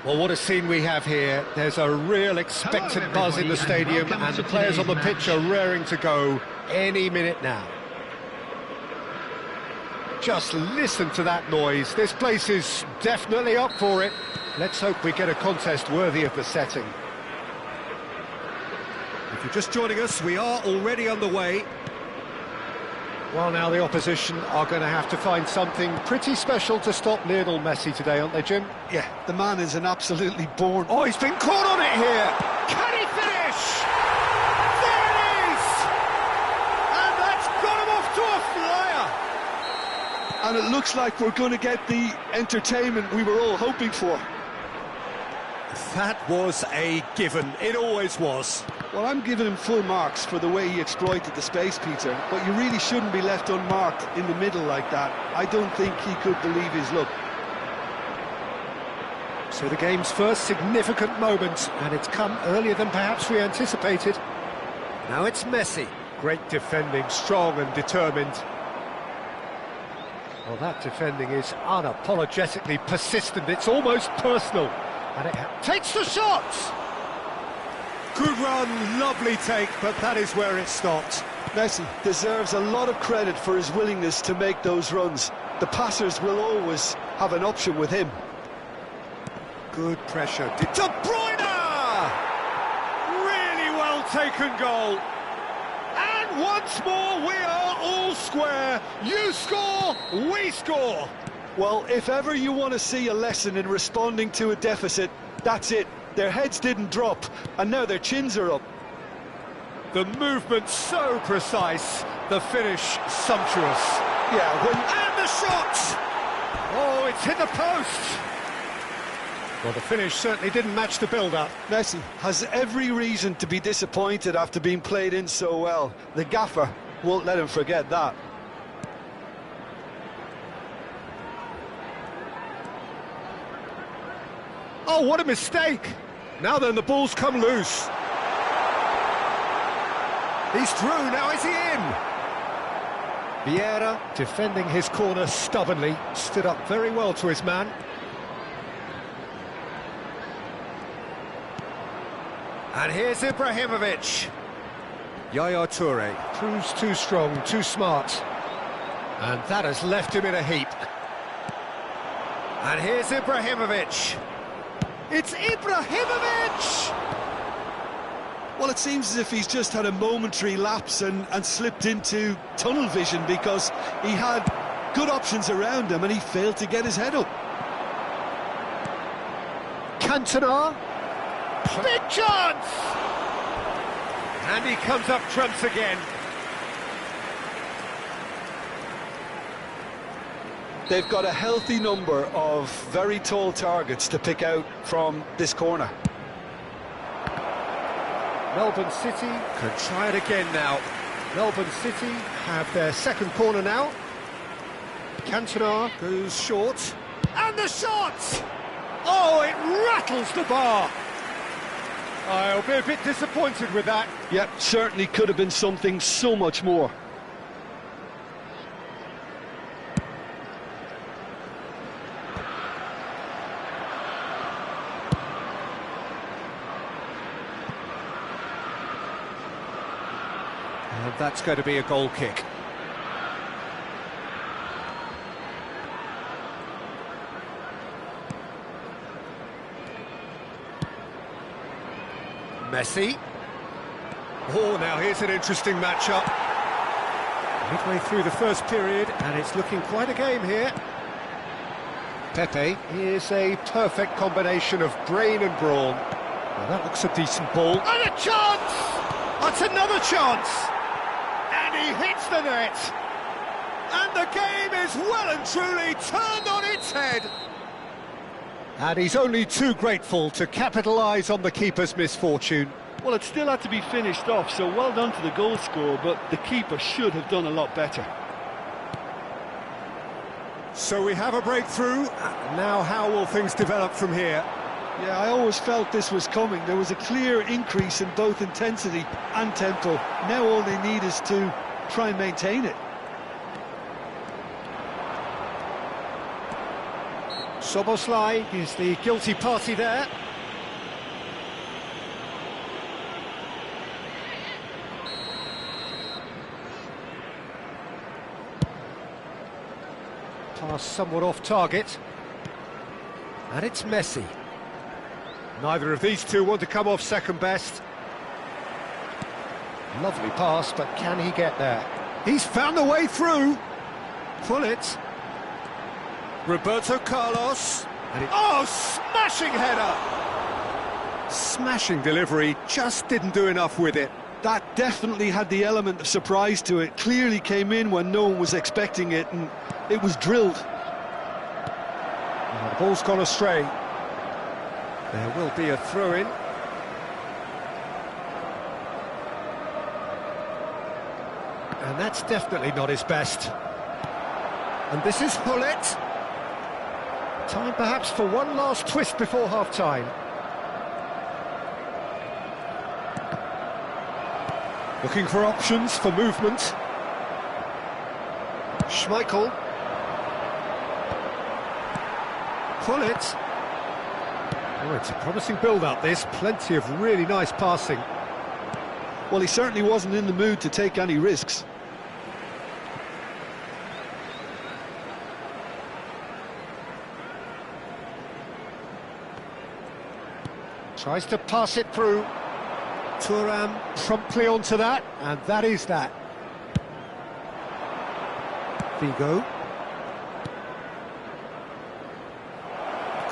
Well, what a scene we have here. There's a real expectant buzz in the stadium, and the players on the pitch are raring to go any minute now. Just listen to that noise. This place is definitely up for it. Let's hope we get a contest worthy of the setting. If you're just joining us, we are already underway. Well, now the opposition are going to have to find something pretty special to stop Lionel Messi today, aren't they, Jim? Yeah, the man is an absolutely born... Oh, he's been caught on it here! Can he finish? There it is! And that's got him off to a flyer! And it looks like we're going to get the entertainment we were all hoping for. That was a given. It always was. Well, I'm giving him full marks for the way he exploited the space, Peter, but you really shouldn't be left unmarked in the middle like that. I don't think he could believe his luck. So the game's first significant moment, and it's come earlier than perhaps we anticipated. Now it's Messi. Great defending, strong and determined. Well, that defending is unapologetically persistent. It's almost personal. And it takes the shot! Good run, lovely take, but that is where it stopped. Messi deserves a lot of credit for his willingness to make those runs. The passers will always have an option with him. Good pressure. De Bruyne! Really well taken goal. And once more, we are all square. You score, we score. Well, if ever you want to see a lesson in responding to a deficit, that's it. Their heads didn't drop, and now their chins are up. The movement so precise, the finish sumptuous. Yeah, And the shot! Oh, it's hit the post! Well, the finish certainly didn't match the build-up. Messi has every reason to be disappointed after being played in so well. The gaffer won't let him forget that. Oh, what a mistake! Now then, the ball's come loose. He's through, now is he in? Vieira, defending his corner stubbornly, stood up very well to his man. And here's Ibrahimovic. Yaya Toure proves too strong, too smart. And that has left him in a heap. And here's Ibrahimovic. It's Ibrahimovic! Well, it seems as if he's just had a momentary lapse and slipped into tunnel vision, because he had good options around him and he failed to get his head up. Cantona. Big chance! And he comes up trumps again. They've got a healthy number of very tall targets to pick out from this corner. Melbourne City can try it again now. Melbourne City have their second corner now. Cantona goes short. And the shot! Oh, it rattles the bar. I'll be a bit disappointed with that. Yep, certainly could have been something so much more. And that's going to be a goal kick. Messi. Oh, now here's an interesting matchup. Midway through the first period, and it's looking quite a game here. Pepe is a perfect combination of brain and brawn. Now that looks a decent ball. And a chance! That's another chance! And he hits the net! And the game is well and truly turned on its head! And he's only too grateful to capitalise on the keeper's misfortune. Well, it still had to be finished off, so well done to the goal scorer, but the keeper should have done a lot better. So we have a breakthrough. Now how will things develop from here? Yeah, I always felt this was coming. There was a clear increase in both intensity and tempo. Now all they need is to try and maintain it. Soboslai is the guilty party there. Pass somewhat off target. And it's Messi. Neither of these two want to come off second best. Lovely pass, but can he get there? He's found the way through. Pull it. Roberto Carlos. And oh, smashing header! Smashing delivery, just didn't do enough with it. That definitely had the element of surprise to it. Clearly came in when no one was expecting it, and it was drilled. Oh, the ball's gone astray. There will be a throw-in. And that's definitely not his best. And this is Hullet. Time perhaps for one last twist before half-time. Looking for options for movement. Schmeichel. Hullet. Oh, it's a promising build-up, this. Plenty of really nice passing. Well, he certainly wasn't in the mood to take any risks. Tries to pass it through. Thuram promptly onto that, and that is that. Figo.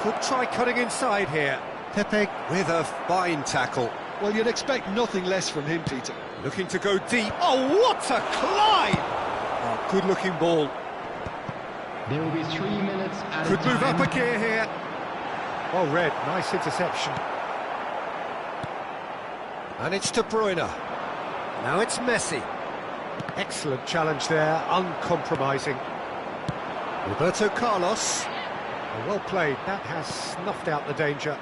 Could try cutting inside here. Pepe with a fine tackle. Well, you'd expect nothing less from him, Peter. Looking to go deep. Oh, what a climb! Oh, good-looking ball. There will be 3 minutes at Could a move time. up a gear here. Well read, nice interception. And it's De Bruyne. Now it's Messi. Excellent challenge there, uncompromising. Roberto Carlos. Oh, well played, that has snuffed out the danger.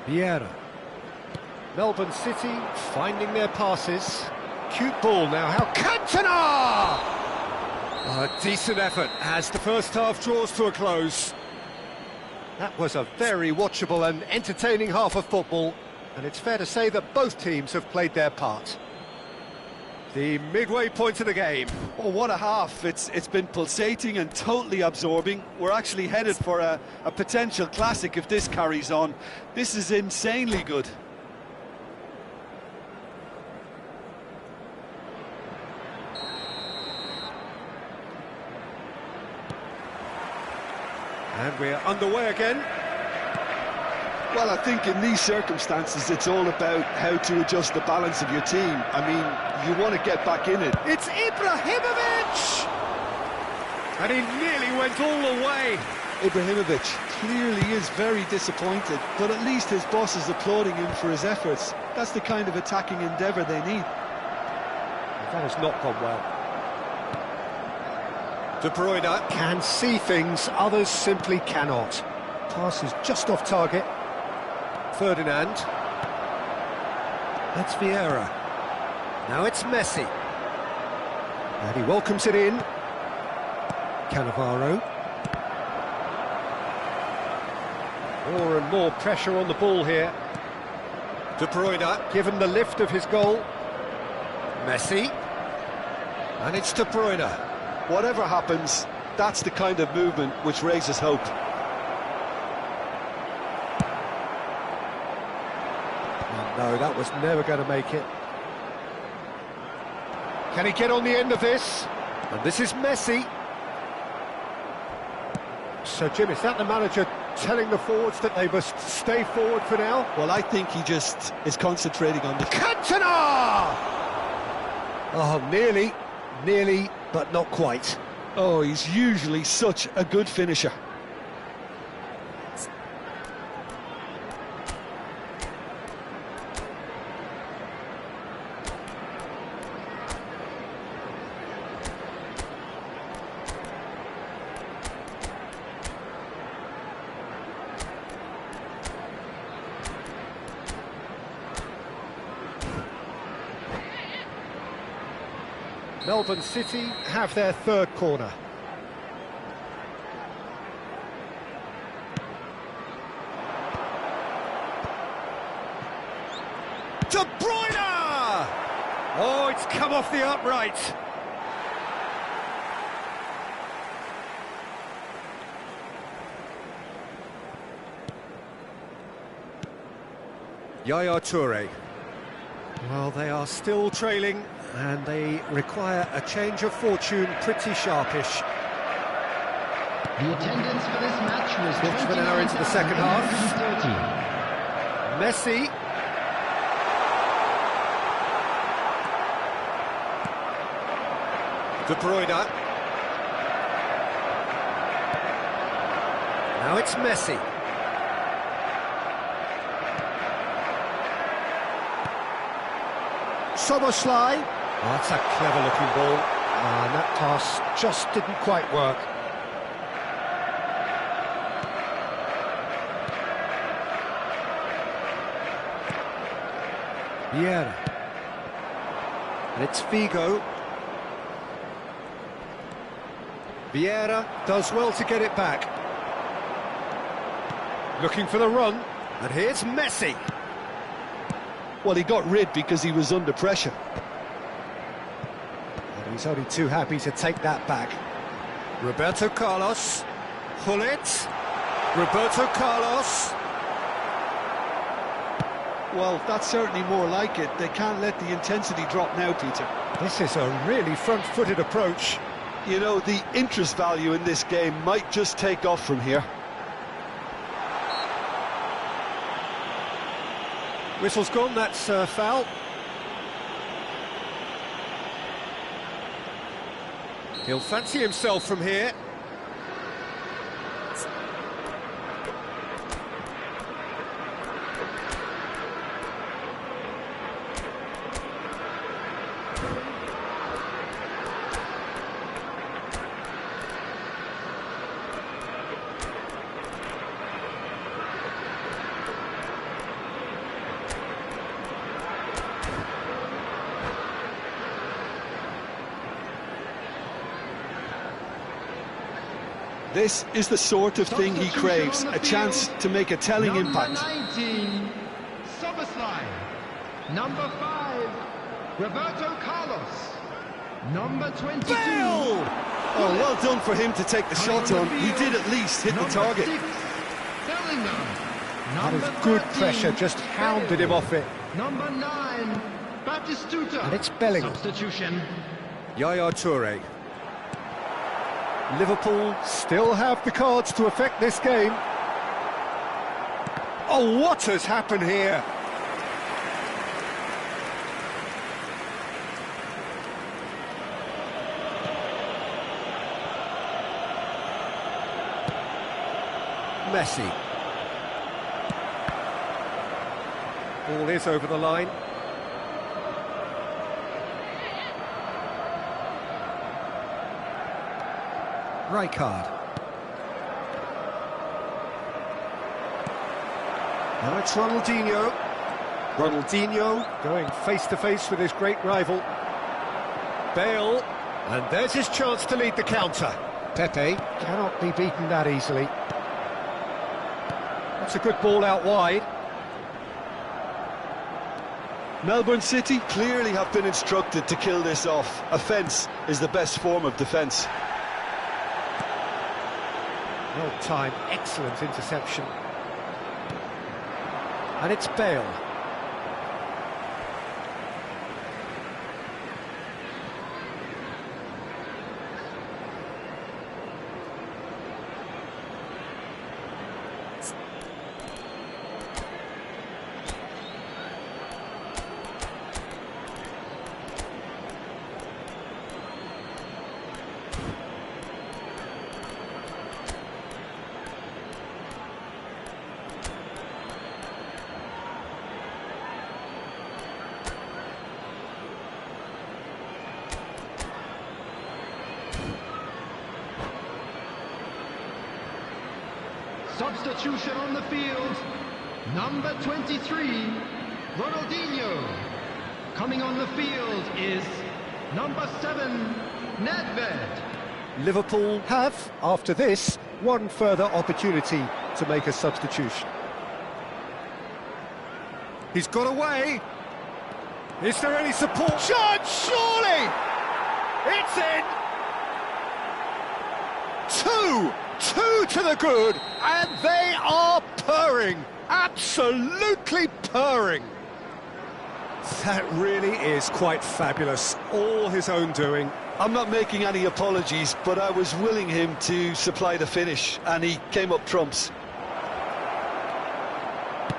Vieira. Melbourne City finding their passes. Cute ball now, how Cantona! Oh, a decent effort as the first half draws to a close. That was a very watchable and entertaining half of football, and it's fair to say that both teams have played their part. The midway point of the game. Oh, what a half. It's been pulsating and totally absorbing. We're actually headed for a potential classic if this carries on. This is insanely good. And we're underway again. Well, I think in these circumstances, it's all about how to adjust the balance of your team. I mean, you want to get back in it. It's Ibrahimovic! And he nearly went all the way. Ibrahimovic clearly is very disappointed, but at least his boss is applauding him for his efforts. That's the kind of attacking endeavour they need. That has not gone well. De Bruyne can see things, others simply cannot. Pass is just off target. Ferdinand. That's Vieira. Now it's Messi. And he welcomes it in. Cannavaro. More and more pressure on the ball here. De Bruyne, given the lift of his goal. Messi. And it's De Bruyne. Whatever happens, that's the kind of movement which raises hope. No, that was never going to make it. Can he get on the end of this? And this is Messi. So, Jim, is that the manager telling the forwards that they must stay forward for now? Well, I think he just is concentrating on the... Cantona! Oh, nearly, but not quite. Oh, he's usually such a good finisher. Melbourne City have their third corner. Bruyne! Oh, it's come off the upright. Yaya Toure. Well, they are still trailing, and they require a change of fortune pretty sharpish. The attendance for this match was Quarter of an hour into the second half. 30. Messi. De Bruyne. Now it's Messi. Soboslai. Oh, that's a clever-looking ball. And that pass just didn't quite work. Vieira. And it's Figo. Vieira does well to get it back. Looking for the run. And here's Messi. Well, he got rid because he was under pressure. And he's only too happy to take that back. Roberto Carlos. Hullet. Roberto Carlos. Well, that's certainly more like it. They can't let the intensity drop now, Peter. This is a really front-footed approach. You know, the interest value in this game might just take off from here. Whistle's gone, that's a foul. He'll fancy himself from here. This is the sort of thing he craves, a chance to make a telling impact. Number 19, Soboslai. Number 5, Roberto Carlos. Number 22. Bale! Oh, well done for him to take the shot on. He did at least hit the target. 6, Bellingham. That Number is good 13, pressure, just hounded him off it. Number 9, Batistuta. And it's Bellingham. Substitution. Yaya Toure. Liverpool still have the cards to affect this game. Oh, what has happened here? Messi. Ball is over the line. Rijkaard. Now it's Ronaldinho. Ronaldinho going face-to-face with his great rival. Bale. And there's his chance to lead the counter. Pepe cannot be beaten that easily. That's a good ball out wide. Melbourne City clearly have been instructed to kill this off. Offence is the best form of defence. Well timed, excellent interception. And it's Bale. Substitution on the field. Number 23, Ronaldinho. Coming on the field is number 7, Nedved. Liverpool have, after this, one further opportunity to make a substitution. He's got away. Is there any support? Chance, surely! It's in! Two to the good, and they are purring, absolutely purring. That really is quite fabulous, all his own doing. I'm not making any apologies, but I was willing him to supply the finish, and he came up trumps.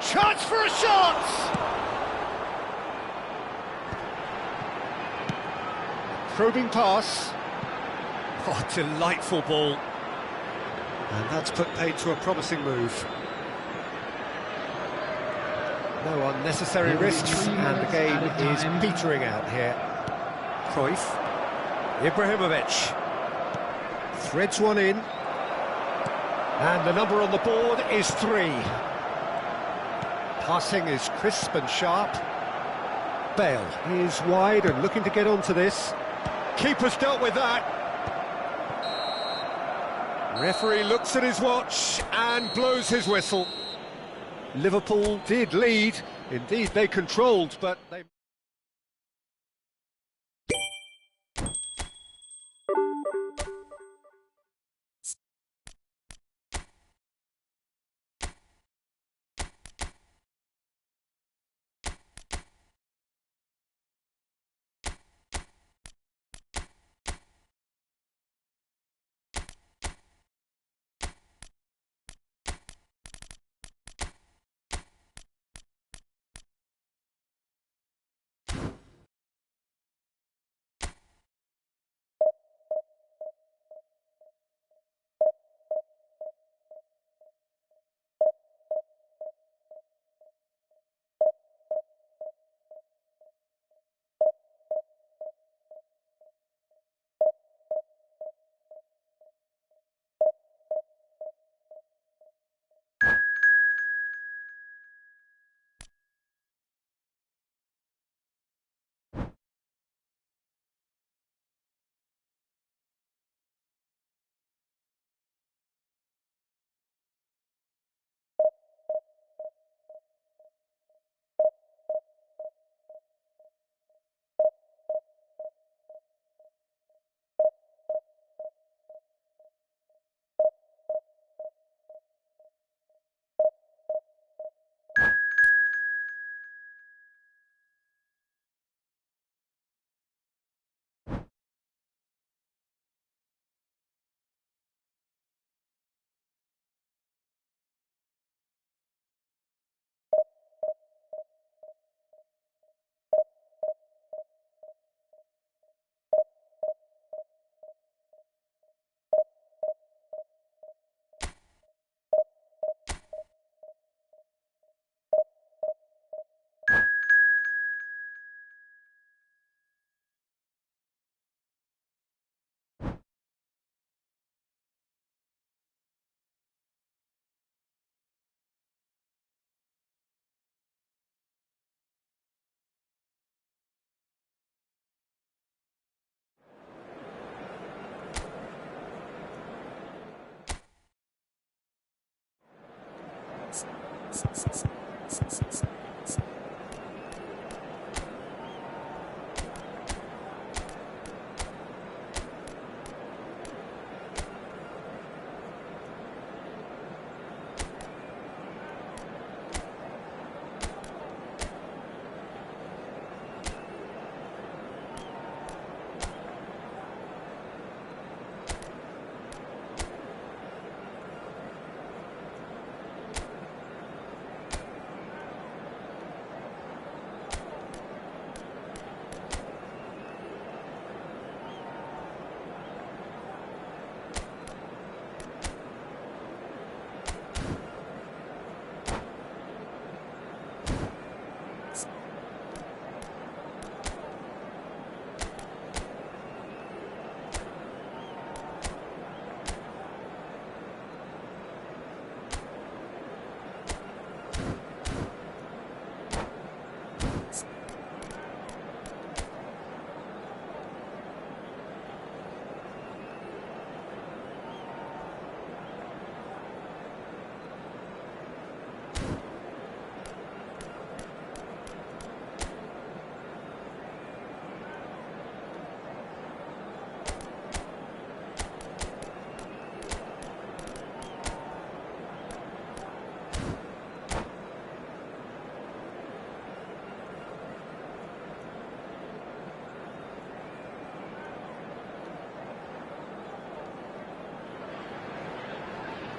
Chance for a shot! Probing pass. Oh, delightful ball. And that's put paid to a promising move. No unnecessary risks, and the game is petering out here. Cruyff. Ibrahimovic. Threads one in. And the number on the board is 3. Passing is crisp and sharp. Bale is wide and looking to get onto this. Keeper's dealt with that. Referee looks at his watch and blows his whistle. Liverpool did lead. Indeed, they controlled, but they...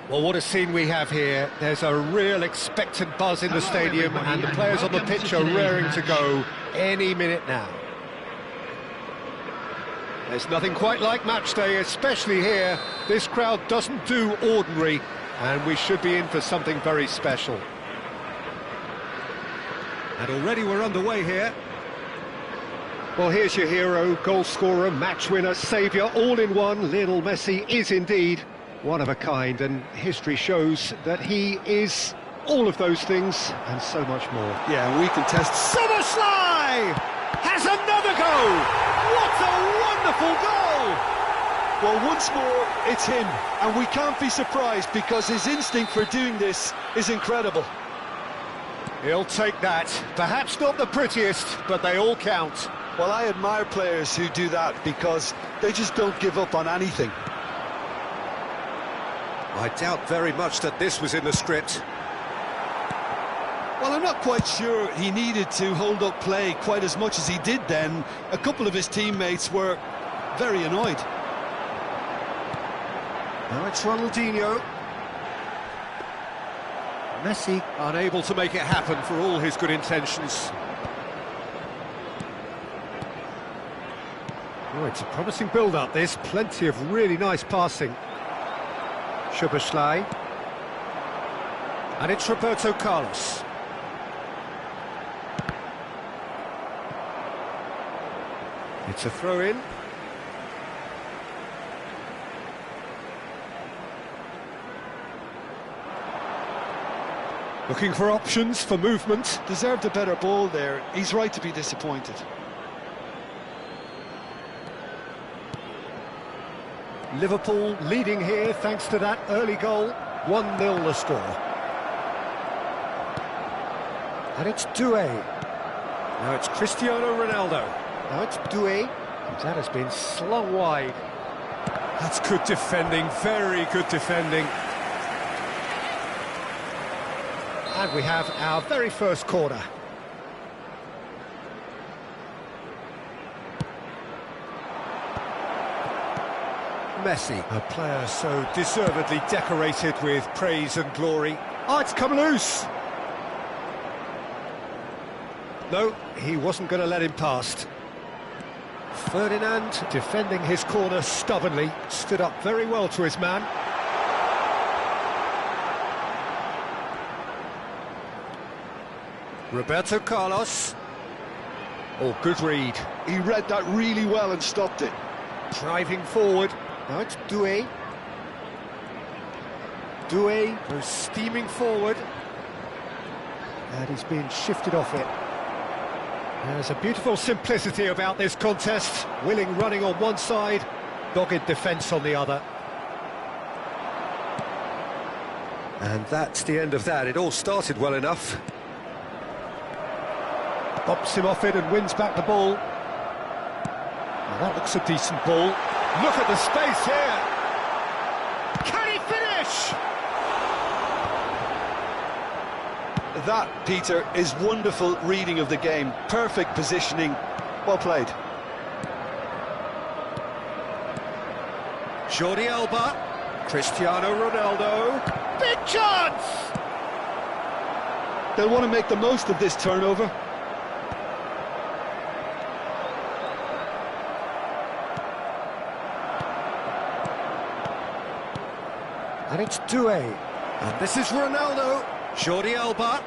Well, what a scene we have here. There's a real expectant buzz in the stadium, and the players on the pitch are raring to go any minute now. There's nothing quite like match day, especially here. This crowd doesn't do ordinary, and we should be in for something very special. And already we're underway here. Well, here's your hero, goal scorer, match winner, saviour, all in one. Lionel Messi is indeed one of a kind, and history shows that he is all of those things and so much more. Yeah, and we can test. Szoboszlai has another go! What a wonderful goal! Well, once more, it's him, and we can't be surprised because his instinct for doing this is incredible. He'll take that. Perhaps not the prettiest, but they all count. Well, I admire players who do that because they just don't give up on anything. I doubt very much that this was in the script. Well, I'm not quite sure he needed to hold up play quite as much as he did then. A couple of his teammates were very annoyed. Now it's Ronaldinho. Messi unable to make it happen for all his good intentions. Oh, it's a promising build-up, this. Plenty of really nice passing. Szoboszlai. And it's Roberto Carlos. It's a throw-in. Looking for options, for movement. Deserved a better ball there. He's right to be disappointed. Liverpool leading here thanks to that early goal. 1-0 the score. And it's Doué. Now it's Cristiano Ronaldo. Now it's Doué. And that has been slung wide. That's good defending, very good defending. And we have our very first corner. Messi, a player so deservedly decorated with praise and glory. Oh, it's come loose! No, he wasn't going to let him past. Ferdinand, defending his corner stubbornly, stood up very well to his man. Roberto Carlos. Oh, good read. He read that really well and stopped it. Driving forward. Now it's Doué. Doué goes steaming forward. And he's being shifted off it. There's a beautiful simplicity about this contest. Willing running on one side, dogged defence on the other. And that's the end of that. It all started well enough. Bumps him off it and wins back the ball. Now that looks a decent ball. Look at the space here. Can he finish? That, Peter, is wonderful reading of the game. Perfect positioning. Well played. Jordi Alba. Cristiano Ronaldo. Big chance! They'll want to make the most of this turnover. And it's Doué. And this is Ronaldo. Jordi Alba.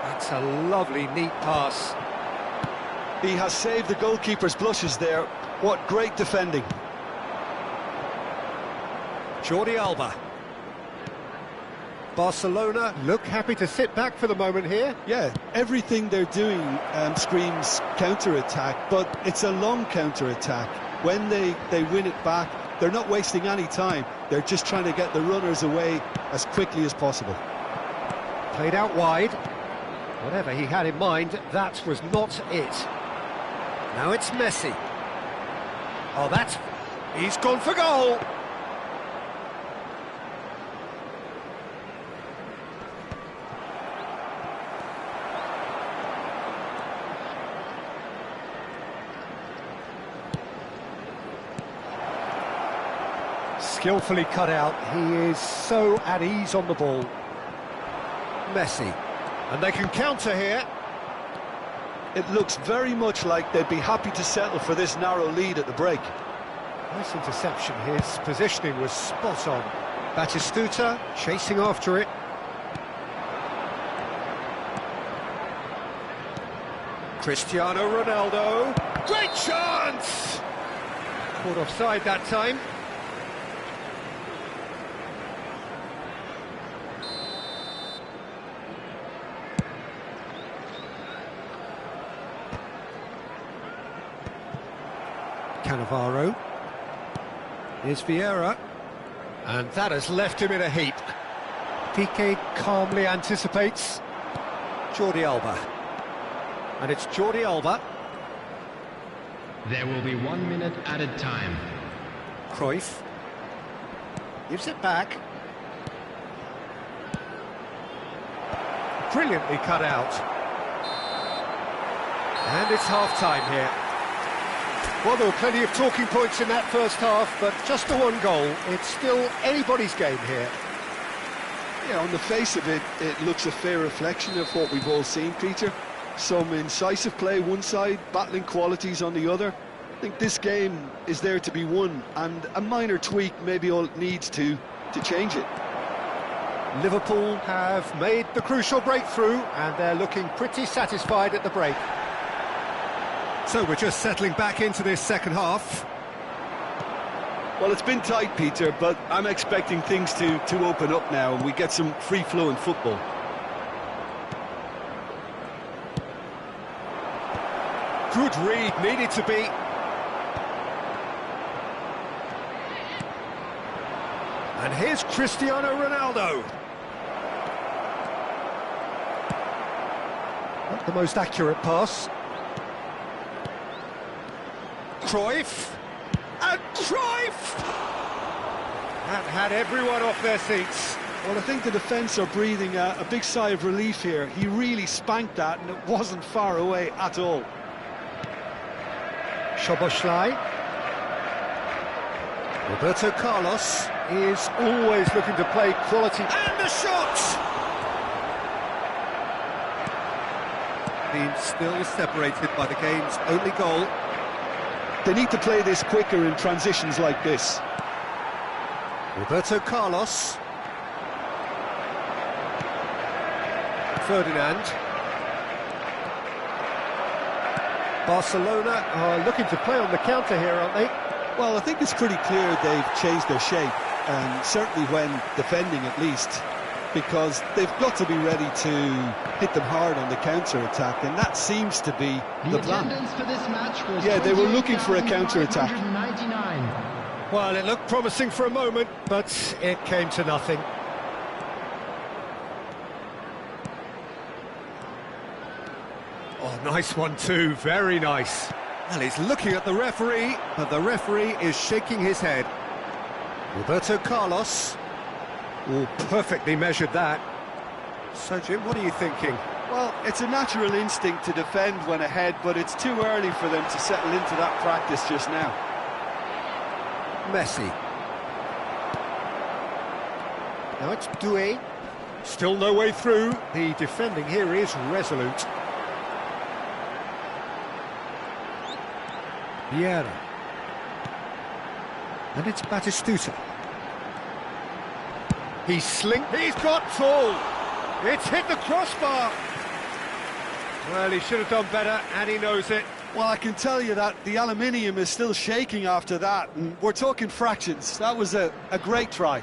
That's a lovely, neat pass. He has saved the goalkeeper's blushes there. What great defending. Jordi Alba. Barcelona look happy to sit back for the moment here. Yeah, everything they're doing screams counter-attack, but it's a long counter-attack. When they win it back, they're not wasting any time. They're just trying to get the runners away as quickly as possible. Played out wide. Whatever he had in mind, that was not it. Now it's Messi. Oh, he's gone for goal. Skillfully cut out. He is so at ease on the ball. Messi. And they can counter here. It looks very much like they'd be happy to settle for this narrow lead at the break. Nice interception. His positioning was spot on. Batistuta chasing after it. Cristiano Ronaldo. Great chance! Caught offside that time. Cannavaro. Here's Vieira. And that has left him in a heap. Piqué calmly anticipates. Jordi Alba. And it's Jordi Alba. There will be 1 minute added time. Cruyff. Gives it back. Brilliantly cut out. And it's half-time here. Well, there were plenty of talking points in that first half, but just the one goal. It's still anybody's game here. Yeah, on the face of it, it looks a fair reflection of what we've all seen, Peter. Some incisive play one side, battling qualities on the other. I think this game is there to be won, and a minor tweak maybe all it needs to change it. Liverpool have made the crucial breakthrough, and they're looking pretty satisfied at the break. So we're just settling back into this second half. Well, it's been tight, Peter, but I'm expecting things to open up now and we get some free-flowing football. Good read, needed to be. And here's Cristiano Ronaldo. Not the most accurate pass. Cruyff. And Cruyff! That had everyone off their seats. Well, I think the defence are breathing a big sigh of relief here. He really spanked that and it wasn't far away at all. Szoboszlai. Roberto Carlos is always looking to play quality. And the shot! Being still separated by the game's only goal. They need to play this quicker in transitions like this. Roberto Carlos. Ferdinand. Barcelona are looking to play on the counter here, aren't they? Well, I think it's pretty clear they've changed their shape, and certainly when defending at least, because they've got to be ready to hit them hard on the counter-attack, and that seems to be the plan. For this match was yeah, they were looking for a counter-attack. Well, it looked promising for a moment, but it came to nothing. Oh, nice one too, very nice. Well, he's looking at the referee, but the referee is shaking his head. Roberto Carlos. Oh, perfectly measured that. So, Jim, what are you thinking? Well, it's a natural instinct to defend when ahead, but it's too early for them to settle into that practice just now. Messi. Now it's Doué. Still no way through. The defending here is resolute. Vieira. And it's Batistuta. He's got full. It's hit the crossbar. Well, he should have done better, and he knows it. Well, I can tell you that the aluminium is still shaking after that, and we're talking fractions. That was a great try.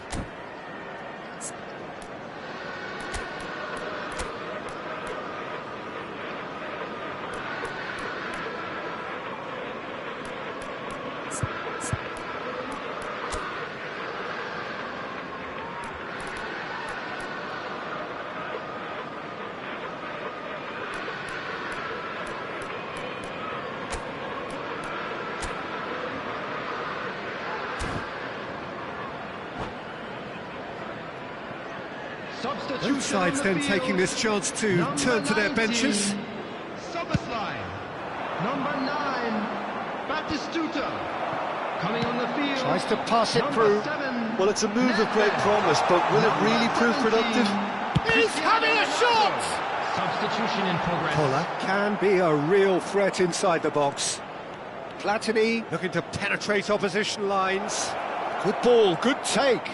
Both sides then taking this chance to turn to their benches. Szoboszlai. Number 9, Batistuta. Coming on the field, Tries to pass it number through. 7. Well, it's a move of great promise, but will it really prove productive? He's having a shot! Substitution in progress. Kola can be a real threat inside the box. Platini looking to penetrate opposition lines. Good ball, good take.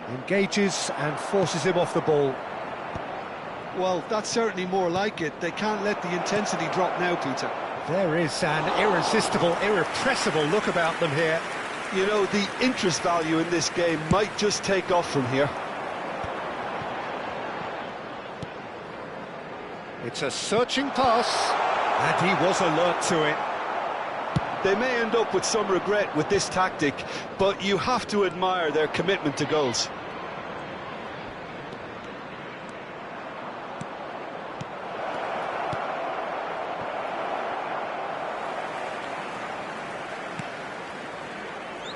Engages and forces him off the ball. Well, that's certainly more like it. They can't let the intensity drop now, Peter. There is an irresistible, irrepressible look about them here. You know, the interest value in this game might just take off from here. It's a searching pass, and he was alert to it. They may end up with some regret with this tactic, but you have to admire their commitment to goals.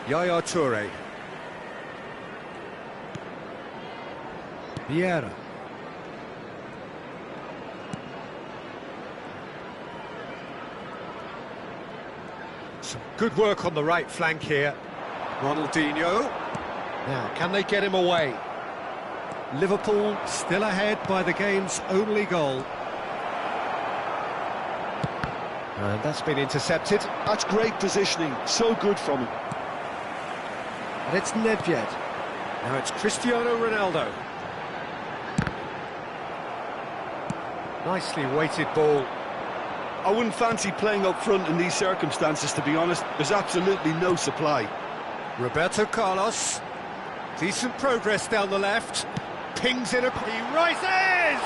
Yaya Toure. Vieira. Some good work on the right flank here. Ronaldinho. Now, can they get him away? Liverpool still ahead by the game's only goal. And that's been intercepted. That's great positioning, so good from him. And it's Nedved. Now it's Cristiano Ronaldo. Nicely weighted ball. I wouldn't fancy playing up front in these circumstances, to be honest. There's absolutely no supply. Roberto Carlos. Decent progress down the left. Pings in a... He rises!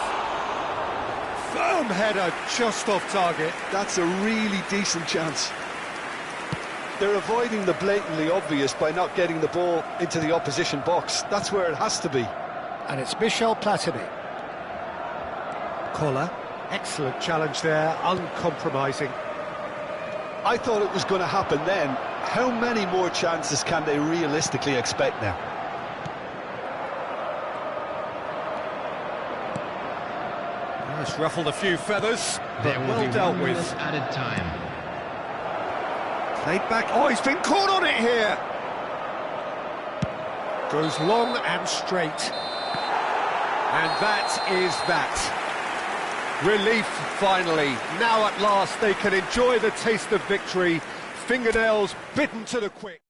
Firm header just off target. That's a really decent chance. They're avoiding the blatantly obvious by not getting the ball into the opposition box. That's where it has to be. And it's Michel Platini. Kola. Excellent challenge there, uncompromising. I thought it was going to happen then. How many more chances can they realistically expect now? It's ruffled a few feathers, but There will well be dealt 1 with. minute added time. Played back. Oh, he's been caught on it here. Goes long and straight. And that is that. Relief, finally. Now at last they can enjoy the taste of victory. Fingernails bitten to the quick.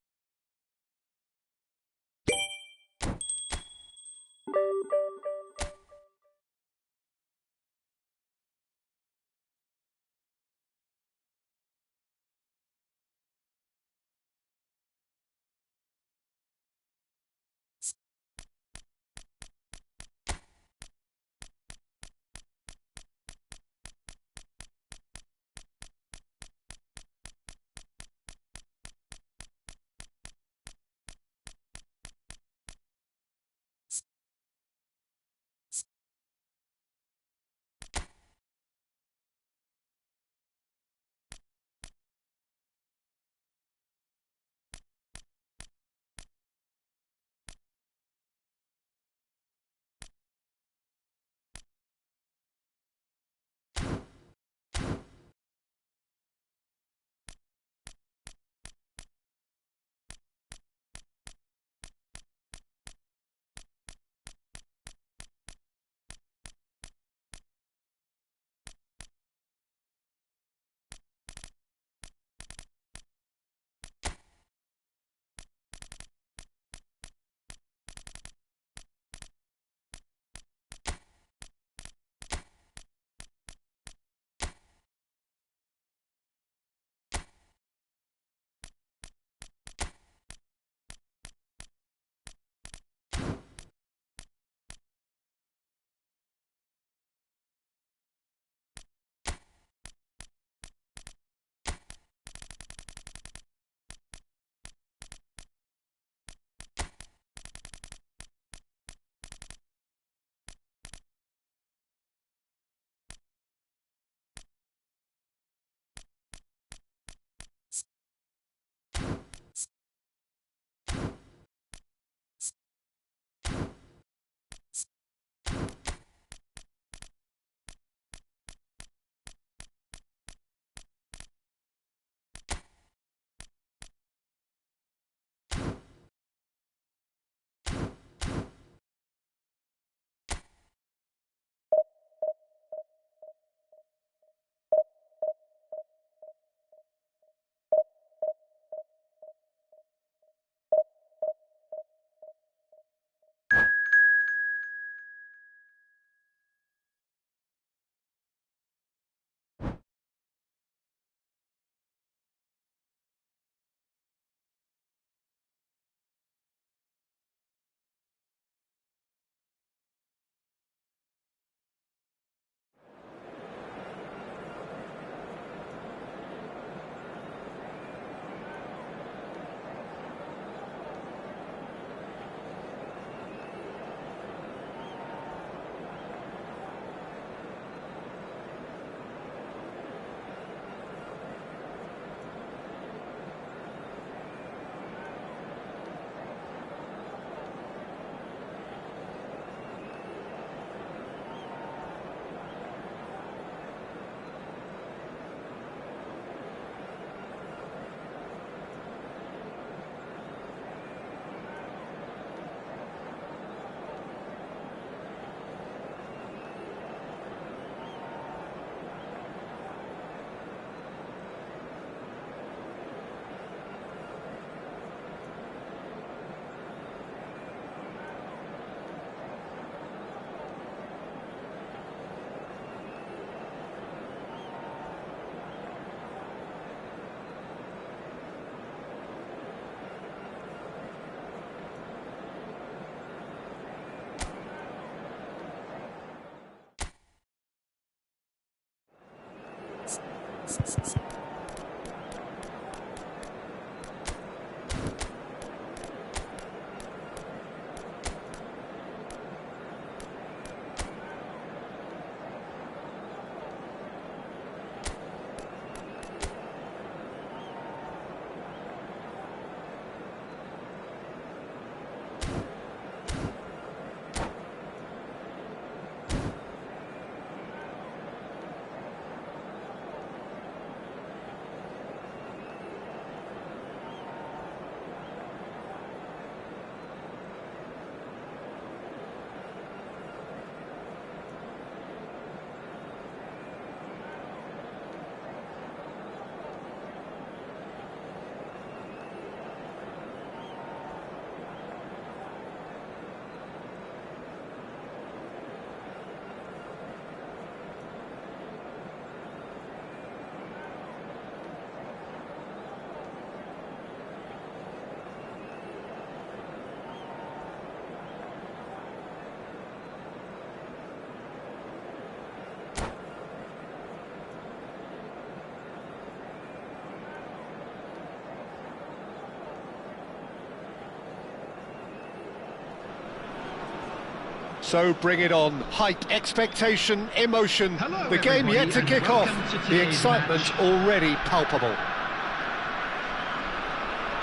So bring it on. Hype, expectation, emotion. Hello, the game everybody, yet to and kick off. welcome to The today's excitement match. already palpable.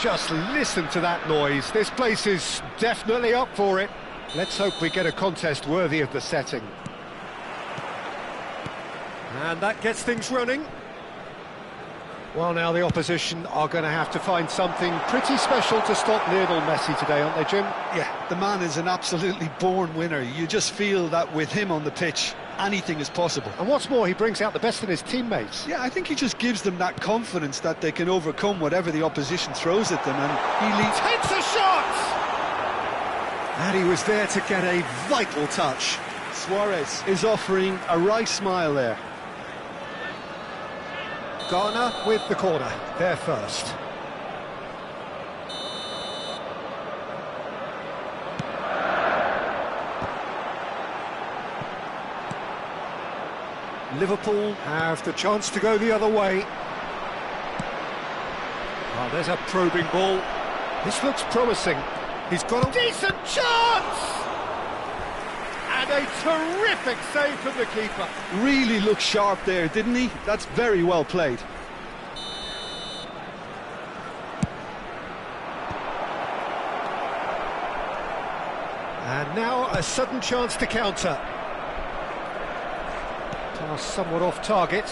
Just listen to that noise. This place is definitely up for it. Let's hope we get a contest worthy of the setting. And that gets things running. Well, now the opposition are going to have to find something pretty special to stop Lionel Messi today, aren't they, Jim? Yeah, the man is an absolutely born winner. You just feel that with him on the pitch, anything is possible. And what's more, he brings out the best in his teammates. Yeah, I think he just gives them that confidence that they can overcome whatever the opposition throws at them, and he leads. Takes a shot! And he was there to get a vital touch. Suarez is offering a right smile there. Ghana with the corner, there first. Liverpool have the chance to go the other way. Oh, there's a probing ball. This looks promising. He's got a decent chance! And a terrific save from the keeper. Really looked sharp there, didn't he? That's very well played. And now a sudden chance to counter. Pass somewhat off target.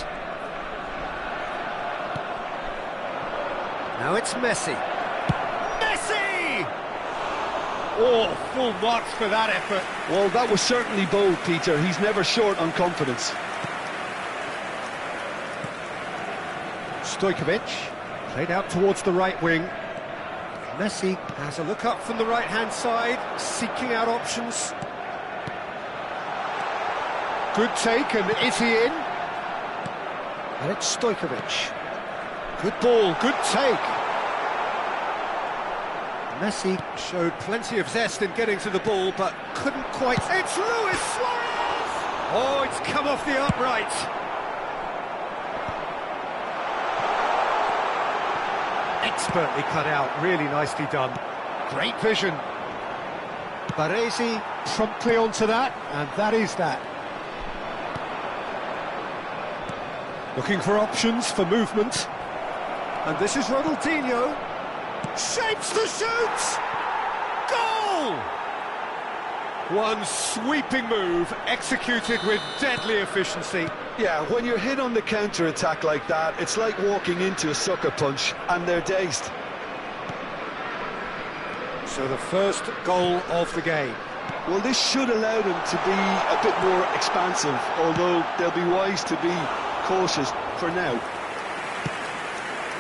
Now it's Messi. Messi! Oh, full marks for that effort. Well, that was certainly bold, Peter. He's never short on confidence. Stojkovic played out towards the right wing. Messi has a look up from the right-hand side, seeking out options. Good take, and is he in? And it's Stojkovic. Good ball, good take. Messi showed plenty of zest in getting to the ball, but couldn't quite... It's Luis Suarez! Oh, it's come off the upright. Expertly cut out, really nicely done. Great vision. Baresi promptly onto that, and that is that. Looking for options for movement. And this is Ronaldinho. Shapes the shoot! Goal! One sweeping move, executed with deadly efficiency. Yeah, when you're hit on the counter-attack like that, it's like walking into a sucker punch, and they're dazed. So the first goal of the game. Well, this should allow them to be a bit more expansive, although they'll be wise to be cautious for now.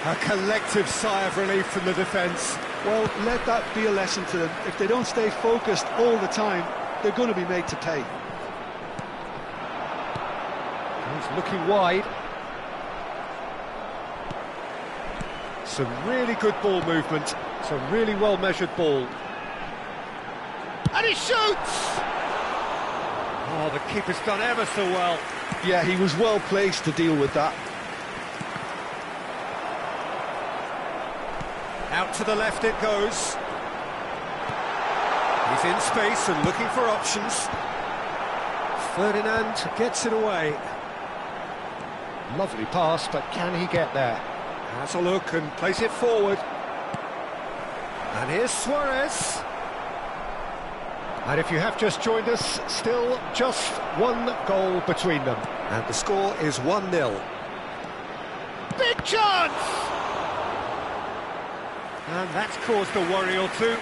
A collective sigh of relief from the defence. Well, let that be a lesson to them. If they don't stay focused all the time, they're going to be made to pay. He's looking wide. Some really good ball movement. It's a really well-measured ball. And he shoots! Oh, the keeper's done ever so well. Yeah, he was well placed to deal with that. Out to the left it goes. He's in space and looking for options. Ferdinand gets it away. Lovely pass, but can he get there? Has a look and plays it forward. And here's Suarez. And if you have just joined us, still just one goal between them. And the score is 1-0. Big chance! And that's caused a worry or two.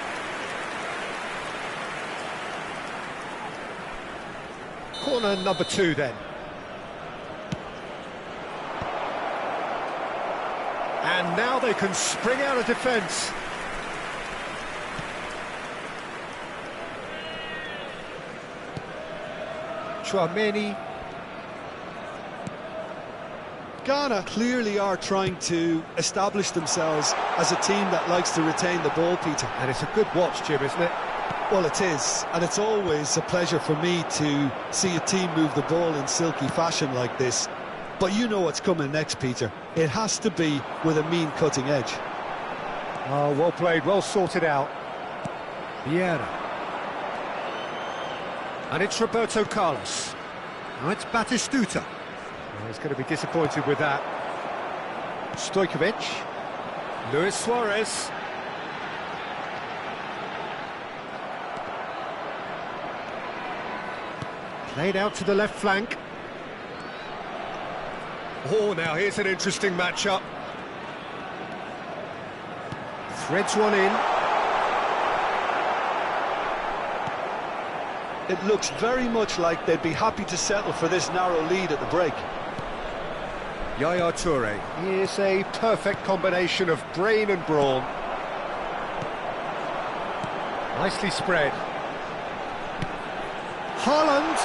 Corner number 2 then. And now they can spring out of defence. Chouameni. Ghana clearly are trying to establish themselves as a team that likes to retain the ball, Peter. And it's a good watch, Jim, isn't it? Well, it is, and it's always a pleasure for me to see a team move the ball in silky fashion like this. But you know what's coming next, Peter. It has to be with a mean cutting edge. Oh, well played, well sorted out. Vieira. And it's Roberto Carlos. Now it's Batistuta. Well, he's going to be disappointed with that. Stojkovic. Luis Suarez. Played out to the left flank. Oh, now here's an interesting matchup. Threads one in. It looks very much like they'd be happy to settle for this narrow lead at the break. Yaya Toure. Here's a perfect combination of brain and brawn. Nicely spread. Haaland.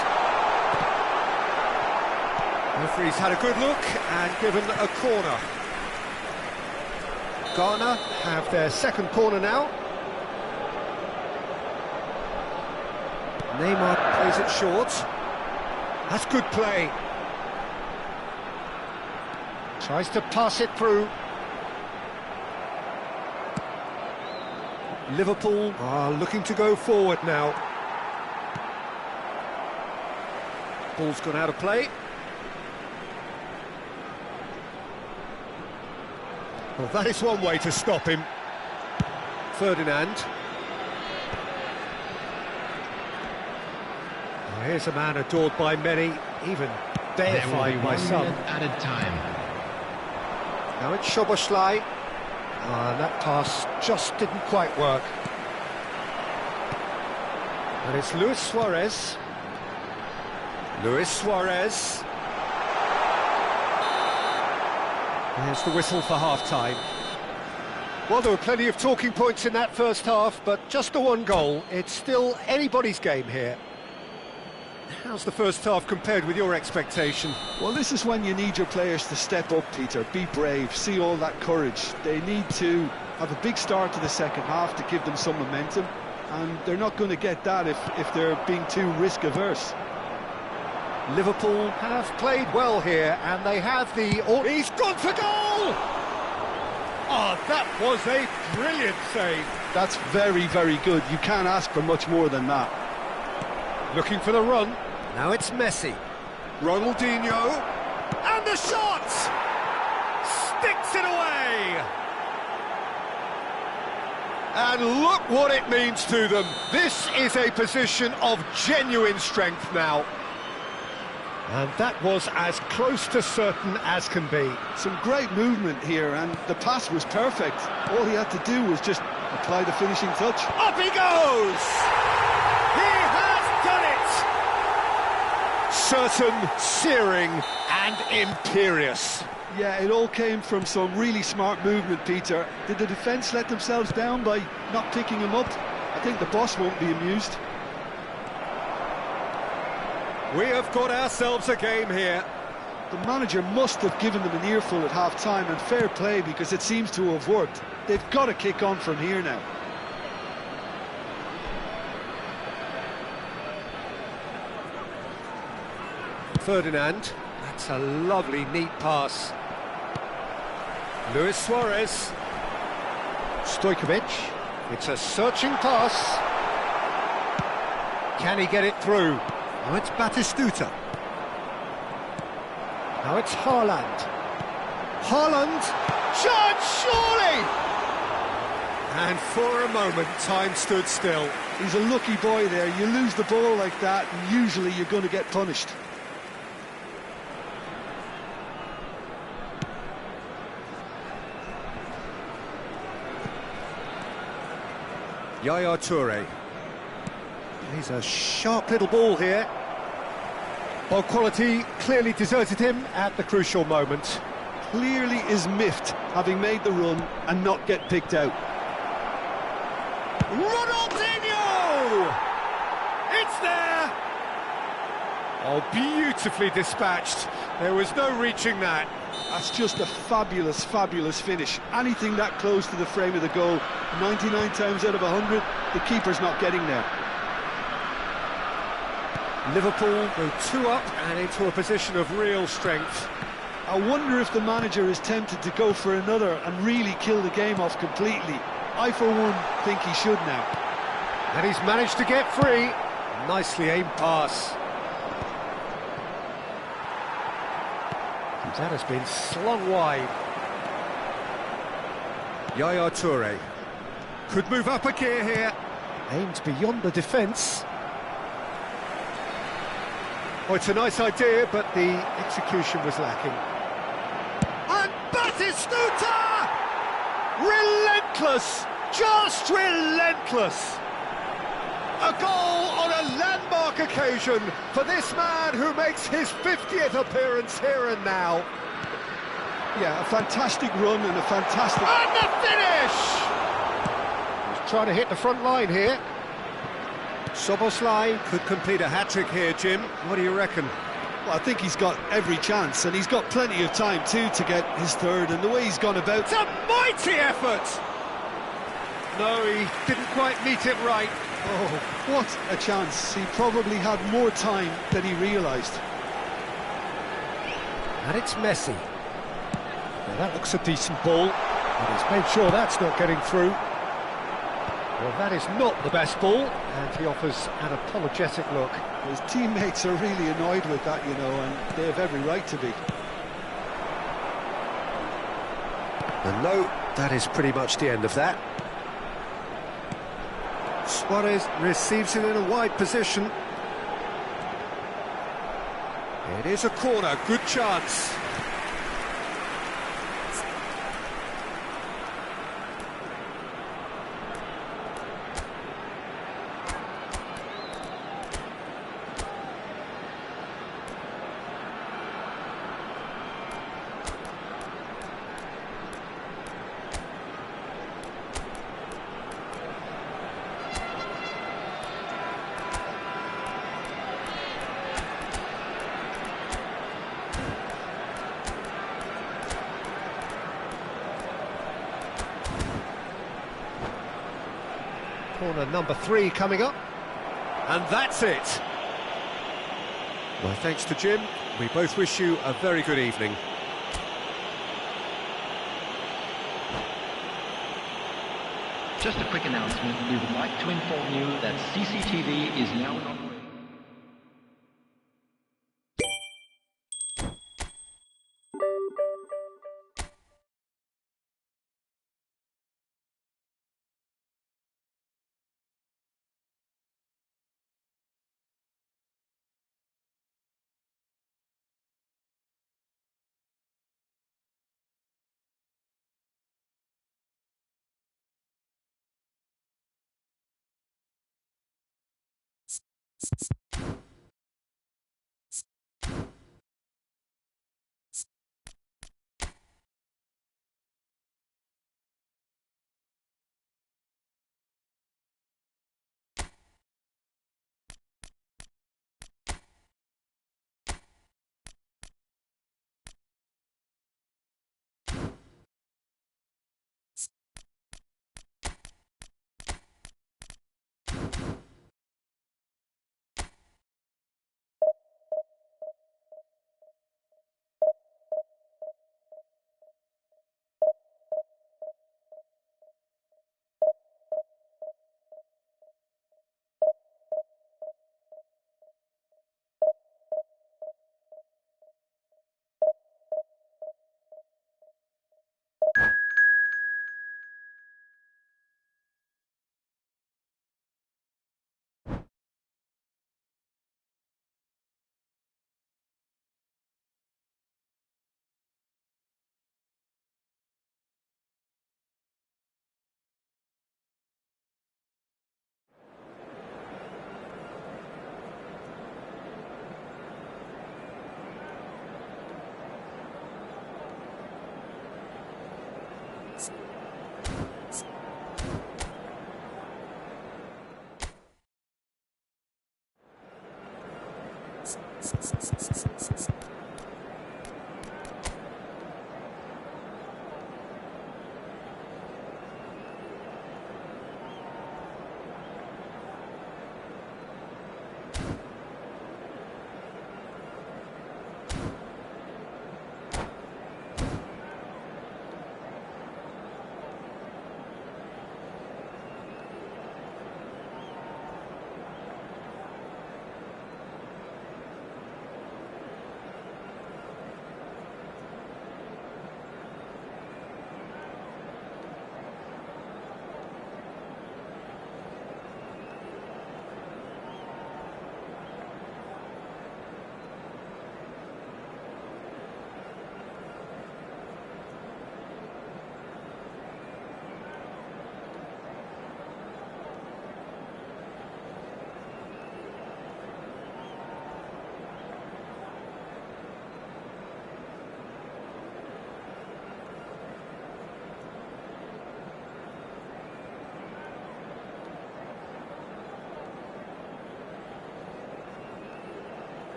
Referee's had a good look and given a corner. Ghana have their second corner now. Neymar plays it short. That's good play. Tries to pass it through. Liverpool are looking to go forward now. Ball's gone out of play. Well, that is one way to stop him. Ferdinand. Well, here's a man adored by many, even deified by some. Added time. Now it's Szoboszlai. That pass just didn't quite work. And it's Luis Suarez. Luis Suarez. There's the whistle for half-time. Well, there were plenty of talking points in that first half, but just the one goal. It's still anybody's game here. How's the first half compared with your expectation? Well, this is when you need your players to step up, Peter. Be brave, see all that courage. They need to have a big start to the second half to give them some momentum, and they're not going to get that if they're being too risk-averse. Liverpool have played well here, and they have the... Oh, he's gone for goal! Oh, that was a brilliant save. That's very, very good. You can't ask for much more than that. Looking for the run. Now it's Messi. Ronaldinho. And the shot! Sticks it away! And look what it means to them. This is a position of genuine strength now. And that was as close to certain as can be. Some great movement here, and the pass was perfect. All he had to do was just apply the finishing touch. Up he goes! He has done it! Certain, searing, and imperious. Yeah, it all came from some really smart movement, Peter. Did the defence let themselves down by not picking him up? I think the boss won't be amused. We have got ourselves a game here. The manager must have given them an earful at half-time, and fair play, because it seems to have worked. They've got to kick on from here now. Ferdinand. That's a lovely, neat pass. Luis Suarez. Stojkovic. It's a searching pass. Can he get it through? Now it's Batistuta. Now it's Haaland. Haaland! Chance, surely! And for a moment, time stood still. He's a lucky boy there. You lose the ball like that, and usually you're going to get punished. Yaya Toure. He's a sharp little ball here. Ball quality clearly deserted him at the crucial moment. Clearly is miffed, having made the run and not get picked out. Ronaldinho! It's there! Oh, beautifully dispatched. There was no reaching that. That's just a fabulous, fabulous finish. Anything that close to the frame of the goal, 99 times out of 100, the keeper's not getting there. Liverpool go 2 up and into a position of real strength. I wonder if the manager is tempted to go for another and really kill the game off completely. I, for one, think he should now. And he's managed to get free. Nicely aimed pass. That has been slung wide. Yaya Toure could move up a gear here. Aimed beyond the defence. Oh, it's a nice idea, but the execution was lacking. And Batistuta! Relentless! Just relentless! A goal on a landmark occasion for this man who makes his 50th appearance here and now. Yeah, a fantastic run and a fantastic... And the finish! He's trying to hit the front line here. Soboslai could complete a hat-trick here, Jim. What do you reckon? Well, I think he's got every chance, and he's got plenty of time too to get his third, and the way he's gone about... It's a mighty effort! No, he didn't quite meet it right. Oh, what a chance. He probably had more time than he realised. And it's Messi. Now that looks a decent ball, but he's made sure that's not getting through. Well, that is not the best ball, and he offers an apologetic look. His teammates are really annoyed with that, you know, and they have every right to be. And no, that is pretty much the end of that. Suarez receives it in a wide position. It is a corner, good chance. Corner number 3 coming up. And that's it. My thanks to Jim. We both wish you a very good evening. Just a quick announcement. We would like to inform you that CCTV is now in operation.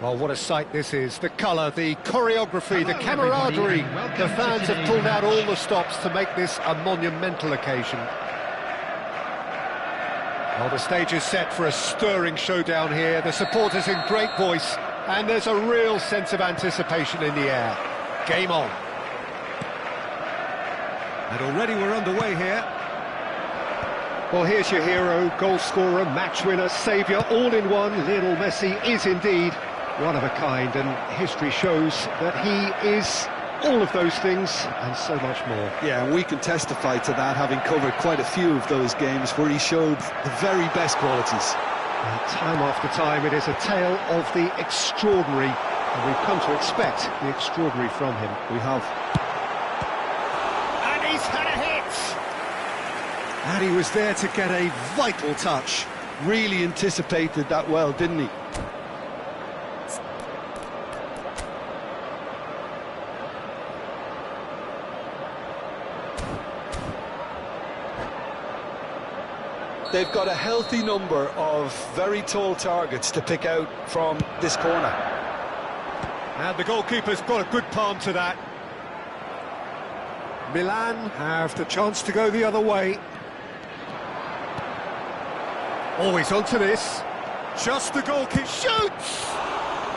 Well, what a sight this is. The colour, the choreography, the camaraderie. The fans have pulled out all the stops to make this a monumental occasion. Well, the stage is set for a stirring showdown here. The supporters in great voice, and there's a real sense of anticipation in the air. Game on. And already we're underway here. Well, here's your hero, goal scorer, match winner, saviour, all in one. Lionel Messi is indeed one of a kind, and history shows that he is all of those things and so much more. Yeah, and we can testify to that, having covered quite a few of those games where he showed the very best qualities. And time after time, it is a tale of the extraordinary, and we've come to expect the extraordinary from him. We have. And he's had a hit! And he was there to get a vital touch. Really anticipated that well, didn't he? They've got a healthy number of very tall targets to pick out from this corner. And the goalkeeper's got a good palm to that. Milan have the chance to go the other way. Always onto this. Just the goalkeeper shoots!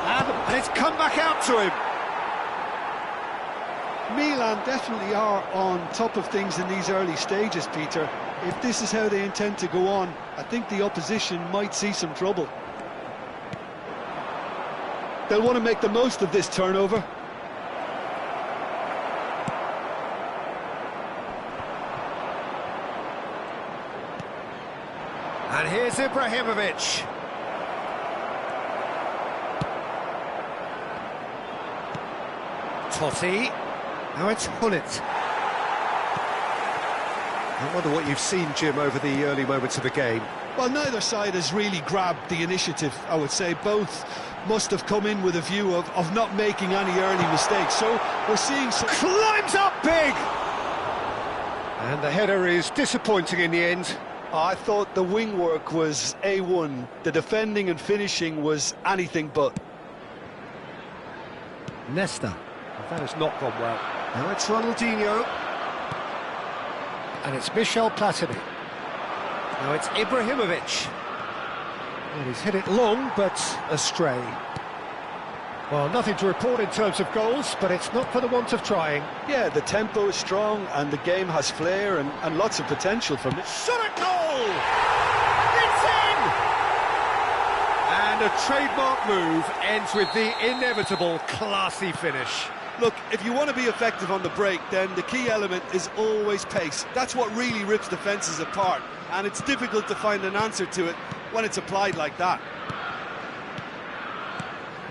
And it's come back out to him. Milan definitely are on top of things in these early stages, Peter. If this is how they intend to go on, I think the opposition might see some trouble. They'll want to make the most of this turnover. And here's Ibrahimovic. Totti. Now it's Hullet. I wonder what you've seen, Jim, over the early moments of the game. Well, neither side has really grabbed the initiative, I would say. Both must have come in with a view of not making any early mistakes. So we're seeing some... Climbs up big! And the header is disappointing in the end. I thought the wing work was A1. The defending and finishing was anything but. Nesta. That has not gone well. Now it's Ronaldinho. And it's Michel Platini. Now it's Ibrahimovic. And he's hit it long, but astray. Well, nothing to report in terms of goals, but it's not for the want of trying. Yeah, the tempo is strong and the game has flair and lots of potential for me. Shot at goal! It's in! And a trademark move ends with the inevitable classy finish. Look, if you want to be effective on the break, then the key element is always pace. That's what really rips defences apart, and it's difficult to find an answer to it when it's applied like that.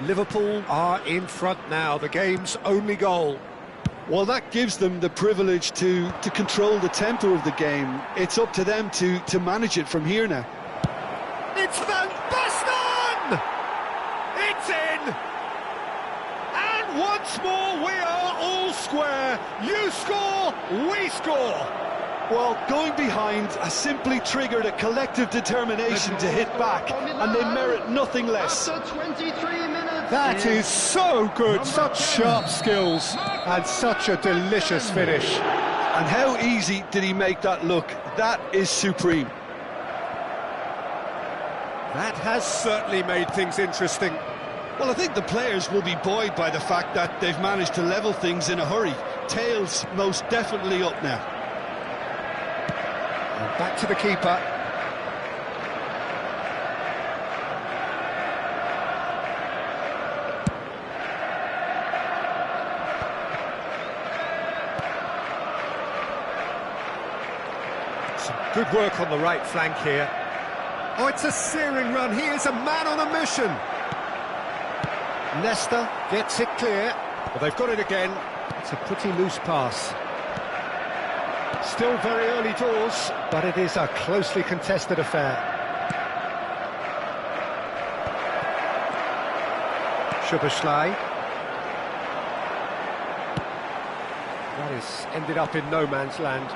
Liverpool are in front now, the game's only goal. Well, that gives them the privilege to control the tempo of the game. It's up to them to manage it from here now. It's Van Basten! It's in! And once more we are all square. You score, we score. Well, going behind has simply triggered a collective determination to hit back, and they merit nothing less. After 23 minutes. That is so good, such sharp skills, and such a delicious finish. And how easy did he make that look? That is supreme. That has certainly made things interesting. Well, I think the players will be buoyed by the fact that they've managed to level things in a hurry. Tails most definitely up now. And back to the keeper. Some good work on the right flank here. Oh, it's a searing run. He is a man on a mission. Nesta gets it clear. Well, they've got it again. It's a pretty loose pass. Still very early doors, but it is a closely contested affair. Szoboszlai. That has ended up in no man's land.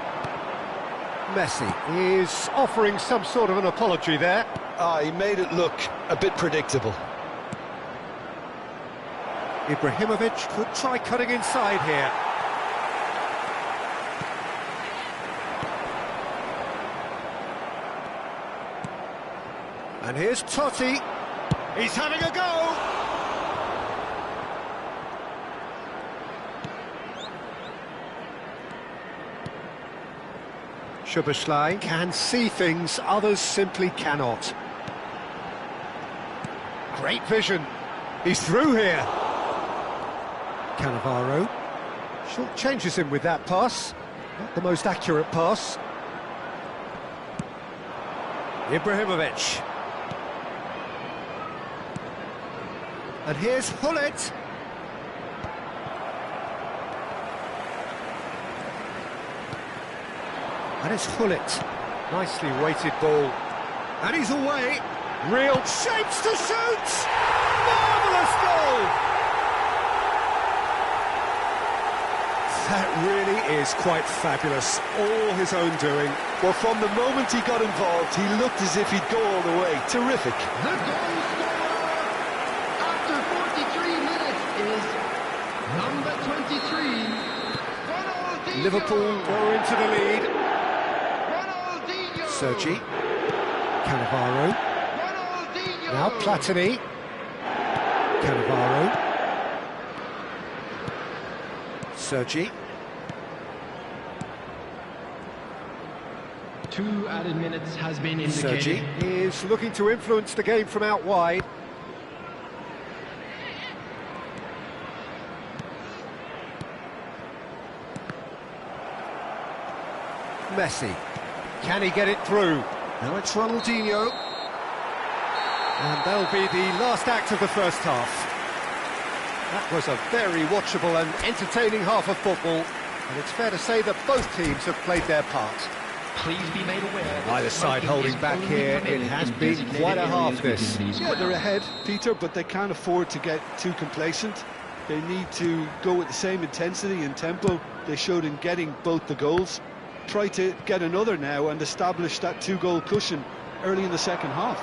Messi is offering some sort of an apology there. He made it look a bit predictable. Ibrahimovic could try cutting inside here. And here's Totti. He's having a go. Szoboszlai can see things others simply cannot. Great vision. He's through here. Cannavaro short changes him with that pass. Not the most accurate pass. Ibrahimovic. And here's Hullet. And it's Hullet. Nicely weighted ball. And he's away. Real shapes to shoot! Marvellous goal! That really is quite fabulous. All his own doing. Well, from the moment he got involved, he looked as if he'd go all the way. Terrific. The goal scorer after 43 minutes is number 23, Ronaldinho. Liverpool go into the lead. Ronaldinho. Sergi. Cannavaro. Ronaldinho. Now Platini. Cannavaro. Sergi. 2 added minutes has been indicated. Sergi is looking to influence the game from out wide. Messi. Can he get it through? Now it's Ronaldinho. And that'll be the last act of the first half. That was a very watchable and entertaining half of football. And it's fair to say that both teams have played their part. Please be made aware. Neither side holding back here. It has been quite a half, this. Yeah, they're ahead, Peter, but they can't afford to get too complacent. They need to go with the same intensity and tempo they showed in getting both the goals. try to get another now and establish that two-goal cushion early in the second half.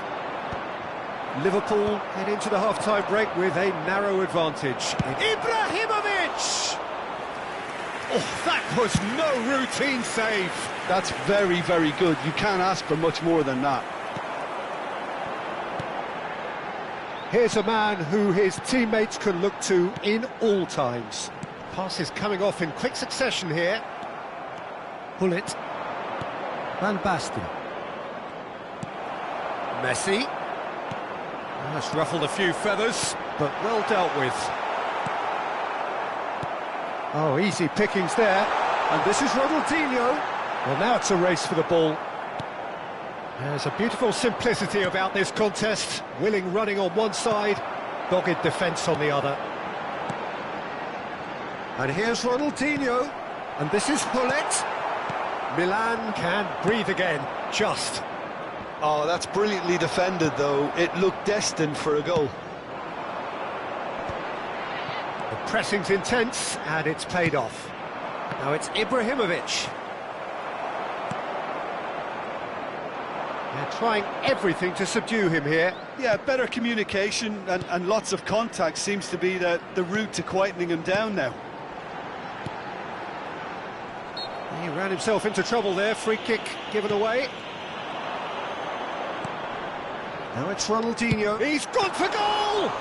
Liverpool head into the half-time break with a narrow advantage. Ibrahimovic! Oh, that was no routine save. That's very, very good. You can't ask for much more than that. Here's a man who his teammates can look to in all times. Passes coming off in quick succession here. Gullit. Van Basten. Messi. That's ruffled a few feathers, but well dealt with. Oh, easy pickings there. And this is Ronaldinho. Well, now it's a race for the ball. There's a beautiful simplicity about this contest. Willing running on one side, dogged defence on the other. And here's Ronaldinho. And this is Gullit. Milan can breathe again, just. Oh, that's brilliantly defended, though. It looked destined for a goal. The pressing's intense, and it's paid off. Now it's Ibrahimovic. They're trying everything to subdue him here. Yeah, better communication and lots of contact seems to be the route to quietening him down now. He ran himself into trouble there, free kick given away. Now it's Ronaldinho. He's gone for goal!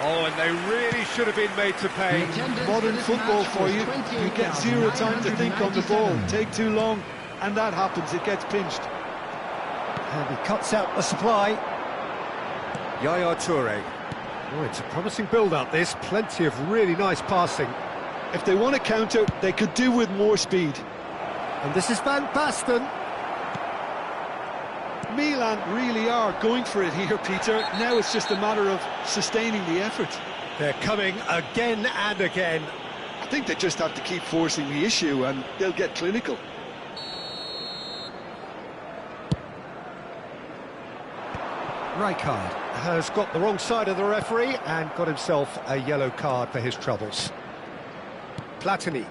Oh, and they really should have been made to pay. Modern football for you. You get zero time to think on the ball. Take too long, and that happens. It gets pinched. And he cuts out the supply. Yaya Toure. Oh, it's a promising build-up, this. Plenty of really nice passing. If they want to counter, they could do with more speed. And this is Van Basten. Milan really are going for it here, Peter. Now it's just a matter of sustaining the effort. They're coming again and again. I think they just have to keep forcing the issue and they'll get clinical. Rijkaard has got the wrong side of the referee and got himself a yellow card for his troubles. Platini.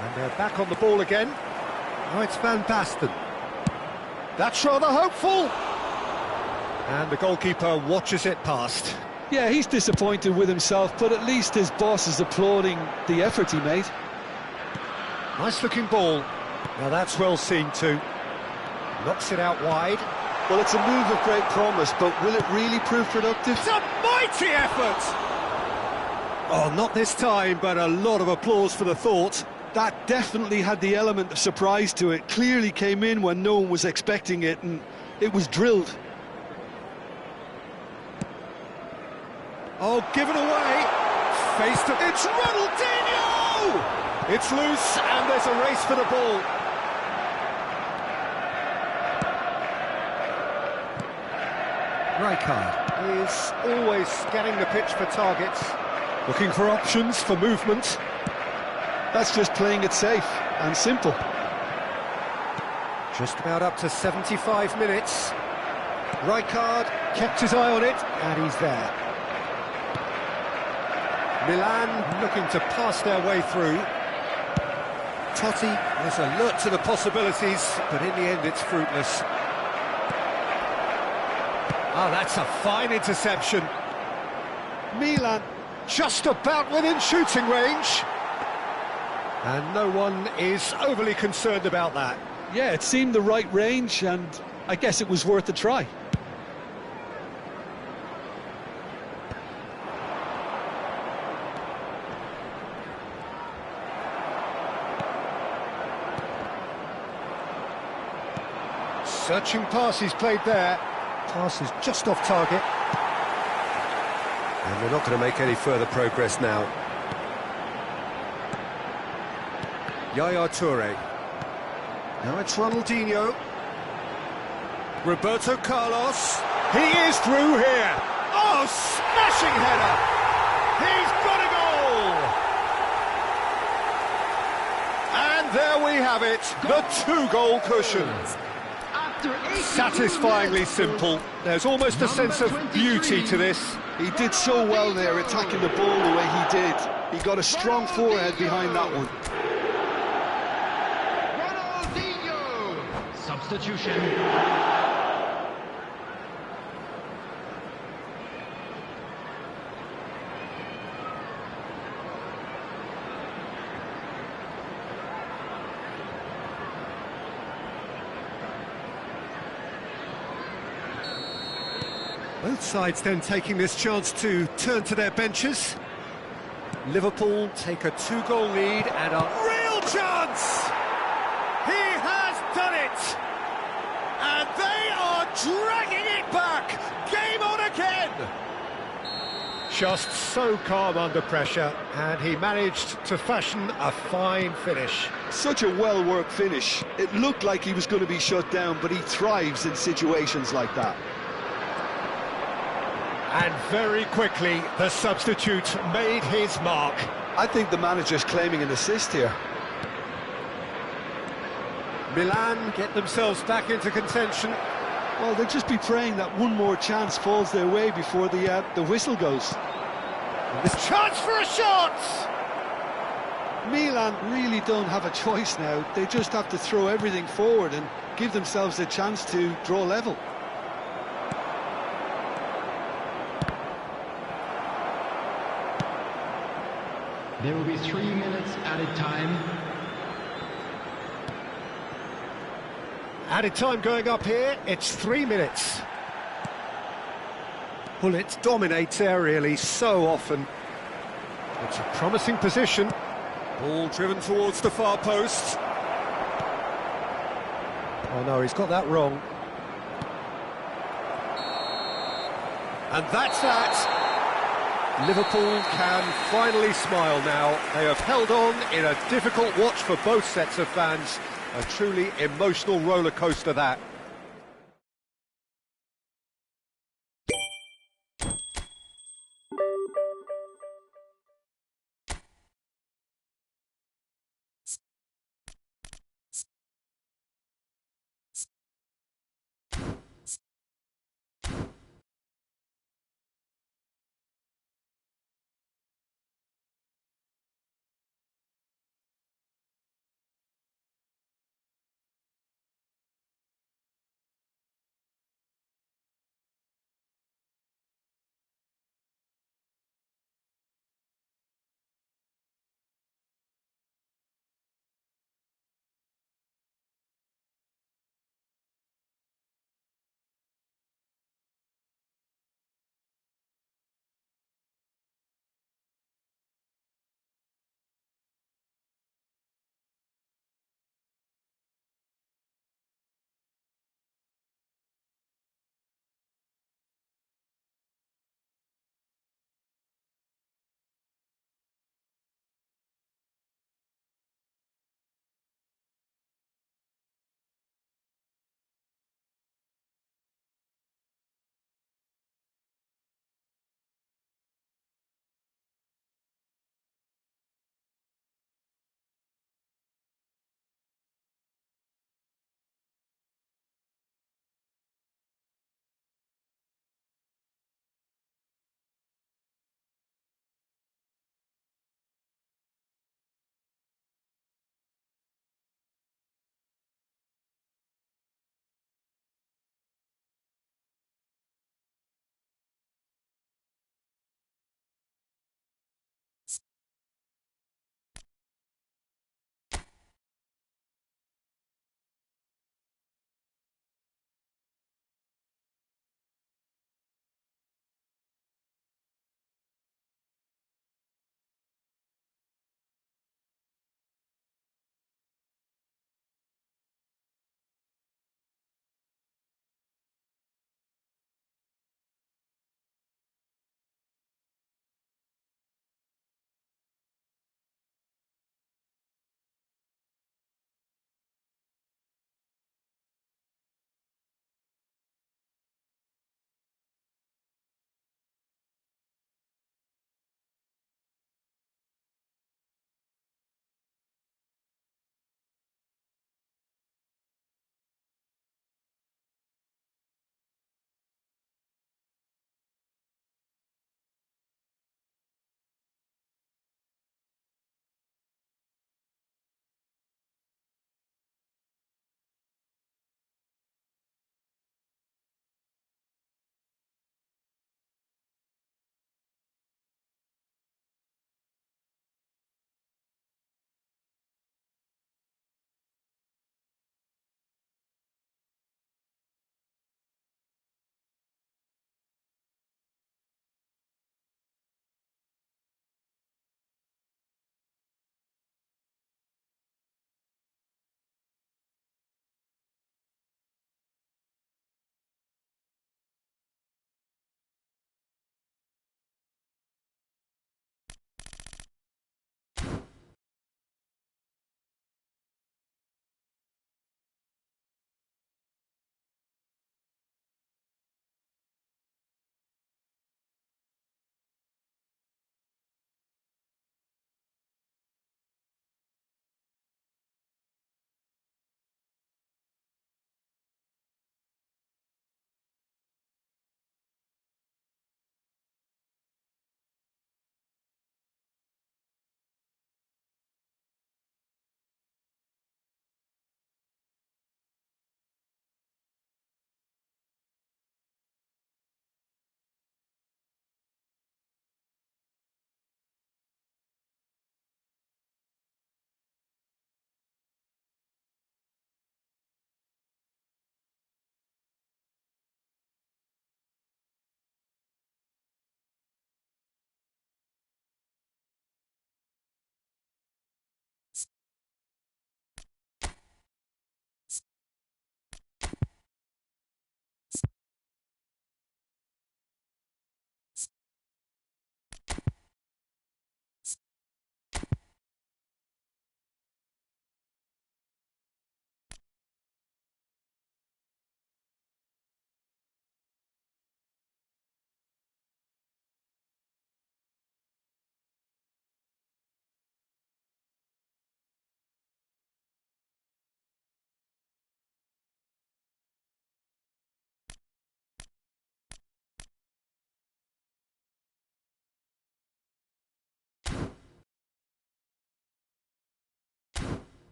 And they're back on the ball again. Now it's Van Basten. That's rather hopeful. And the goalkeeper watches it past. Yeah, he's disappointed with himself, but at least his boss is applauding the effort he made. Nice looking ball. Now that's well seen too. Knocks it out wide. Well, it's a move of great promise, but will it really prove productive? It's a mighty effort! Oh, not this time, but a lot of applause for the thought. That definitely had the element of surprise to it. Clearly came in when no one was expecting it, and it was drilled. Oh, given away. Face to... It's Ronaldinho! It's loose, and there's a race for the ball. Rijkaard is always scanning the pitch for targets, looking for options for movement. That's just playing it safe and simple. Just about up to 75 minutes. Rijkaard kept his eye on it, and he's there. Milan looking to pass their way through. Totti is alert to the possibilities, but in the end it's fruitless. Oh, that's a fine interception. Milan just about within shooting range. And no one is overly concerned about that. Yeah, it seemed the right range, and I guess it was worth a try. Searching pass he's played there. Pass is just off target. And they're not going to make any further progress now. Yaya Toure. Now it's Ronaldinho. Roberto Carlos. He is through here. Oh, smashing header. He's got a goal. And there we have it, the two-goal cushion. Satisfyingly simple. There's almost a sense of beauty to this. He did so well there, attacking the ball the way he did. He got a strong forehead behind that one. substitution. Both sides then taking this chance to turn to their benches. Liverpool take a 2-goal lead and a real chance! He has done it! And they are dragging it back! Game on again! Just so calm under pressure, and he managed to fashion a fine finish. Such a well-worked finish. It looked like he was going to be shut down, but he thrives in situations like that. And very quickly, the substitute made his mark. I think the manager's claiming an assist here. Milan get themselves back into contention. Well, they'll just be praying that one more chance falls their way before the whistle goes. This chance for a shot! Milan really don't have a choice now. They just have to throw everything forward and give themselves a chance to draw level. There will be 3 minutes added time. Added time going up here, it's 3 minutes. Bullet dominates aerially so often. It's a promising position. Ball driven towards the far post. Oh no, he's got that wrong. And that's that. Liverpool can finally smile now. They have held on in a difficult watch for both sets of fans. A truly emotional roller coaster that.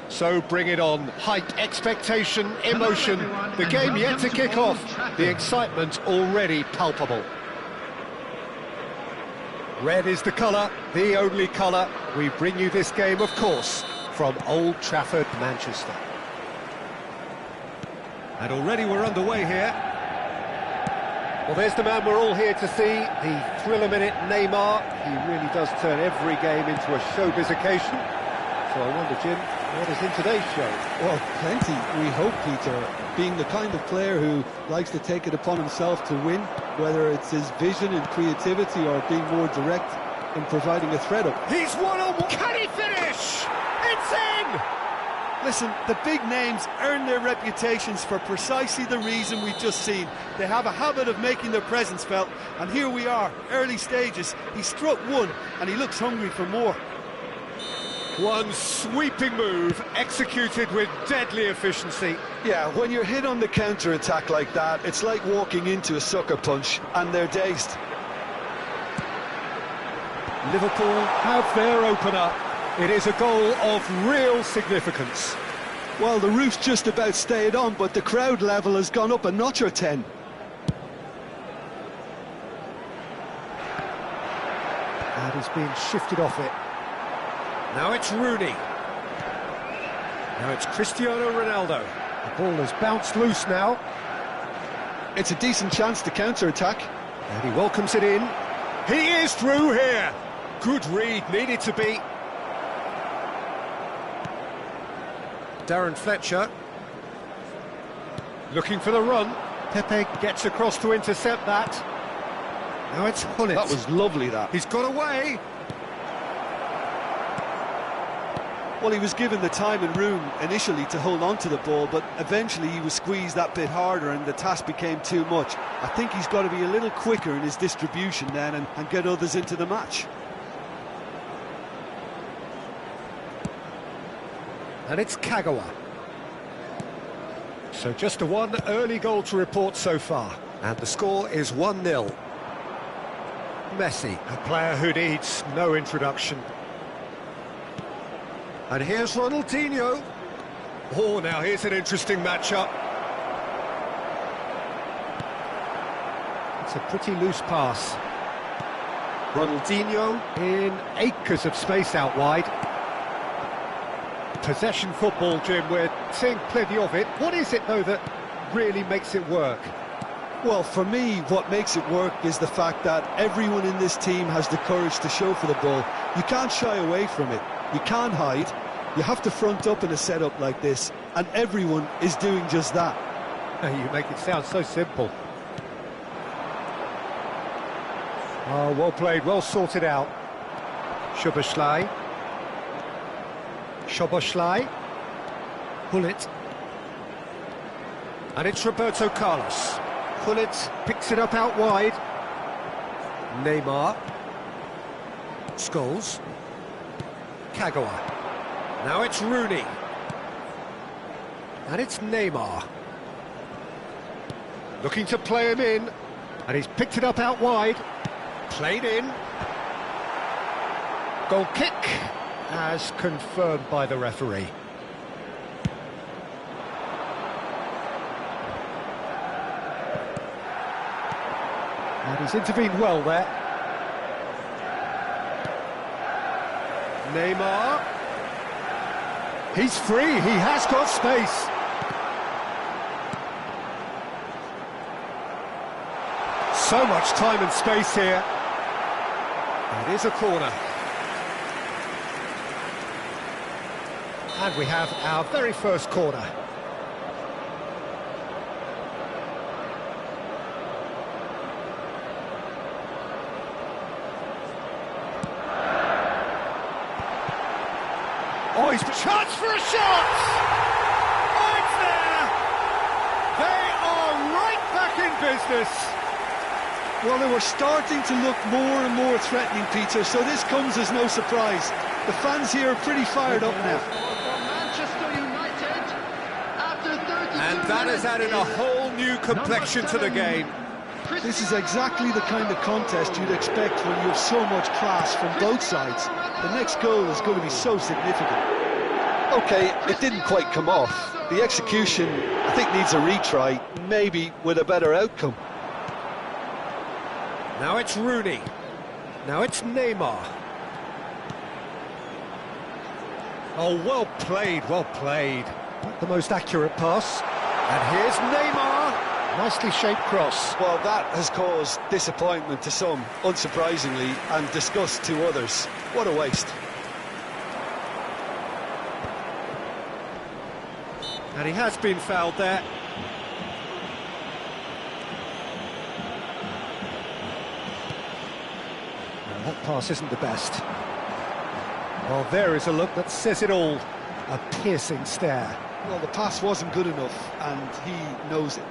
So bring it on. Hype, expectation, emotion. The game yet to kick off. The excitement already palpable. Red is the colour, the only colour. We bring you this game, of course, from Old Trafford, Manchester. And already we're underway here. Well, there's the man we're all here to see, the thriller-minute Neymar. He really does turn every game into a showbiz occasion. So I wonder, Jim, what is in today's show? Well, plenty, we hope, Peter. Being the kind of player who likes to take it upon himself to win, whether it's his vision and creativity or being more direct in providing a threat up. He's one-on-one. Can he finish? It's in! Listen, the big names earn their reputations for precisely the reason we've just seen. They have a habit of making their presence felt, and here we are, early stages. He struck one, and he looks hungry for more. One sweeping move, executed with deadly efficiency. Yeah, when you're hit on the counter-attack like that, it's like walking into a sucker punch, and they're dazed. Liverpool have their opener. It is a goal of real significance. Well, the roof's just about stayed on, but the crowd level has gone up a notch or 10. And he's being shifted off it. Now it's Rooney. Now it's Cristiano Ronaldo. The ball has bounced loose now. It's a decent chance to counter-attack. And he welcomes it in. He is through here. Good read, needed to be. Darren Fletcher. Looking for the run. Pepe gets across to intercept that. Now it's Hullet. That was lovely, that. He's got away. Well, he was given the time and room initially to hold on to the ball, but eventually he was squeezed that bit harder and the task became too much. I think he's got to be a little quicker in his distribution then and get others into the match. And it's Kagawa. So just the one early goal to report so far. And the score is 1-0. Messi, a player who needs no introduction. And here's Ronaldinho. Oh, now here's an interesting matchup. It's a pretty loose pass. Ronaldinho in acres of space out wide. Possession football, Jim, we're seeing plenty of it. What is it, though, that really makes it work? Well, for me, what makes it work is the fact that everyone in this team has the courage to show for the ball. You can't shy away from it. You can't hide. You have to front up in a setup like this, and everyone is doing just that. You make it sound so simple. Oh, well played, well sorted out. Szoboszlai. Szoboszlai. Hullet. And it's Roberto Carlos. Hullet picks it up out wide. Neymar. Scholes. Kagawa. Now it's Rooney. And it's Neymar. Looking to play him in. And he's picked it up out wide. Played in. Goal kick, as confirmed by the referee. And he's intervened well there. Neymar. He's free, he has got space. So much time and space here. It is a corner. And we have our very first corner. Oh, he's chance for a shot! Oh, it's there! They are right back in business. Well, they were starting to look more and more threatening, Peter, so this comes as no surprise. The fans here are pretty fired up now. Manchester United, after 32 And that has added a whole new complexion to the game. This is exactly the kind of contest you'd expect when you have so much class from both sides. The next goal is going to be so significant. OK, it didn't quite come off. The execution, I think, needs a retry, maybe with a better outcome. Now it's Rooney. Now it's Neymar. Oh, well played, well played. Not the most accurate pass. And here's Neymar. Nicely shaped cross. Well, that has caused disappointment to some, unsurprisingly, and disgust to others. What a waste. And he has been fouled there. Well, that pass isn't the best. Well, there is a look that says it all. A piercing stare. Well, the pass wasn't good enough, and he knows it.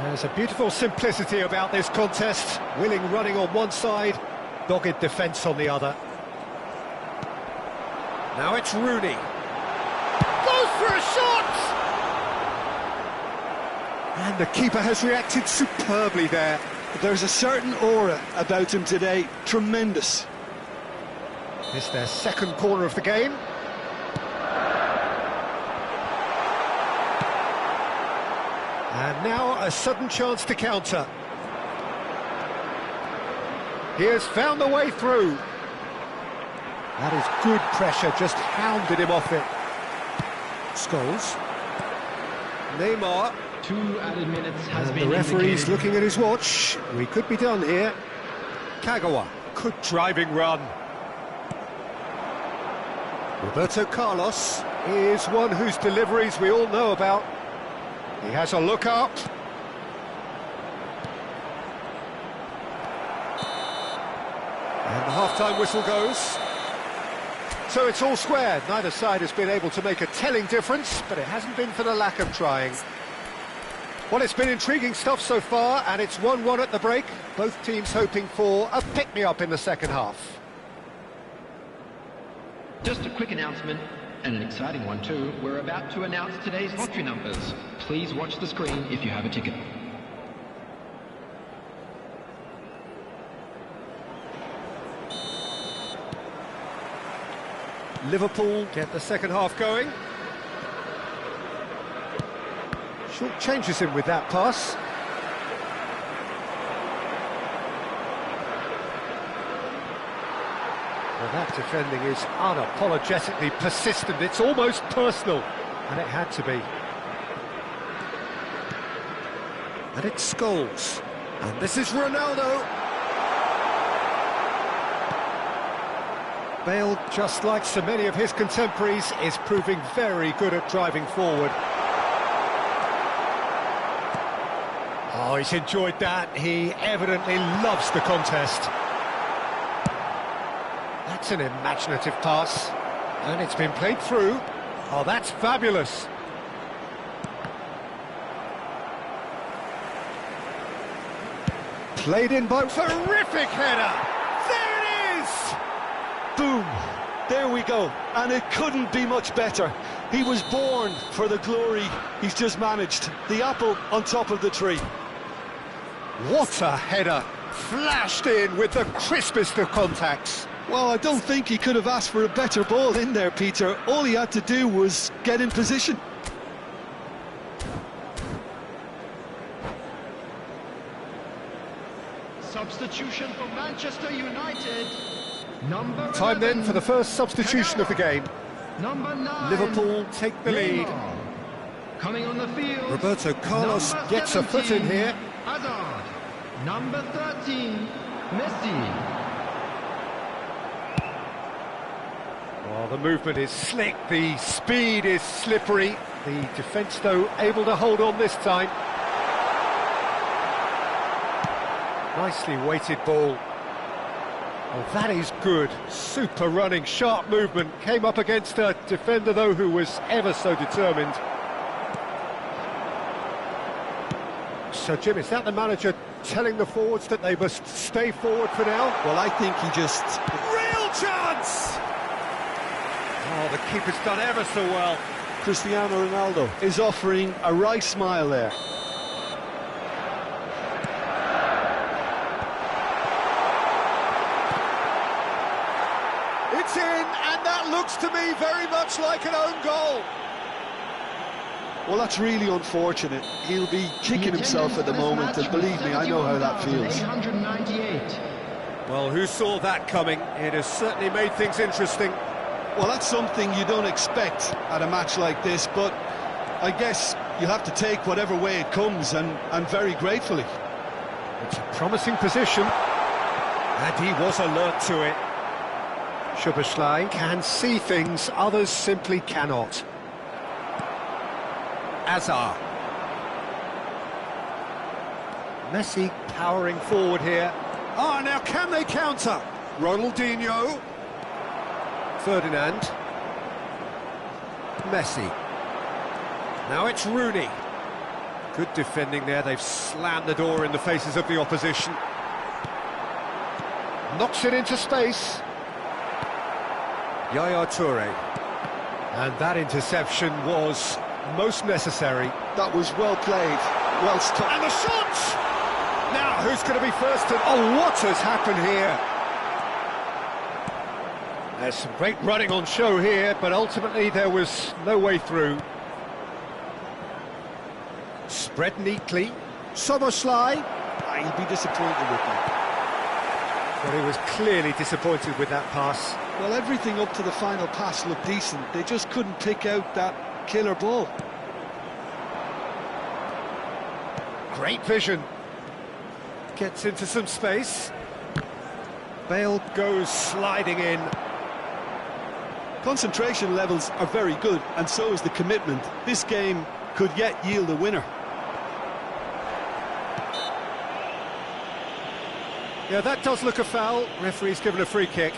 There's a beautiful simplicity about this contest. Willing running on one side, dogged defence on the other. Now it's Rooney. Goes for a shot! And the keeper has reacted superbly there. There's a certain aura about him today. Tremendous. It's their second corner of the game. And now a sudden chance to counter. He has found a way through. That is good pressure, just hounded him off it. Scholes. Neymar. 2 added minutes has And been the referee's indicated. looking at his watch. We could be done here. Kagawa. Good driving run. Roberto Carlos is one whose deliveries we all know about. He has a look up. And the half-time whistle goes. So it's all square. Neither side has been able to make a telling difference, but it hasn't been for the lack of trying. Well, it's been intriguing stuff so far, and it's 1-1 at the break. Both teams hoping for a pick-me-up in the second half. Just a quick announcement, and an exciting one too. We're about to announce today's lottery numbers. Please watch the screen if you have a ticket. Liverpool get the second half going. Short changes him with that pass. Well, that defending is unapologetically persistent. It's almost personal, and it had to be. And it's Scholes. And this is Ronaldo. Bale, just like so many of his contemporaries, is proving very good at driving forward. Oh, he's enjoyed that. He evidently loves the contest. That's an imaginative pass. And it's been played through. Oh, that's fabulous. Played in by... Terrific header! There it is! Boom! There we go. And it couldn't be much better. He was born for the glory he's just managed. The apple on top of the tree. What a header! Flashed in with the crispest of contacts. Well, I don't think he could have asked for a better ball in there, Peter. All he had to do was get in position. Substitution for Manchester United. Number Time 11, then for the first substitution of the game. Number 9. Liverpool take the lead. Coming on the field. Roberto Carlos number gets a foot in 17, here. Hazard. Number 13, Messi. Well, the movement is slick, the speed is slippery. The defence, though, able to hold on this time. Nicely weighted ball. Oh, that is good. Super running, sharp movement. Came up against a defender, though, who was ever so determined. So, Jim, is that the manager telling the forwards that they must stay forward for now? Well, I think he just... Real chance! Oh, the keeper's done ever so well. Cristiano Ronaldo is offering a wry smile there. It's in, and that looks to me very much like an own goal. Well, that's really unfortunate. He'll be kicking himself at the moment, and believe me, I know how that feels. 898. Well, who saw that coming? It has certainly made things interesting. Well, that's something you don't expect at a match like this, but I guess you have to take whatever way it comes, and very gratefully. It's a promising position, and he was alert to it. Szoboszlai can see things others simply cannot. Azar. Messi powering forward here. Ah, now can they counter? Ronaldinho. Ferdinand. Messi. Now it's Rooney. Good defending there, they've slammed the door in the faces of the opposition. Knocks it into space. Yaya Toure. And that interception was most necessary. That was well played, well stopped. And the shot! Now, who's going to be first? Oh, what has happened here? There's some great running on show here, but ultimately there was no way through. Spread neatly. Szoboszlai. He'll be disappointed with that. Well, he was clearly disappointed with that pass. Well, everything up to the final pass looked decent. They just couldn't pick out that killer ball. Great vision. Gets into some space. Bale goes sliding in. Concentration levels are very good, and so is the commitment. This game could yet yield a winner. Yeah, that does look a foul. Referee's given a free kick.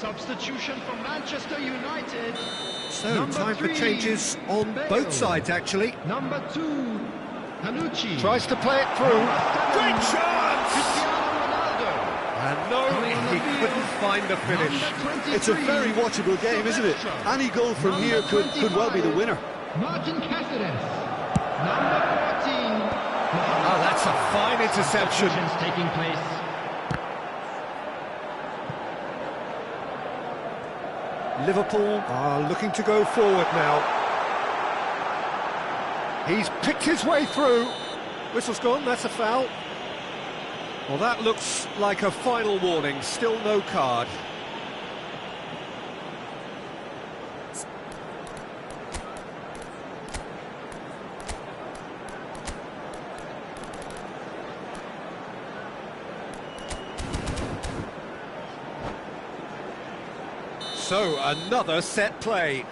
Substitution for Manchester United. So, Number time for 3, changes on Bale. both sides, actually. Number 2, Panucci. Tries to play it through. Great chance! Cristiano Ronaldo. And no, he couldn't find the finish. It's a very watchable game, isn't it? Any goal from here could well be the winner. Martin Cáceres. Number 14. Oh, that's a fine interception. Substitutions taking place. Liverpool are looking to go forward now. He's picked his way through. Whistle's gone, that's a foul. Well, that looks like a final warning, still no card. So, another set play.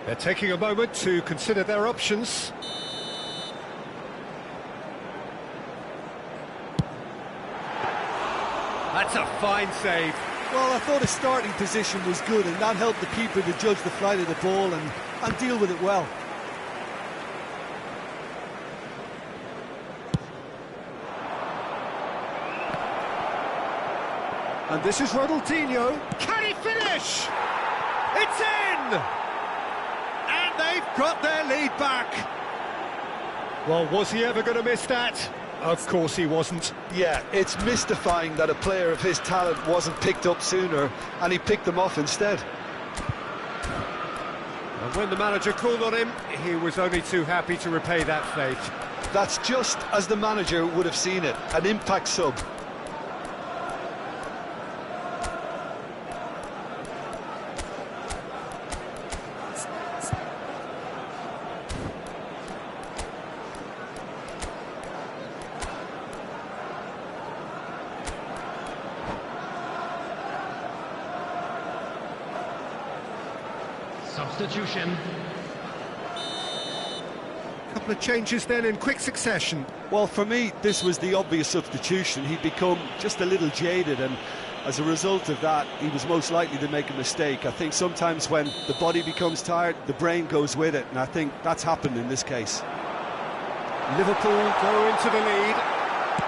They're taking a moment to consider their options. That's a fine save. Well, I thought his starting position was good, and that helped the keeper to judge the flight of the ball and deal with it well. And this is Ronaldinho. Can he finish? It's in! And they've got their lead back. Well, was he ever going to miss that? Of course he wasn't. Yeah, it's mystifying that a player of his talent wasn't picked up sooner, and he picked them off instead. And when the manager called on him, he was only too happy to repay that faith. That's just as the manager would have seen it, an impact sub. Substitution. Couple of changes then in quick succession. Well, for me, this was the obvious substitution. He'd become just a little jaded, and as a result of that, he was most likely to make a mistake. I think sometimes when the body becomes tired, the brain goes with it, and I think that's happened in this case. Liverpool go into the lead.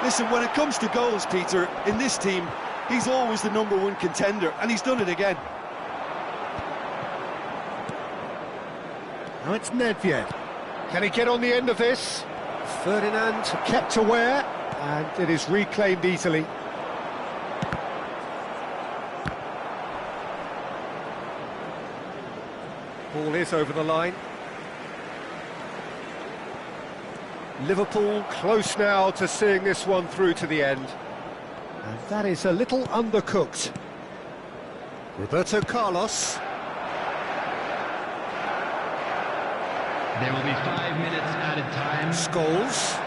Listen, when it comes to goals, Peter, in this team, he's always the #1 contender, and he's done it again. Now it's Nedved. Can he get on the end of this? Ferdinand kept aware, and it is reclaimed easily. Ball is over the line. Liverpool close now to seeing this one through to the end. And that is a little undercooked. Roberto Carlos. There will be 5 minutes added time. Scholes.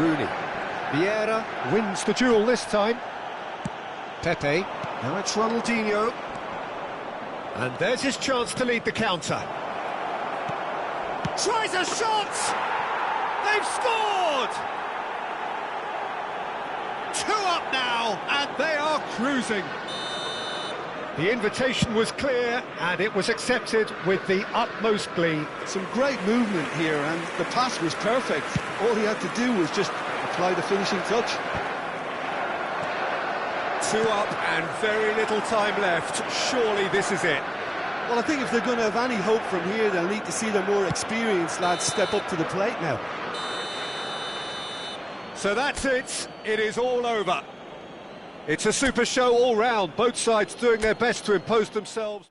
Rooney. Vieira wins the duel this time. Pepe. Now it's Ronaldinho. And there's his chance to lead the counter. Tries a shot! They've scored! 2 up now, and they are cruising. The invitation was clear, and it was accepted with the utmost glee. Some great movement here, and the pass was perfect. All he had to do was just apply the finishing touch. 2 up and very little time left. Surely this is it. Well, I think if they're going to have any hope from here, they'll need to see their more experienced lads step up to the plate now. So that's it. It is all over. It's a super show all round, both sides doing their best to impose themselves.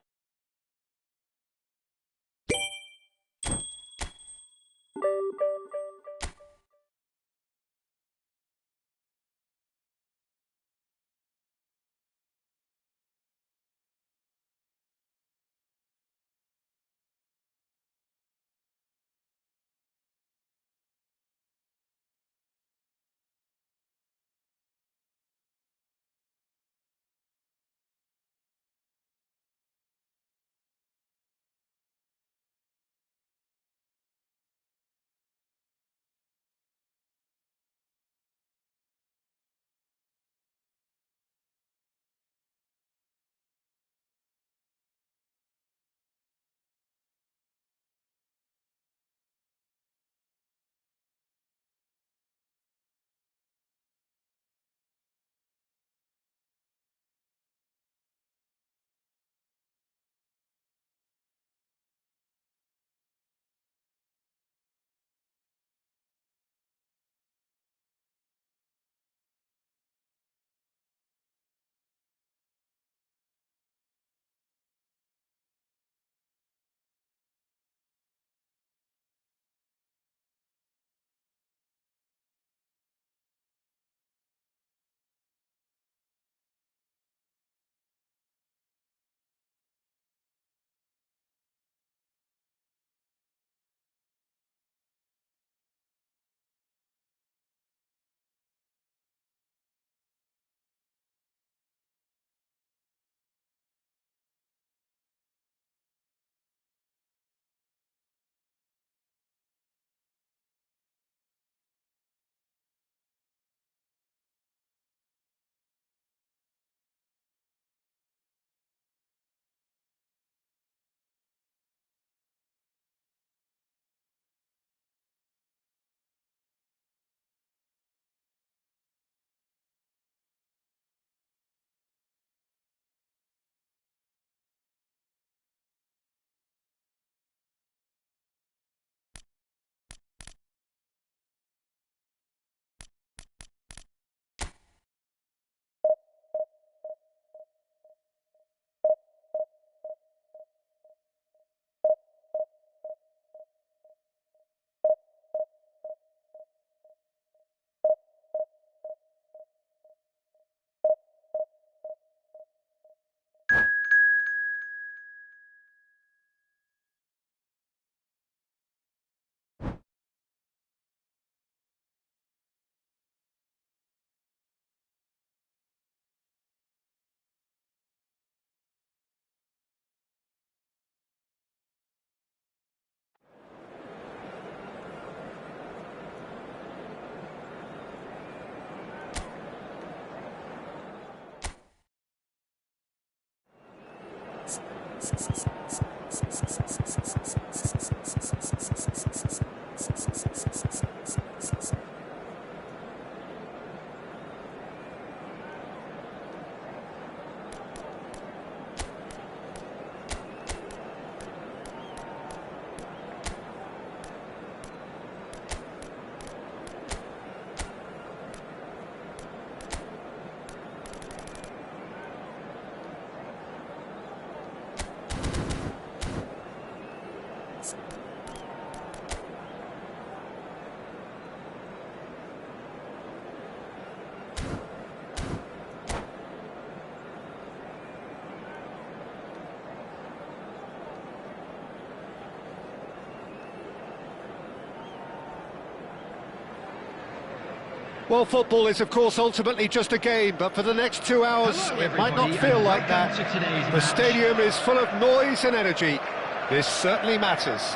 Well, football is, of course, ultimately just a game, but for the next 2 hours, Hello, it might not everybody, feel and like welcome that. to today's The match. stadium is full of noise and energy. This certainly matters.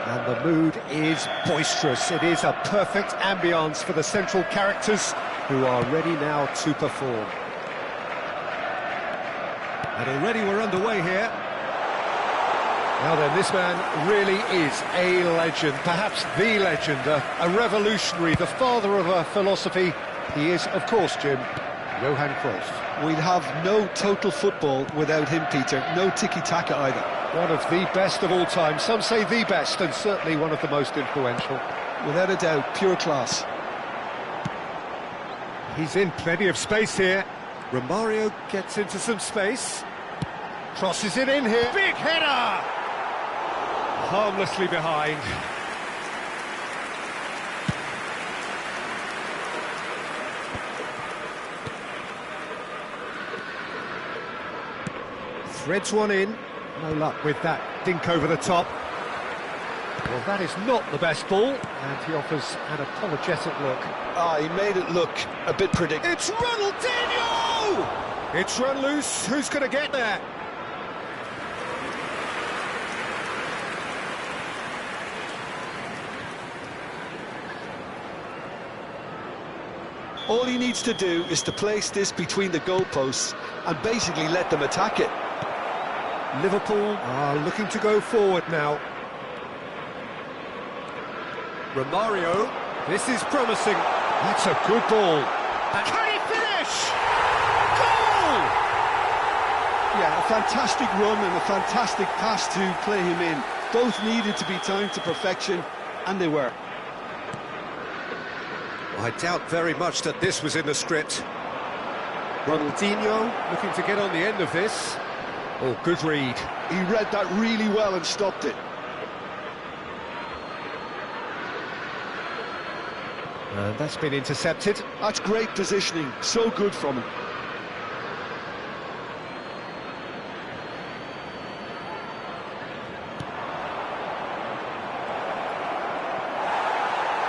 And the mood is boisterous. It is a perfect ambience for the central characters who are ready now to perform. And already we're underway here. Now then, this man really is a legend, perhaps the legend, a revolutionary, the father of a philosophy. He is, of course, Jim, Johan Cruyff. We'd have no total football without him, Peter. No tiki-taka either. One of the best of all time, some say the best, and certainly one of the most influential. Without a doubt, pure class. He's in plenty of space here. Romario gets into some space. Crosses it in here. Big header! Harmlessly behind. Threads one in. No luck with that dink over the top. Well, that is not the best ball, and he offers an apologetic look. Ah, he made it look a bit predictable. It's Ronaldinho! It's run loose. Who's going to get there? All he needs to do is to place this between the goalposts and basically let them attack it. Liverpool are looking to go forward now. Romario, this is promising. That's a good ball. And can he finish? Goal! Yeah, a fantastic run and a fantastic pass to play him in. Both needed to be timed to perfection, and they were. I doubt very much that this was in the script. Ronaldinho looking to get on the end of this. Oh, good read. He read that really well and stopped it. And that's been intercepted. That's great positioning, so good from him.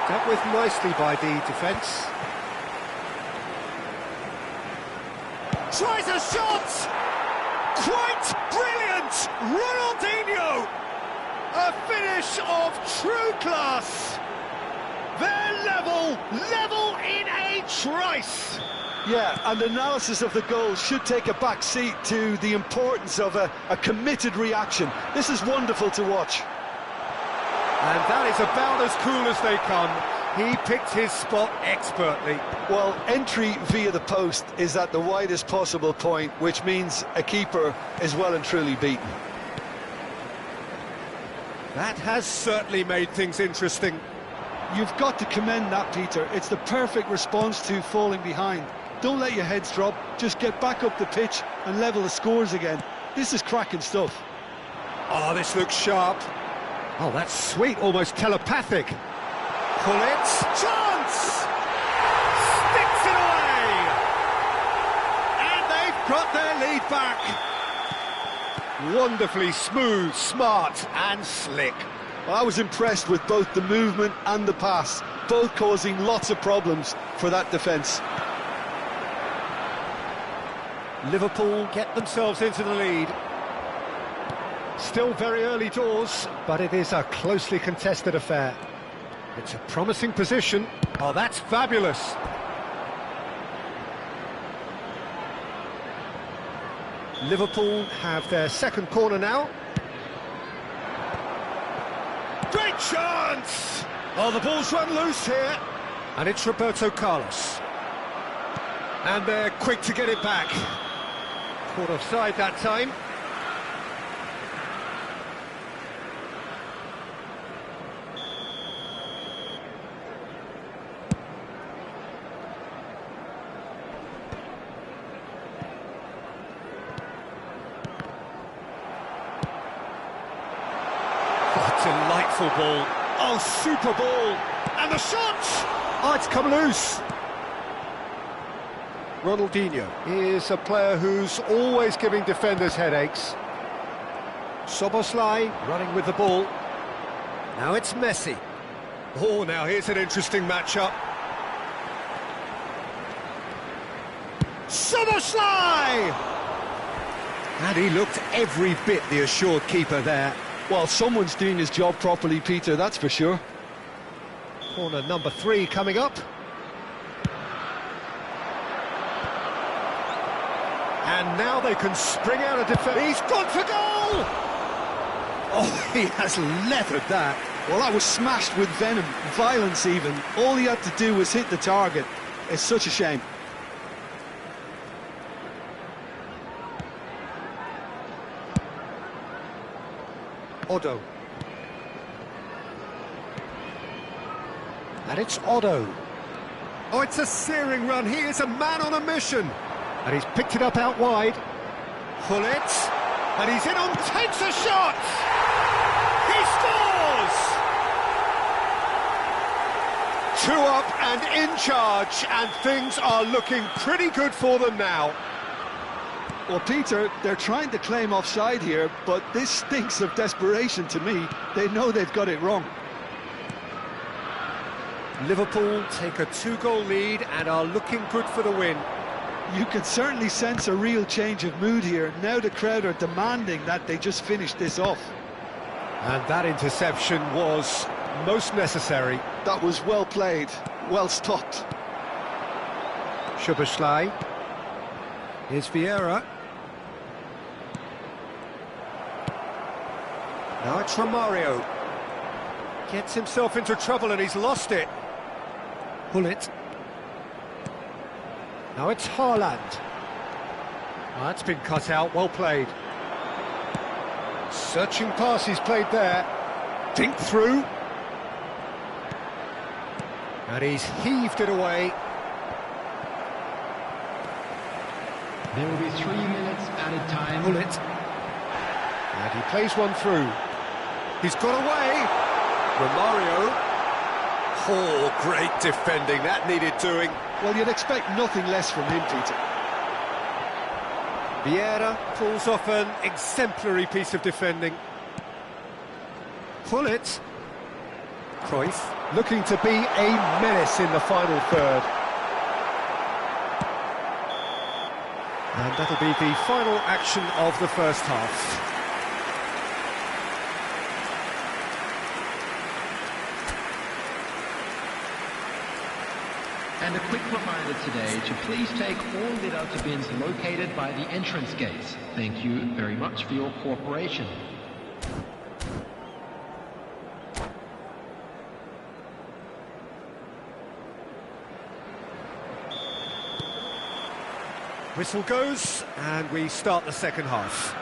Dealt with nicely by the defence. Tries a shot! Quite brilliant! Ronaldinho! A finish of true class! They're level in a trice! Yeah, and analysis of the goal should take a back seat to the importance of a committed reaction. This is wonderful to watch. And that is about as cool as they come. He picked his spot expertly. Well, entry via the post is at the widest possible point, which means a keeper is well and truly beaten. That has certainly made things interesting. You've got to commend that, Peter. It's the perfect response to falling behind. Don't let your heads drop, just get back up the pitch and level the scores again. This is cracking stuff. Oh, this looks sharp. Oh, that's sweet, almost telepathic. Pull it. Chance! Sticks it away! And they've got their lead back. Wonderfully smooth, smart and slick. Well, I was impressed with both the movement and the pass, both causing lots of problems for that defence. Liverpool get themselves into the lead. Still very early doors, but it is a closely contested affair. It's a promising position. Oh, that's fabulous. Liverpool have their second corner now. Great chance! Oh, the ball's run loose here. And it's Roberto Carlos. And they're quick to get it back. Caught offside that time. Delightful ball. Oh, super ball. And the shot! Oh, it's come loose. Ronaldinho is a player who's always giving defenders headaches. Szoboszlai running with the ball. Now it's Messi. Oh, now here's an interesting matchup. Szoboszlai! And he looked every bit the assured keeper there. Well, someone's doing his job properly, Peter, that's for sure. Corner number 3 coming up. And now they can spring out of defence. He's gone for goal! Oh, he has leathered that. Well, that was smashed with venom, violence even. All he had to do was hit the target. It's such a shame. Otto. And it's Otto. Oh, it's a searing run. He is a man on a mission. And he's picked it up out wide. Gullit. And he's in on, takes a shot! He scores! 2 up and in charge, and things are looking pretty good for them now. Well, Peter, they're trying to claim offside here, but this stinks of desperation to me. They know they've got it wrong. Liverpool take a 2-goal lead and are looking good for the win. You can certainly sense a real change of mood here. Now the crowd are demanding that they just finish this off. And that interception was most necessary. That was well played, well stopped. Szoboszlai. Here's Vieira. Now it's Romario. Gets himself into trouble and he's lost it. Gullit. Now it's Haaland. Oh, that's been cut out, well played. Searching pass he's played there. Dink through. And he's heaved it away. There will be 3 minutes added time. Gullit. And he plays one through. He's got away. Romario. Oh, great defending. That needed doing. Well, you'd expect nothing less from him, Peter. Vieira pulls off an exemplary piece of defending. Gullit. Cruyff looking to be a menace in the final third. And that'll be the final action of the first half. And a quick reminder today to please take all litter to bins located by the entrance gates. Thank you very much for your cooperation. Whistle goes, and we start the second half.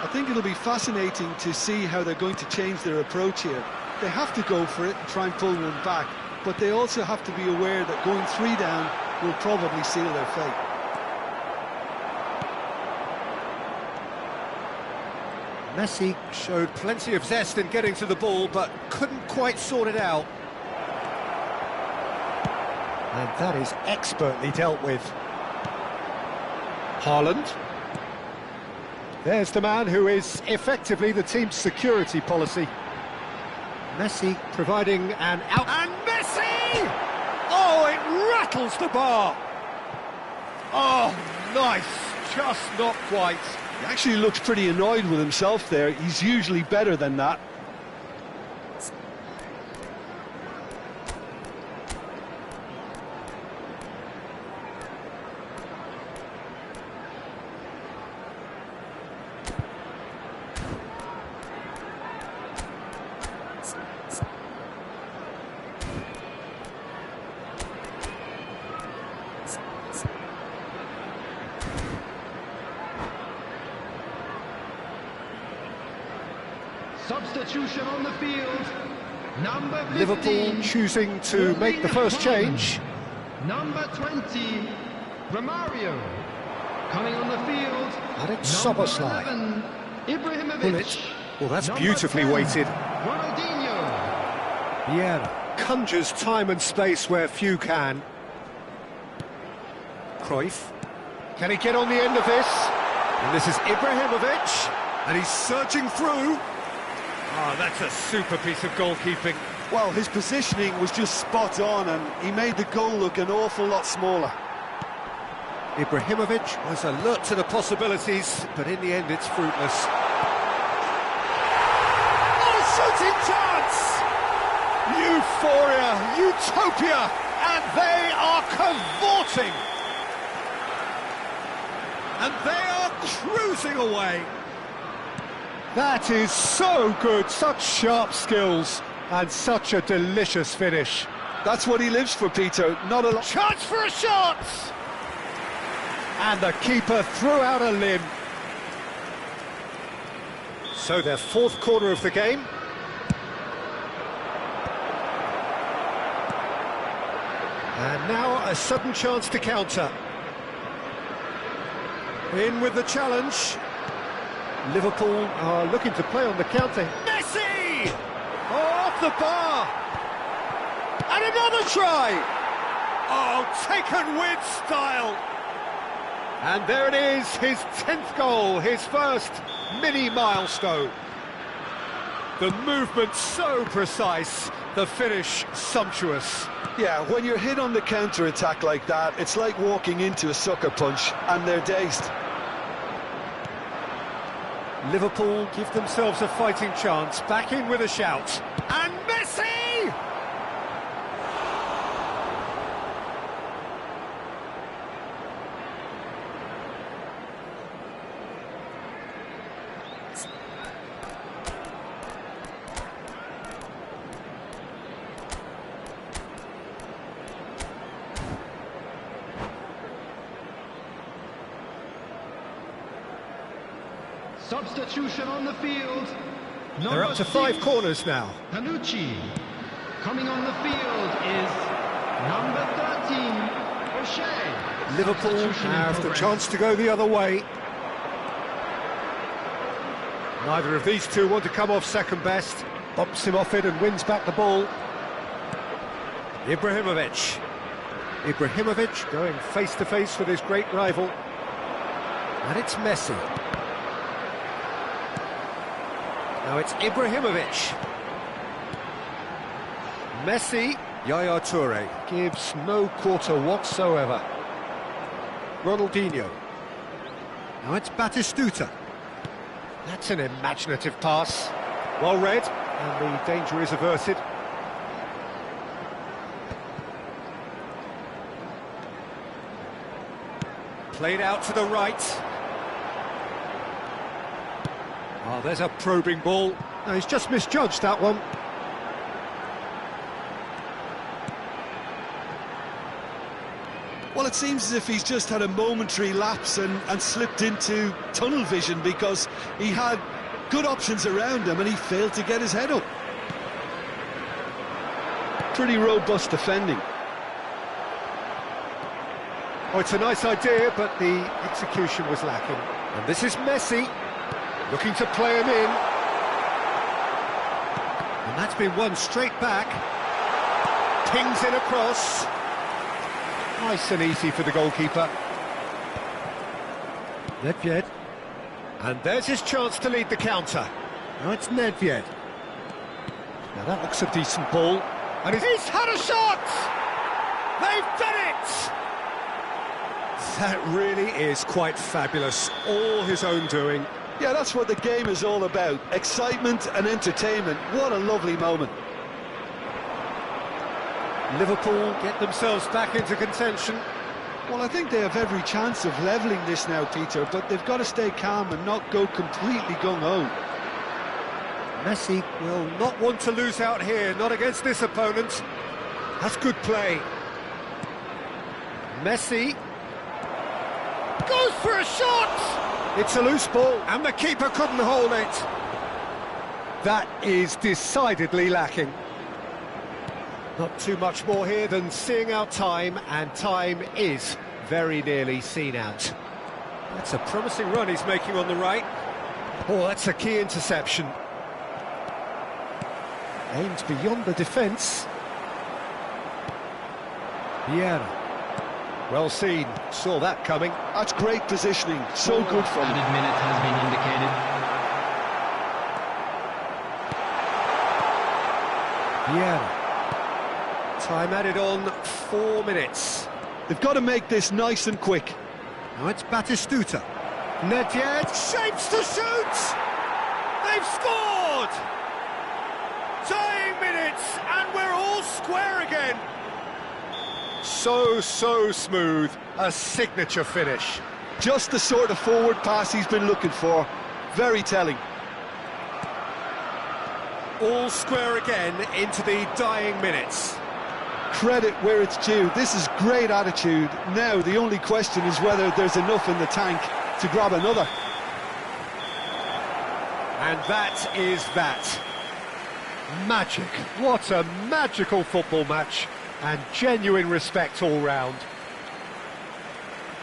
I think it'll be fascinating to see how they're going to change their approach here. They have to go for it and try and pull one back, but they also have to be aware that going 3 down will probably seal their fate. Messi showed plenty of zest in getting to the ball, but couldn't quite sort it out. And that is expertly dealt with. Haaland. There's the man who is effectively the team's security policy. Messi providing an out... And Messi! Oh, it rattles the bar! Oh, nice. Just not quite. He actually looks pretty annoyed with himself there. He's usually better than that. Substitution on the field. Number 15. Liverpool choosing to make the first change. Number 20, Romario. Coming on the field. And it's number Szoboszlai. 11, Ibrahimovic. Bullet. Well, that's Number beautifully 10, weighted. Ronaldinho. Yeah, conjures time and space where few can. Cruyff. Can he get on the end of this? And this is Ibrahimovic. And he's surging through. Oh, that's a super piece of goalkeeping. Well, his positioning was just spot on, and he made the goal look an awful lot smaller. Ibrahimovic was alert to the possibilities, but in the end it's fruitless. Oh, shooting chance! Euphoria, utopia, and they are cavorting. And they are cruising away. That is so good, such sharp skills, and such a delicious finish. That's what he lives for, Peter. Not a lot. Chance for a shot! And the keeper threw out a limb. So their fourth corner of the game. And now a sudden chance to counter. In with the challenge. Liverpool are looking to play on the counter. Messi! Oh, off the bar! And another try! Oh, taken with style! And there it is, his 10th goal, his first mini milestone. The movement so precise, the finish sumptuous. Yeah, when you're hit on the counter-attack like that, it's like walking into a sucker punch, and they're dazed. Liverpool give themselves a fighting chance, back in with a shout. And Messi! Substitution on the field. They're up to 5 corners now. Panucci. Coming on the field is number 13, O'Shea. Liverpool Substitution in have the progress. chance to go the other way. Neither of these two want to come off second best. Bumps him off it and wins back the ball. Ibrahimovic. Ibrahimovic going face-to-face with his great rival. And it's Messi. Now it's Ibrahimovic. Messi, Yaya Toure gives no quarter whatsoever. Ronaldinho. Now it's Batistuta. That's an imaginative pass. Well read, and the danger is averted. Played out to the right. Oh, there's a probing ball. No, he's just misjudged that one. Well, it seems as if he's just had a momentary lapse and slipped into tunnel vision, because he had good options around him and he failed to get his head up. Pretty robust defending. Oh, it's a nice idea, but the execution was lacking. And this is Messi, looking to play him in. And that's been won straight back. Pings in across. Nice and easy for the goalkeeper. Nedved. And there's his chance to lead the counter. Now it's Nedved. Now that looks a decent ball. And he's had a shot! They've done it! That really is quite fabulous. All his own doing. Yeah, that's what the game is all about. Excitement and entertainment. What a lovely moment. Liverpool get themselves back into contention. Well, I think they have every chance of levelling this now, Peter, but they've got to stay calm and not go completely gung-ho. Messi will not want to lose out here, not against this opponent. That's good play. Messi goes for a shot! It's a loose ball, and the keeper couldn't hold it. That is decidedly lacking. Not too much more here than seeing out time, and time is very nearly seen out. That's a promising run he's making on the right. Oh, that's a key interception. Aimed beyond the defence. Vieira. Well seen, saw that coming. That's great positioning, so good from him. Added minute has been indicated. Vieira. Time added on 4 minutes. They've got to make this nice and quick. Now it's Batistuta. Nedved shapes to shoot! They've scored! Tying minutes, and we're all square again. So smooth. A signature finish. Just the sort of forward pass he's been looking for. Very telling. All square again into the dying minutes. Credit where it's due. This is great attitude. Now the only question is whether there's enough in the tank to grab another. And that is that. Magic. What a magical football match. And genuine respect all round.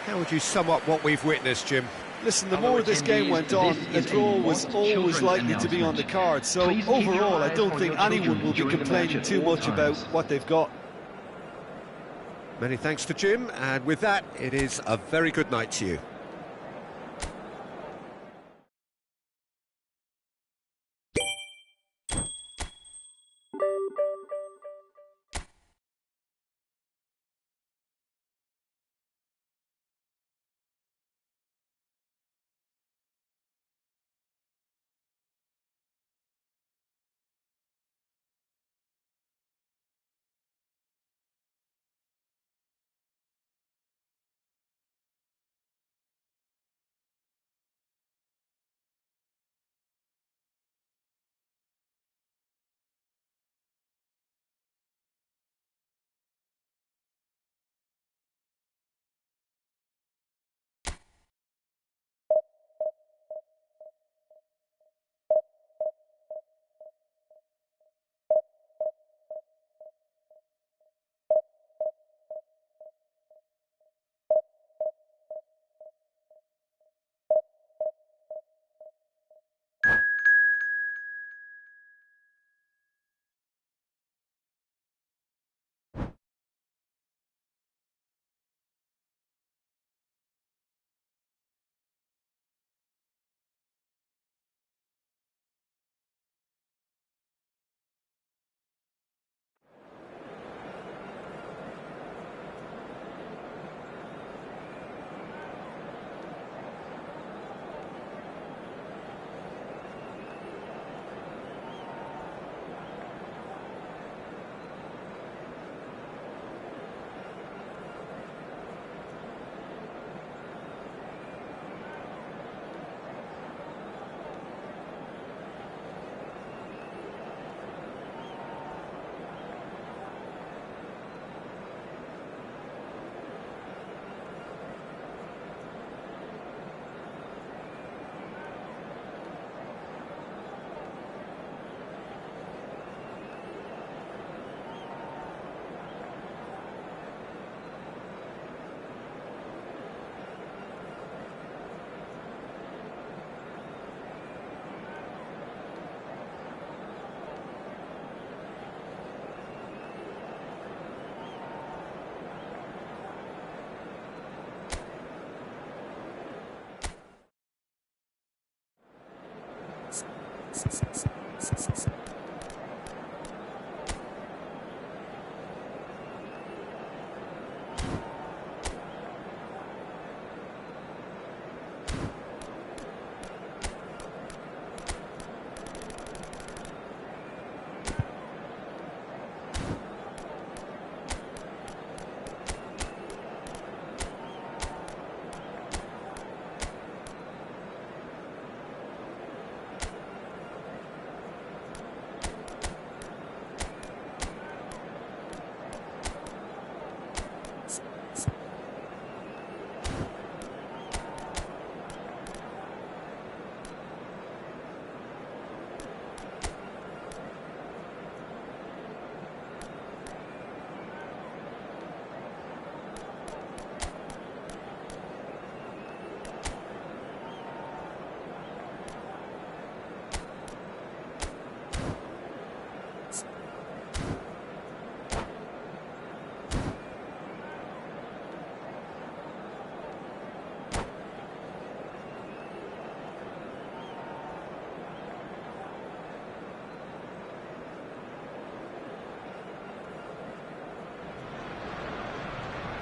How would you sum up what we've witnessed, Jim? Listen, the more this game went on, a draw was always likely to be on the card. So overall, I don't think anyone will be complaining too much about what they've got. Many thanks to Jim, and with that, it is a very good night to you.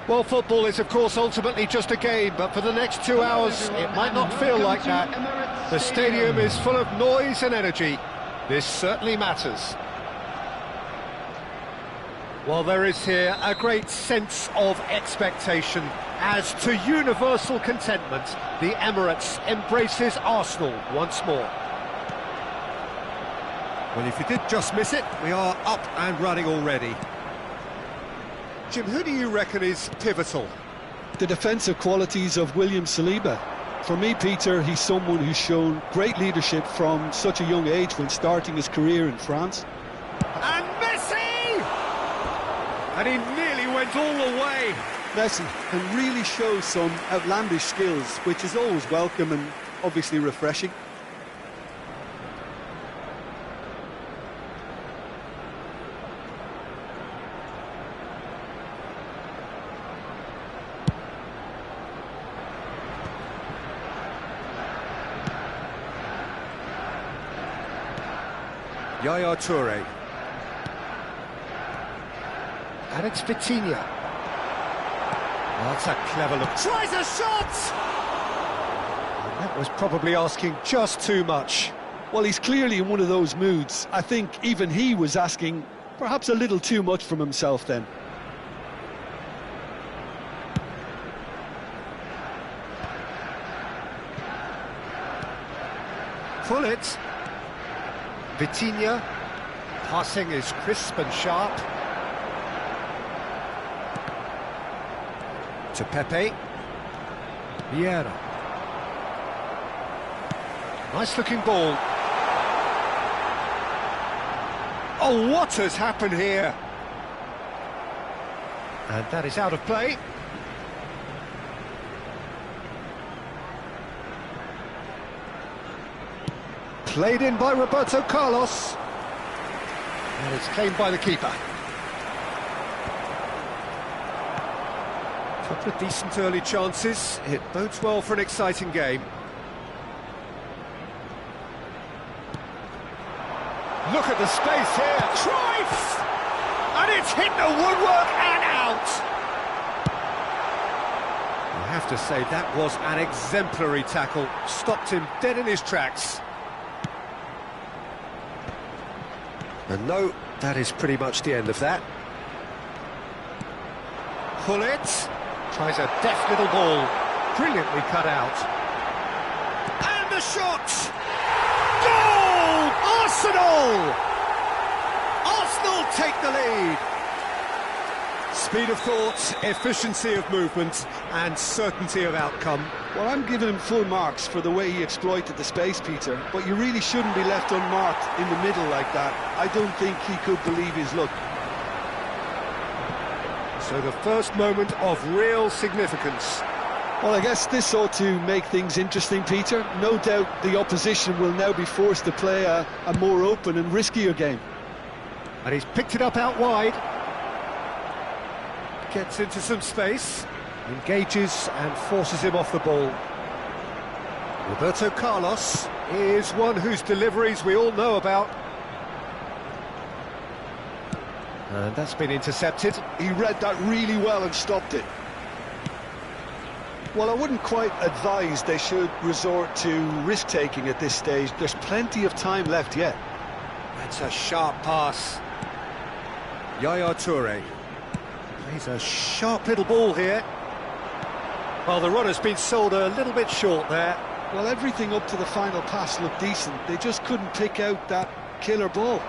Well, football is, of course, ultimately just a game, but for the next 2 hours, it might not feel like that. The stadium is full of noise and energy. This certainly matters. Well, there is here a great sense of expectation as to universal contentment. The Emirates embraces Arsenal once more. Well, if you did just miss it, we are up and running already. Jim, who do you reckon is pivotal? The defensive qualities of William Saliba. For me, Peter, he's someone who's shown great leadership from such a young age when starting his career in France. And Messi! And he nearly went all the way. Messi can really show some outlandish skills, which is always welcome and obviously refreshing. Yaya Toure. And it's Vitinha. Oh, that's a clever look. Tries a shot! And that was probably asking just too much. Well, he's clearly in one of those moods. I think even he was asking perhaps a little too much from himself then. Pull it. Vitinha. Passing is crisp and sharp. To Pepe. Vieira. Nice looking ball. Oh, what has happened here? And that is out of play. Played in by Roberto Carlos. And it's claimed by the keeper. Couple of decent early chances. It bodes well for an exciting game. Look at the space here. Cruyff! And it's hit the woodwork and out. I have to say, that was an exemplary tackle. Stopped him dead in his tracks. And no, that is pretty much the end of that. Pull it. Tries a deft little ball. Brilliantly cut out. And the shot! Goal! Arsenal! Arsenal take the lead. Speed of thought, efficiency of movement, and certainty of outcome. Well, I'm giving him full marks for the way he exploited the space, Peter, but you really shouldn't be left unmarked in the middle like that. I don't think he could believe his luck. So the first moment of real significance. Well, I guess this ought to make things interesting, Peter. No doubt the opposition will now be forced to play a more open and riskier game. And he's picked it up out wide. Gets into some space, engages and forces him off the ball. Roberto Carlos is one whose deliveries we all know about. And that's been intercepted. He read that really well and stopped it. Well, I wouldn't quite advise they should resort to risk-taking at this stage. There's plenty of time left yet. That's a sharp pass. Yaya Toure. Plays a sharp little ball here. Well, the runner's been sold a little bit short there. Well, everything up to the final pass looked decent. They just couldn't pick out that killer ball.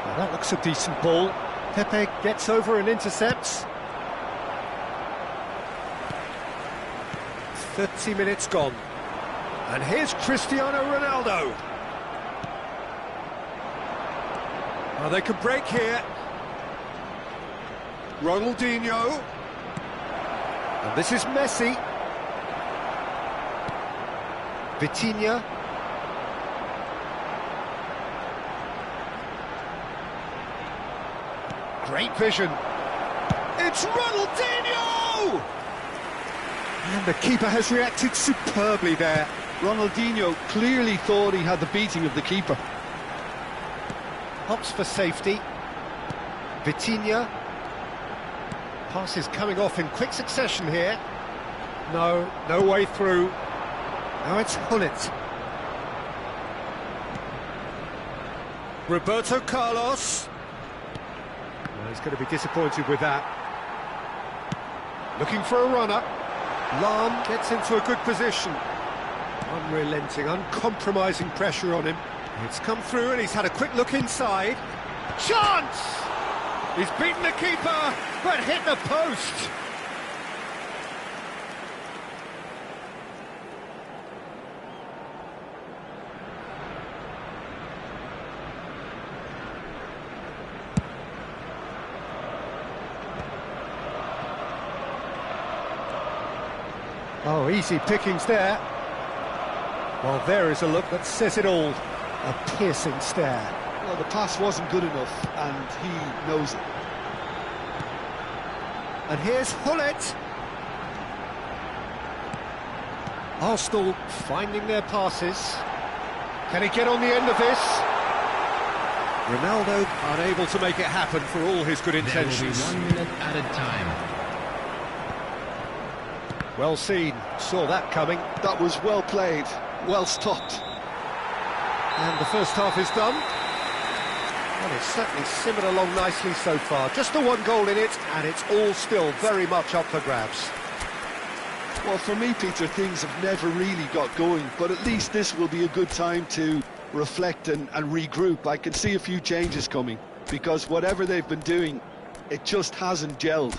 Well, that looks a decent ball. Pepe gets over and intercepts. 30 minutes gone. And here's Cristiano Ronaldo. Well, they can break here. Ronaldinho. And this is Messi. Vitinha. Great vision. It's Ronaldinho! And the keeper has reacted superbly there. Ronaldinho clearly thought he had the beating of the keeper. Hops for safety. Vitinha. Pass is coming off in quick succession here. No way through. Now it's Hullet. Roberto Carlos. Well, he's going to be disappointed with that. Looking for a runner. Lahm gets into a good position. Unrelenting, uncompromising pressure on him. It's come through and he's had a quick look inside. Chance! He's beaten the keeper, but hit the post. Oh, easy pickings there. Well, there is a look that says it all. A piercing stare. Well, the pass wasn't good enough, and he knows it. And here's Hullet. Arsenal finding their passes. Can he get on the end of this? Ronaldo unable to make it happen for all his good intentions. There will be 1 minute added time. Well seen, saw that coming. That was well played, well stopped. And the first half is done. Well, it's certainly simmered along nicely so far. Just the one goal in it, and it's all still very much up for grabs. Well, for me, Peter, things have never really got going, but at least this will be a good time to reflect and regroup. I can see a few changes coming, because whatever they've been doing, it just hasn't gelled.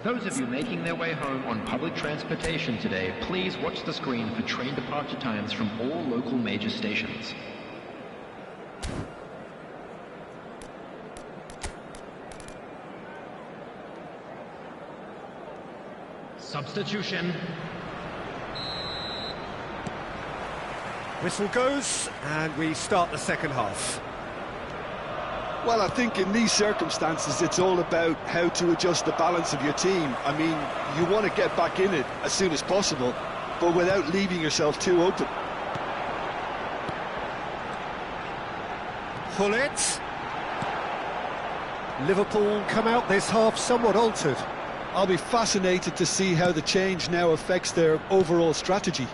Those of you making their way home on public transportation today, please watch the screen for train departure times from all local major stations. Substitution. Whistle goes, and we start the second half. Well, I think in these circumstances, it's all about how to adjust the balance of your team. I mean, you want to get back in it as soon as possible, but without leaving yourself too open. Hullet. Liverpool come out this half somewhat altered. I'll be fascinated to see how the change now affects their overall strategy.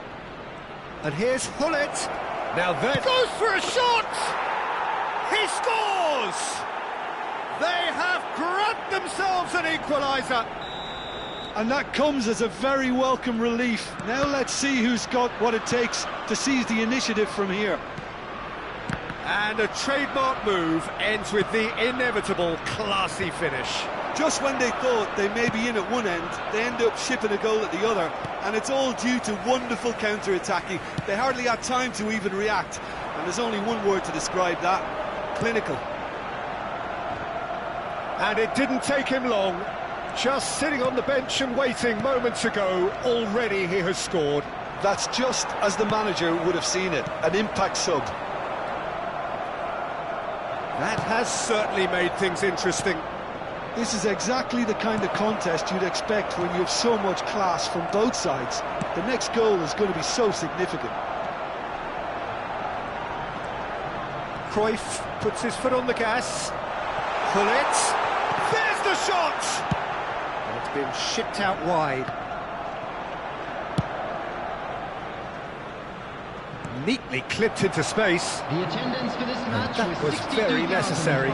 And here's Hullet. Now there goes for a shot! He scores! They have grabbed themselves an equaliser. And that comes as a very welcome relief. Now let's see who's got what it takes to seize the initiative from here. And a trademark move ends with the inevitable classy finish. Just when they thought they may be in at one end, they end up shipping a goal at the other, and it's all due to wonderful counter-attacking. They hardly had time to even react, and there's only one word to describe that: clinical. And it didn't take him long. Just sitting on the bench and waiting moments ago, already he has scored. That's just as the manager would have seen it, an impact sub. That has certainly made things interesting. This is exactly the kind of contest you'd expect when you have so much class from both sides. The next goal is going to be so significant. Cruyff puts his foot on the gas. Hullet. There's the shot! And it's been shipped out wide. Neatly clipped into space. The attendance for this match That was very necessary.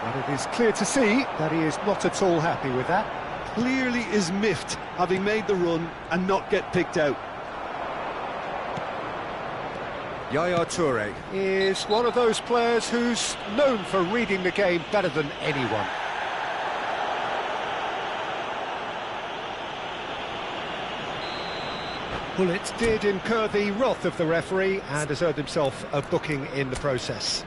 And it is clear to see that he is not at all happy with that. Clearly is miffed, having made the run and not get picked out. Yaya Toure is one of those players who's known for reading the game better than anyone. Hullet did incur the wrath of the referee and has earned himself a booking in the process.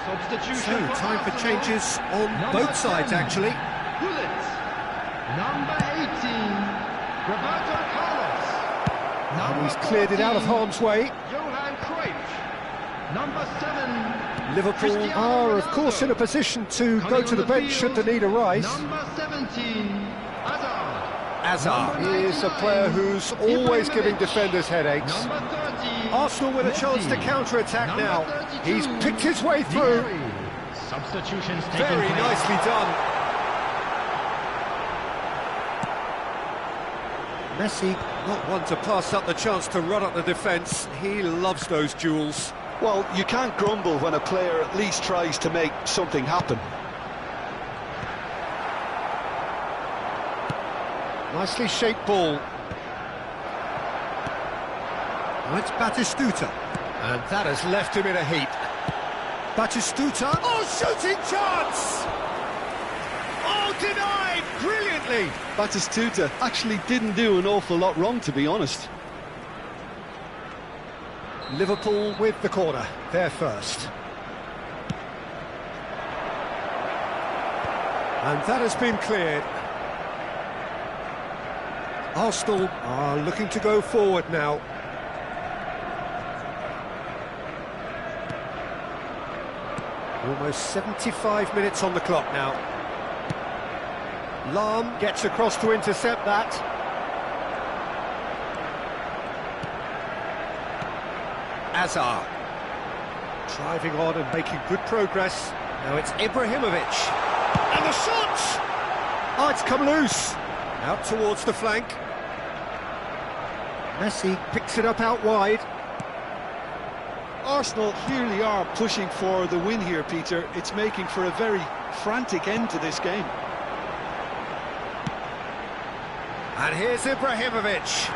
Substitution So, time for Arsenal. changes on Number both sides, 10, actually. Gullit. Number 18, Roberto Carlos. Number He's cleared it out of 14, harm's way. Johan Cruyff. Number 7, Liverpool Cristiano are, of Ronaldo. course, in a position to Coming go to on the bench should the field, need arise. Number 17, Hazard. Hazard Number is a 99, player who's always giving Ibrahimovic. defenders headaches. Number 30, Arsenal with a chance to Messi. counter-attack Number now. 32, He's picked his way through. Vieri. Substitutions taking Very place. nicely done. Messi, not one to pass up the chance to run up the defence. He loves those duels. Well, you can't grumble when a player at least tries to make something happen. Nicely shaped ball. Now it's Batistuta. And that has left him in a heap. Batistuta. Oh, shooting chance! Oh, denied brilliantly. Batistuta actually didn't do an awful lot wrong, to be honest. Liverpool with the corner, they're first. And that has been cleared. Arsenal are looking to go forward now. Almost 75 minutes on the clock now. Lahm gets across to intercept that. Hazard. Driving on and making good progress. Now it's Ibrahimovic. And the shot! Oh, it's come loose. Out towards the flank. Messi picks it up out wide. Arsenal clearly are pushing for the win here, Peter. It's making for a very frantic end to this game. And here's Ibrahimovic.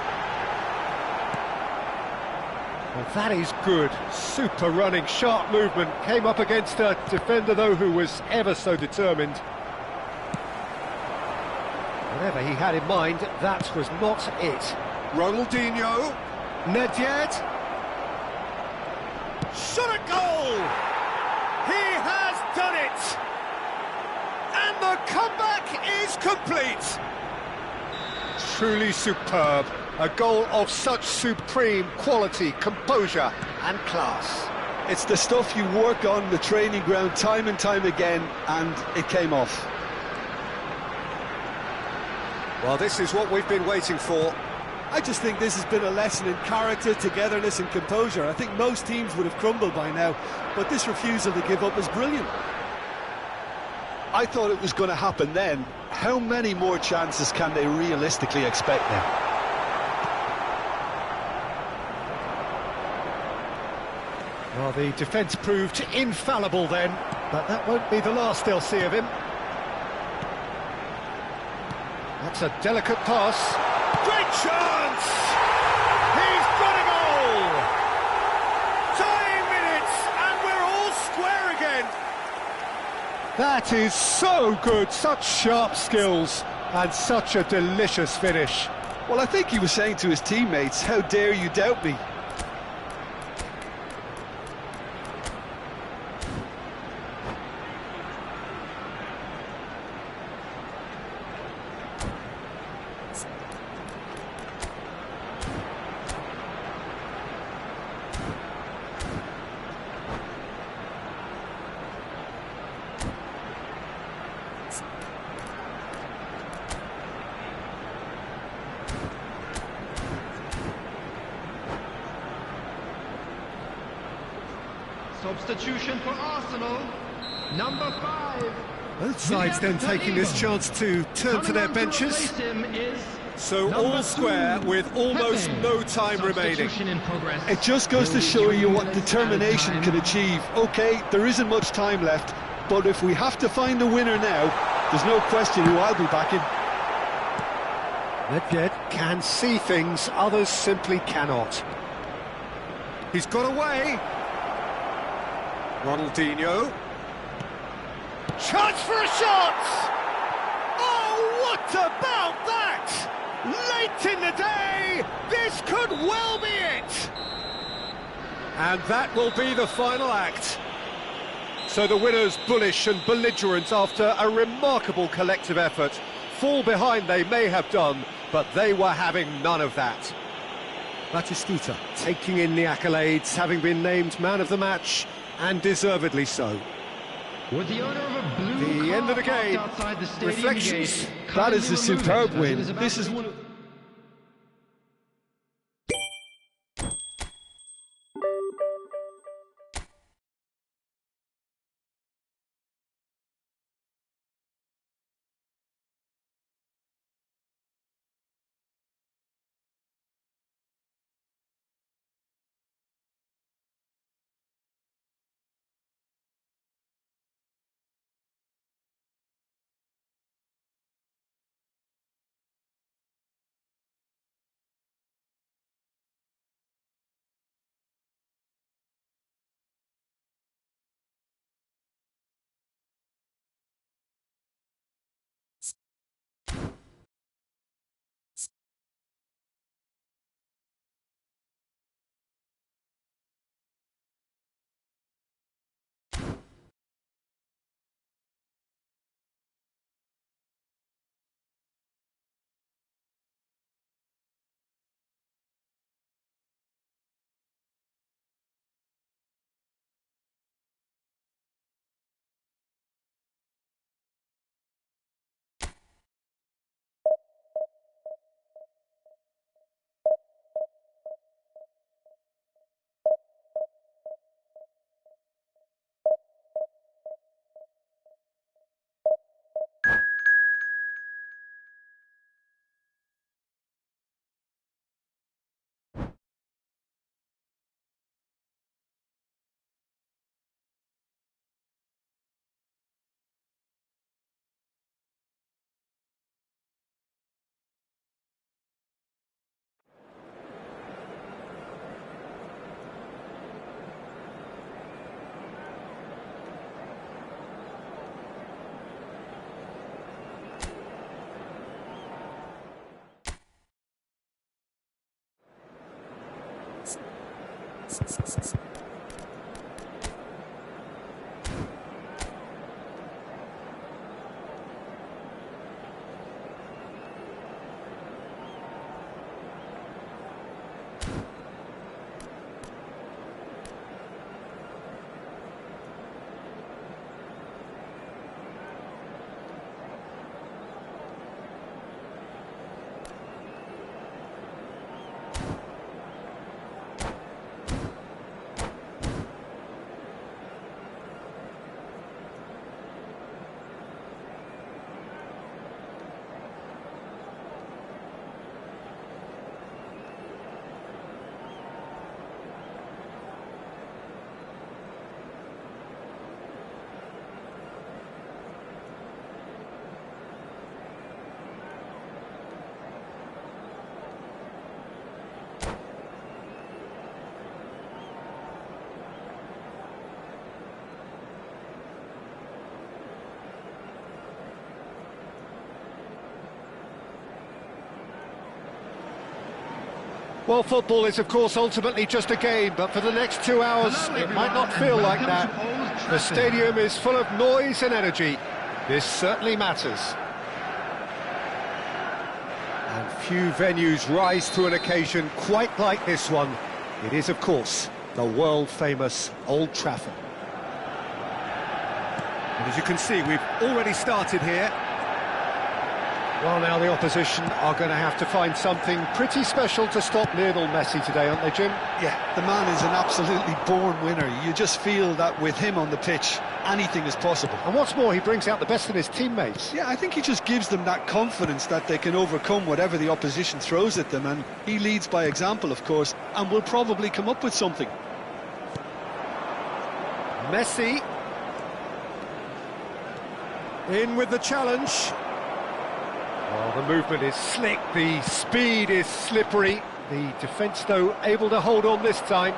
Well, that is good. Super running, sharp movement. Came up against a defender, though, who was ever so determined. Whatever he had in mind, that was not it. Ronaldinho. Nedved. Shot a goal! He has done it! And the comeback is complete! Truly superb. A goal of such supreme quality, composure and class. It's the stuff you work on the training ground time and time again, and it came off. Well, this is what we've been waiting for. I just think this has been a lesson in character, togetherness and composure. I think most teams would have crumbled by now, but this refusal to give up is brilliant. I thought it was going to happen then. How many more chances can they realistically expect now? Well, the defence proved infallible then, but that won't be the last they'll see of him. That's a delicate pass. Great chance! He's got a goal! Dying minutes, and we're all square again. That is so good, such sharp skills, and such a delicious finish. Well, I think he was saying to his teammates, how dare you doubt me? Substitution for Arsenal, number 5. Both sides then taking this chance to turn to their benches. So all square with almost no time remaining. It just goes to show you what determination can achieve. OK, there isn't much time left, but if we have to find a winner now, there's no question who I'll be backing. Nedved can see things others simply cannot. He's got away. Ronaldinho. Chance for a shot! Oh, what about that? Late in the day, this could well be it! And that will be the final act. So the winners bullish and belligerent after a remarkable collective effort. Fall behind they may have done, but they were having none of that. Batistuta taking in the accolades, having been named man of the match, and deservedly so. With the owner of a blue The end of the car game. parked outside the stadium Reflections. gate, That is a kindly remove superb it, as it win. is about This to- is one of... Well, football is, of course, ultimately just a game, but for the next 2 hours, Hello, it might everyone, not and feel like welcome that. to Old The Trafford. stadium is full of noise and energy. This certainly matters. And few venues rise to an occasion quite like this one. It is, of course, the world-famous Old Trafford. And as you can see, we've already started here. Well, now the opposition are going to have to find something pretty special to stop Lionel Messi today, aren't they, Jim? Yeah, the man is an absolutely born winner. You just feel that with him on the pitch, anything is possible. And what's more, he brings out the best in his teammates. Yeah, I think he just gives them that confidence that they can overcome whatever the opposition throws at them, and he leads by example, of course, and will probably come up with something. Messi in with the challenge. Oh, the movement is slick, the speed is slippery. The defence, though, able to hold on this time.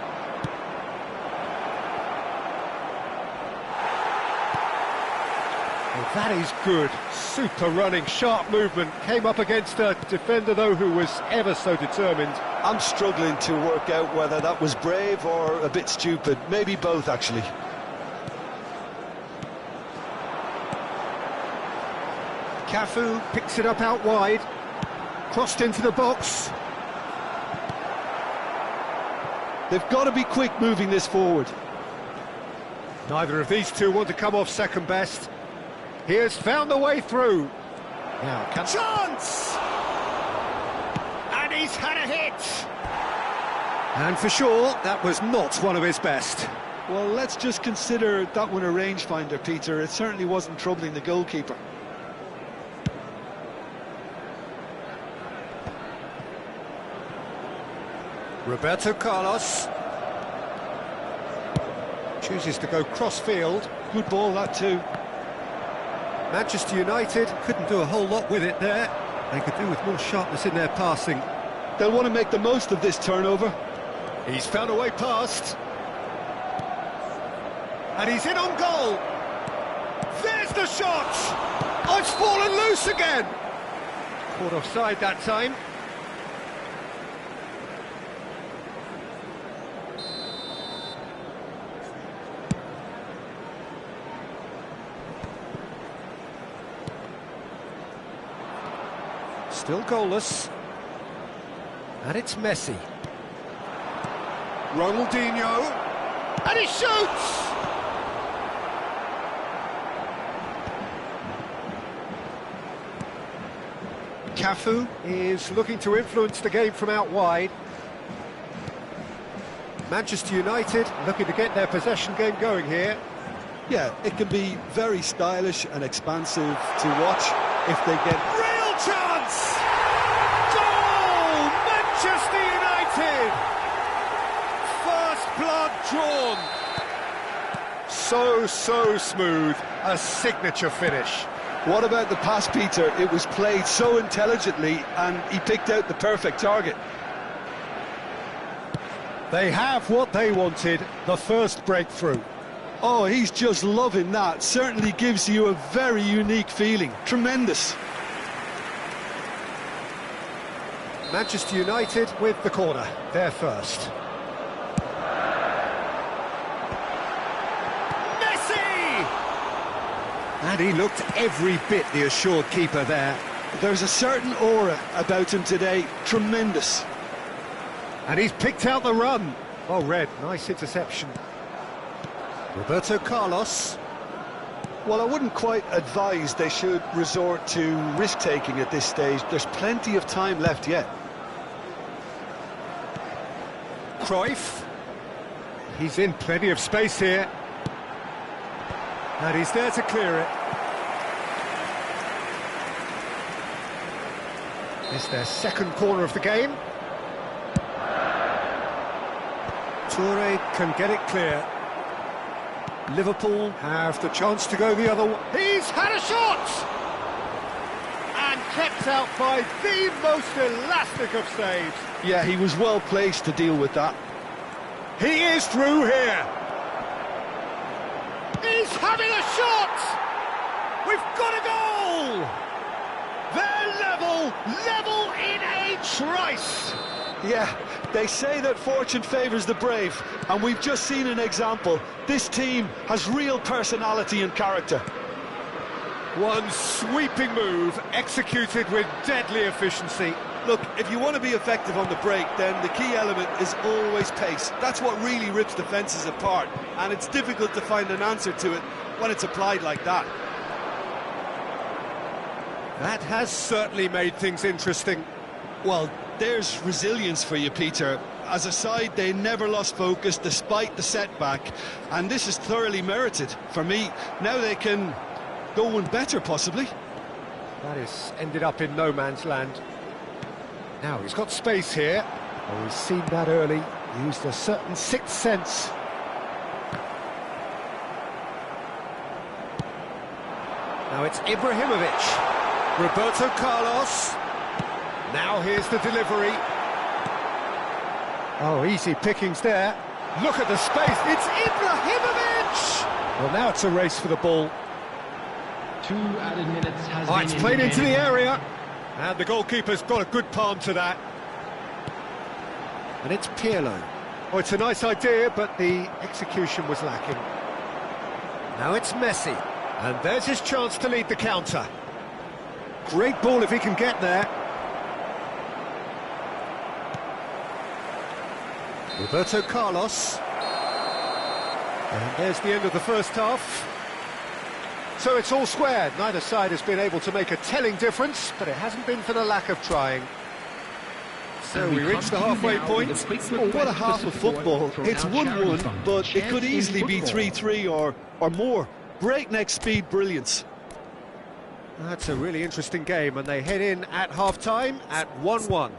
Well, that is good. Super running, sharp movement. Came up against a defender, though, who was ever so determined. I'm struggling to work out whether that was brave or a bit stupid. Maybe both, actually. Cafu picks it up out wide. Crossed into the box. They've got to be quick moving this forward. Neither of these two want to come off second best. He has found a way through. Now, chance! And he's had a hit! And for sure, that was not one of his best. Well, let's just consider that one a rangefinder, Peter. It certainly wasn't troubling the goalkeeper. Roberto Carlos chooses to go cross-field. Good ball, that too. Manchester United couldn't do a whole lot with it there. They could do with more sharpness in their passing. They'll want to make the most of this turnover. He's found a way past. And he's in on goal. There's the shot! Oh, it's fallen loose again! Caught offside that time. Still goalless. And it's Messi. Ronaldinho. And he shoots! Cafu is looking to influence the game from out wide. Manchester United looking to get their possession game going here. Yeah, it can be very stylish and expansive to watch if they get... Real chance! Goal! Manchester United! First blood drawn. So smooth. A signature finish. What about the pass, Peter? It was played so intelligently and he picked out the perfect target. They have what they wanted, the first breakthrough. Oh, he's just loving that. Certainly gives you a very unique feeling. Tremendous. Manchester United with the corner, they're first. Messi! And he looked every bit the assured keeper there. There's a certain aura about him today. Tremendous. And he's picked out the run. Oh, Red, nice interception. Roberto Carlos. Well, I wouldn't quite advise they should resort to risk-taking at this stage. There's plenty of time left yet. Cruyff. He's in plenty of space here. And he's there to clear it. It's their second corner of the game. Toure can get it clear. Liverpool have the chance to go the other way. He's had a shot! And kept out by the most elastic of saves. Yeah, he was well placed to deal with that. He is through here. He's having a shot! We've got a goal! They're level in a trice! Yeah, they say that fortune favours the brave, and we've just seen an example. This team has real personality and character. One sweeping move, executed with deadly efficiency. Look, if you want to be effective on the break, then the key element is always pace. That's what really rips defences apart, and it's difficult to find an answer to it when it's applied like that. That has certainly made things interesting. Well, there's resilience for you, Peter. As a side, they never lost focus despite the setback, and this is thoroughly merited. For me, now they can go one better, possibly. That has ended up in no man's land. Now, he's got space here. Oh, he's seen that early. Used a certain sixth sense. Now it's Ibrahimovic. Roberto Carlos. Now here's the delivery. Oh, easy pickings there. Look at the space. It's Ibrahimovic! Well, now it's a race for the ball. 2 added minutes has Oh, been it's played into indicated. the area. And the goalkeeper's got a good palm to that. And it's Pirlo. Oh, it's a nice idea, but the execution was lacking. Now it's Messi. And there's his chance to lead the counter. Great ball if he can get there. Roberto Carlos. And there's the end of the first half. So it's all square. Neither side has been able to make a telling difference, but it hasn't been for the lack of trying. So we reach the halfway point. Oh, what a half of football. It's 1-1, but it could easily be 3-3 or more. Breakneck speed brilliance. That's a really interesting game, and they head in at half-time at 1-1.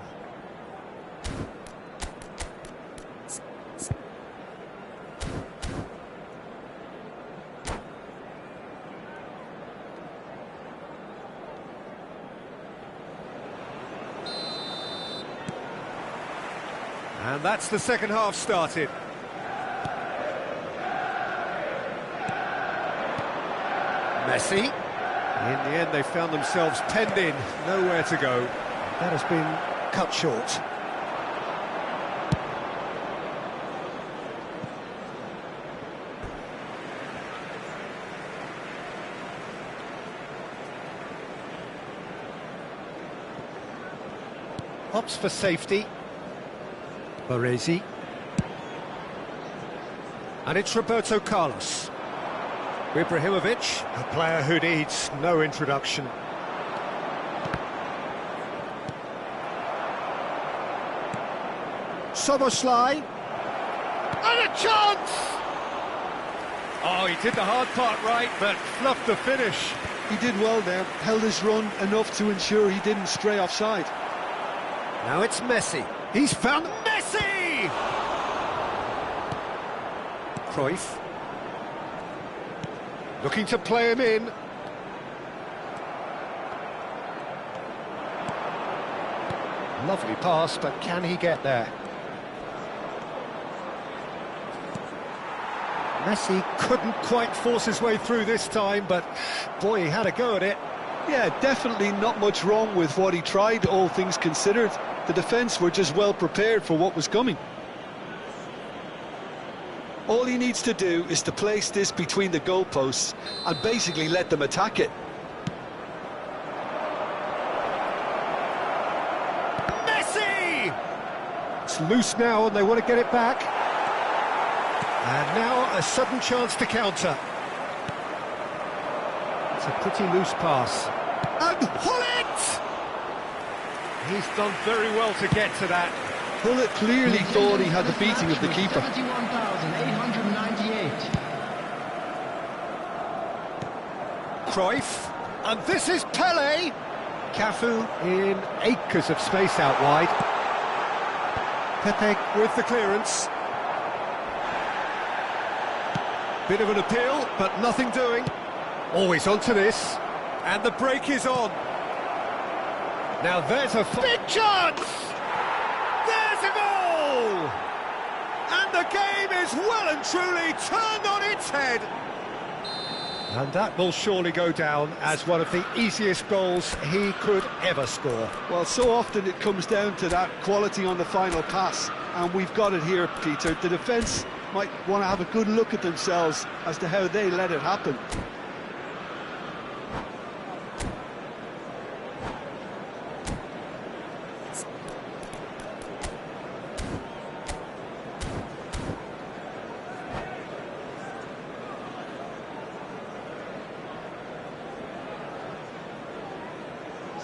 And that's the second half started. Messi. In the end, they found themselves penned in, nowhere to go. That has been cut short. Opts for safety. Baresi. And it's Roberto Carlos. Ibrahimovic, a player who needs no introduction. Soboslai. And a chance! Oh, he did the hard part right, but fluffed the finish. He did well there, held his run enough to ensure he didn't stray offside. Now it's Messi. He's found Messi! Cruyff. Looking to play him in. Lovely pass, but can he get there? Messi couldn't quite force his way through this time, but boy, he had a go at it. Yeah, definitely not much wrong with what he tried, all things considered. The defence were just well prepared for what was coming. All he needs to do is to place this between the goalposts and basically let them attack it. Messi! It's loose now and they want to get it back. And now a sudden chance to counter. It's a pretty loose pass. And Hullet! He's done very well to get to that. Hullet clearly thought he had the beating of the keeper. 71,898. Cruyff, and this is Pele. Cafu in acres of space out wide. Pepe with the clearance. Bit of an appeal, but nothing doing. Always onto this, and the break is on. Now there's a big chance! There's a goal! And the game is well and truly turned on its head. And that will surely go down as one of the easiest goals he could ever score. Well, so often it comes down to that quality on the final pass, and we've got it here, Peter. The defence might want to have a good look at themselves as to how they let it happen.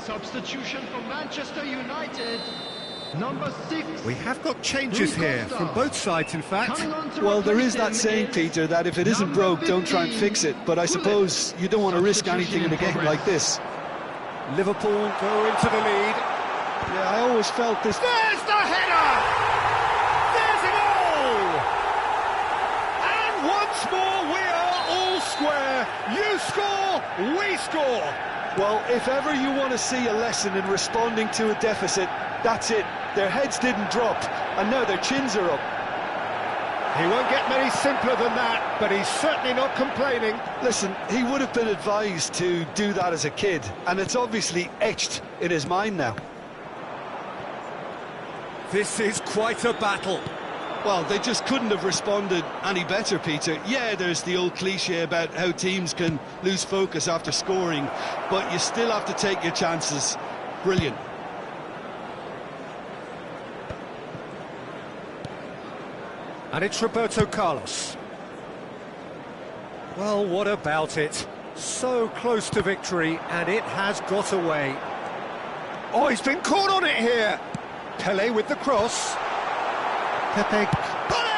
Substitution for Manchester United, number 6. We have got changes here from both sides, in fact. Well, there is that saying, Peter, that if it isn't broke, don't try and fix it. But I suppose you don't want to risk anything in a game like this. Liverpool go into the lead. Yeah, I always felt this... There's the header! There's a goal! And once more we are all square. You score, we score. Well, if ever you want to see a lesson in responding to a deficit, that's it. Their heads didn't drop, and now their chins are up. He won't get many simpler than that, but he's certainly not complaining. Listen, he would have been advised to do that as a kid, and it's obviously etched in his mind now. This is quite a battle. Well, they just couldn't have responded any better, Peter. Yeah, there's the old cliche about how teams can lose focus after scoring, but you still have to take your chances. Brilliant. And it's Roberto Carlos. Well, what about it? So close to victory, and it has got away. Oh, he's been caught on it here. Pele with the cross. Pepe. Bullet!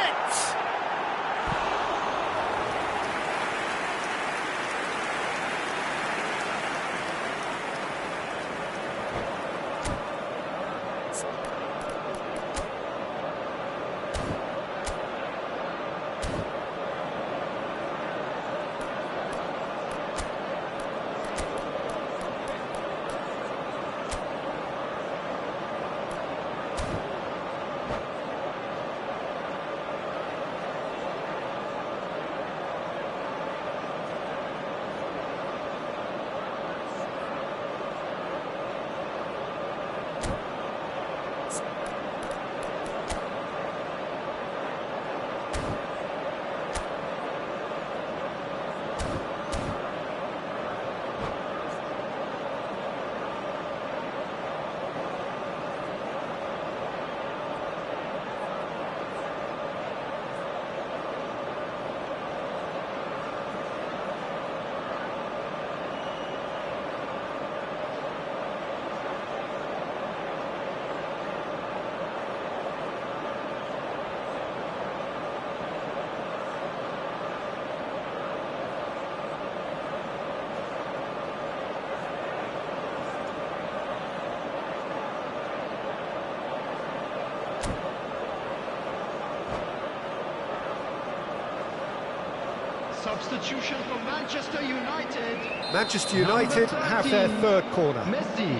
Substitution for Manchester United. Manchester United have their third corner. Messi.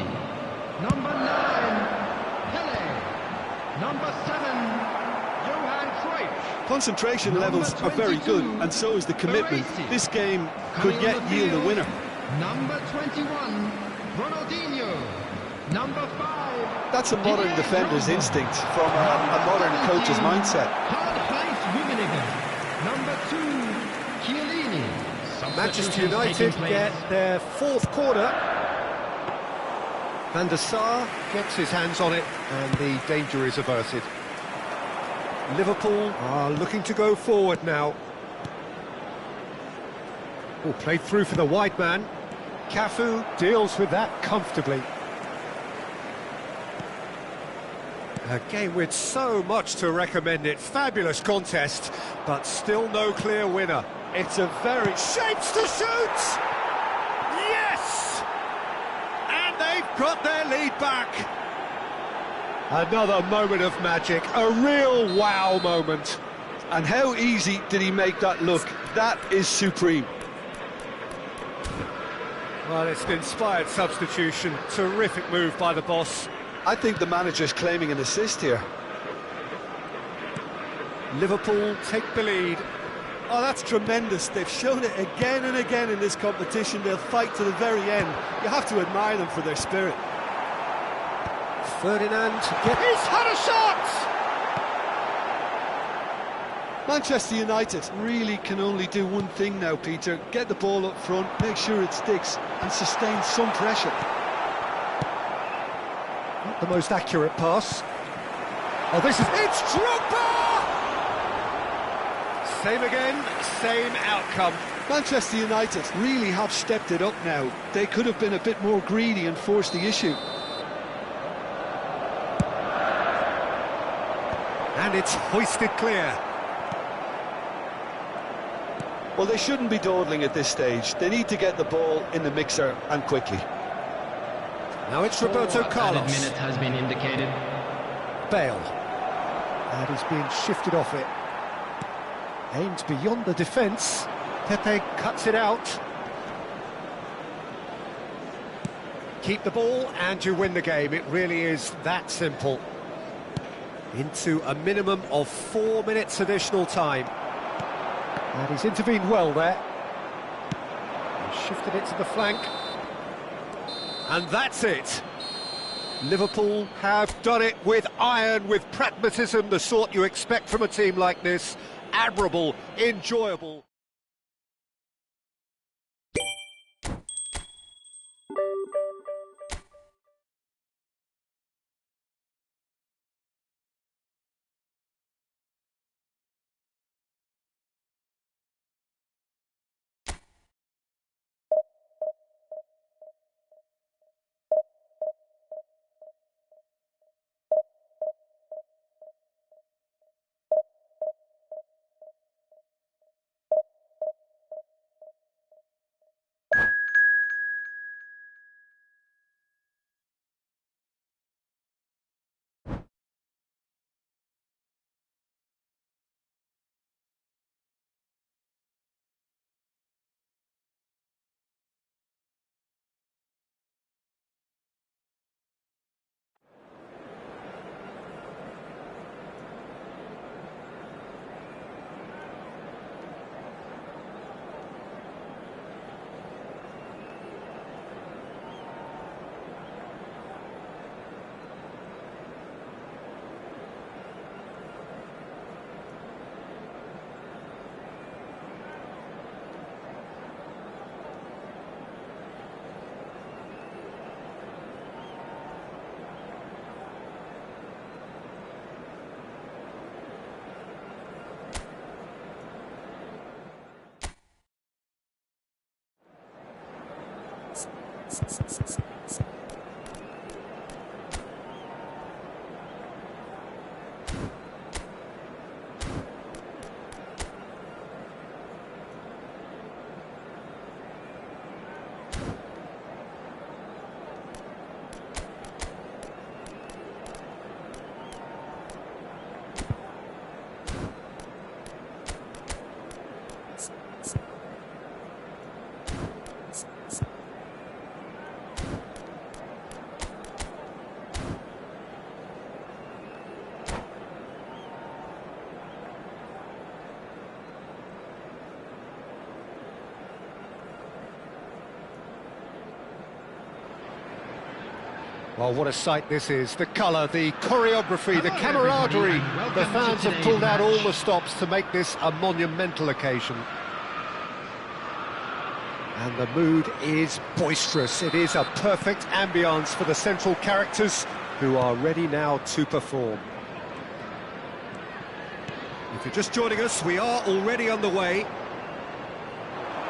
Number 9, Pele. Number 7, Johan Cruyff. Concentration levels are very good, and so is the commitment. This game could yet yield a winner. Number 21, Ronaldinho. Number 5. That's a modern defender's instinct from a modern coach's mindset. Number 2, Chiellini. Manchester United get their fourth corner. Van der Sar gets his hands on it, and the danger is averted. Liverpool are looking to go forward now. Oh, played through for the wide man. Cafu deals with that comfortably. A game with so much to recommend it. Fabulous contest, but still no clear winner. It's a very... Shapes to shoot! Yes! And they've got their lead back. Another moment of magic, a real wow moment. And how easy did he make that look? That is supreme. Well, it's an inspired substitution. Terrific move by the boss. I think the manager's claiming an assist here. Liverpool take the lead. Oh, that's tremendous. They've shown it again and again in this competition. They'll fight to the very end. You have to admire them for their spirit. Ferdinand, he's had a shot! Manchester United really can only do one thing now, Peter. Get the ball up front, make sure it sticks, and sustain some pressure. Not the most accurate pass. Oh, this is... It's Drogba! Same again, same outcome. Manchester United really have stepped it up now. They could have been a bit more greedy and forced the issue. And it's hoisted clear. Well, they shouldn't be dawdling at this stage. They need to get the ball in the mixer, and quickly. Now it's Roberto Carlos. Added minute has been indicated. Bale. And he's being shifted off it. Aimed beyond the defence. Pepe cuts it out. Keep the ball and you win the game. It really is that simple. Into a minimum of 4 minutes additional time. And he's intervened well there. He's shifted it to the flank. And that's it. Liverpool have done it with iron, with pragmatism, the sort you expect from a team like this. Admirable, enjoyable. Well, what a sight this is. The colour, the choreography, the camaraderie. The fans have pulled out all the stops to make this a monumental occasion. And the mood is boisterous. It is a perfect ambience for the central characters who are ready now to perform. If you're just joining us, we are already underway.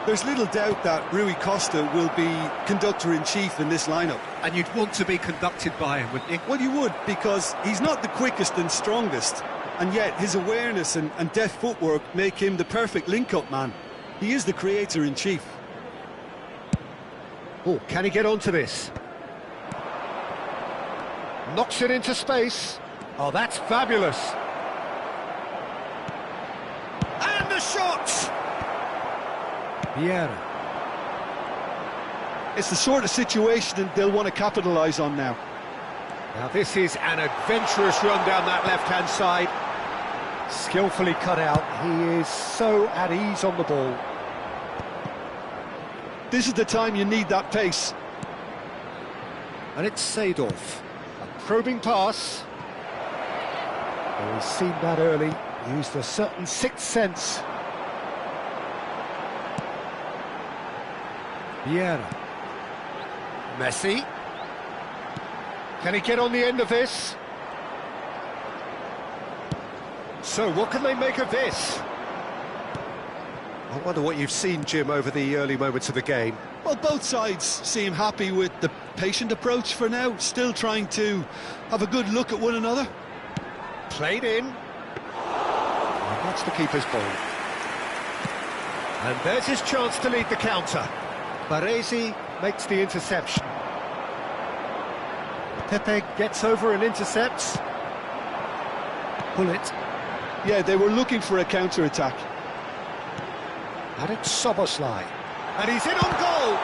There's little doubt that Rui Costa will be conductor-in-chief in this lineup. And you'd want to be conducted by him, wouldn't you? Well, you would, because he's not the quickest and strongest, and yet his awareness and deft footwork make him the perfect link-up man. He is the creator-in-chief. Oh, can he get onto this? Knocks it into space. Oh, that's fabulous. And the shot! Vieira. It's the sort of situation they'll want to capitalise on now. Now this is an adventurous run down that left-hand side. Skillfully cut out. He is so at ease on the ball. This is the time you need that pace. And it's Seedorf. A probing pass. Oh, he's seen that early. Used a certain sixth sense. Vieira. Messi. Can he get on the end of this? So, what can they make of this? I wonder what you've seen, Jim, over the early moments of the game. Well, both sides seem happy with the patient approach for now, still trying to have a good look at one another. Played in. And that's the keeper's ball. And there's his chance to lead the counter. Baresi makes the interception. Pepe gets over and intercepts. Pull it. Yeah, they were looking for a counter-attack. And it's Soboslai. And he's in on goal!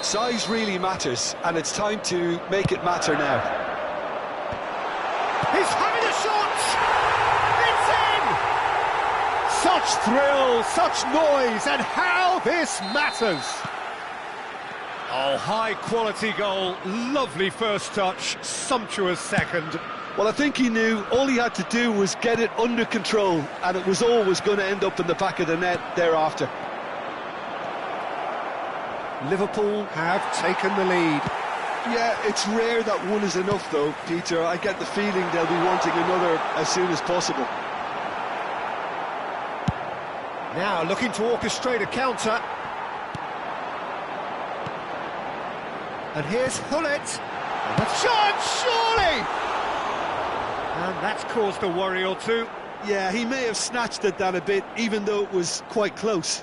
Size really matters, and it's time to make it matter now. He's having a shot! It's in! Such thrill, such noise, and how this matters! Oh, high-quality goal, lovely first touch, sumptuous second. Well, I think he knew all he had to do was get it under control, and it was always going to end up in the back of the net thereafter. Liverpool have taken the lead. Yeah, it's rare that one is enough, though, Peter. I get the feeling they'll be wanting another as soon as possible. Now looking to orchestrate a counter. And here's Hullet. And a chance, surely! And that's caused a worry or two. Yeah, he may have snatched at that a bit, even though it was quite close.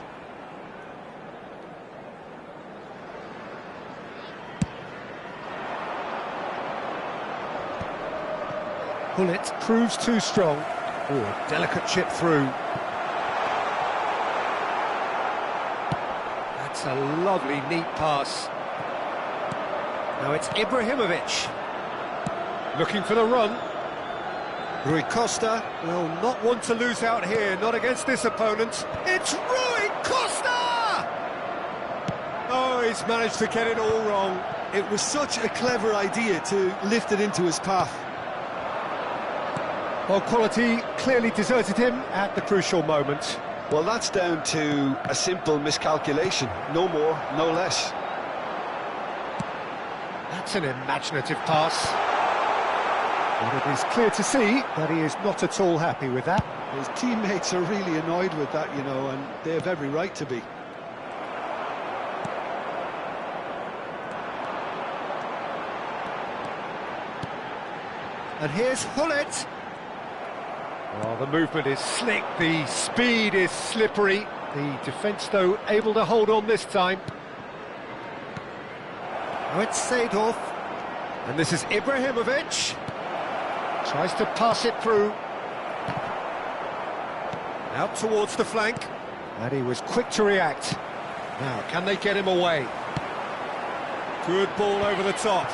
Hullet proves too strong. Oh, a delicate chip through. That's a lovely, neat pass. Now it's Ibrahimovic. Looking for the run. Rui Costa will not want to lose out here, not against this opponent. It's Rui Costa! Oh, he's managed to get it all wrong. It was such a clever idea to lift it into his path. Well, quality clearly deserted him at the crucial moment. Well, that's down to a simple miscalculation. No more, no less. That's an imaginative pass. And it is clear to see that he is not at all happy with that. His teammates are really annoyed with that, you know, and they have every right to be. And here's Hullet. Oh, the movement is slick, the speed is slippery. The defence, though, able to hold on this time. Oh, it's Seedorf. And this is Ibrahimovic. Tries to pass it through. Out towards the flank. And he was quick to react. Now, can they get him away? Good ball over the top.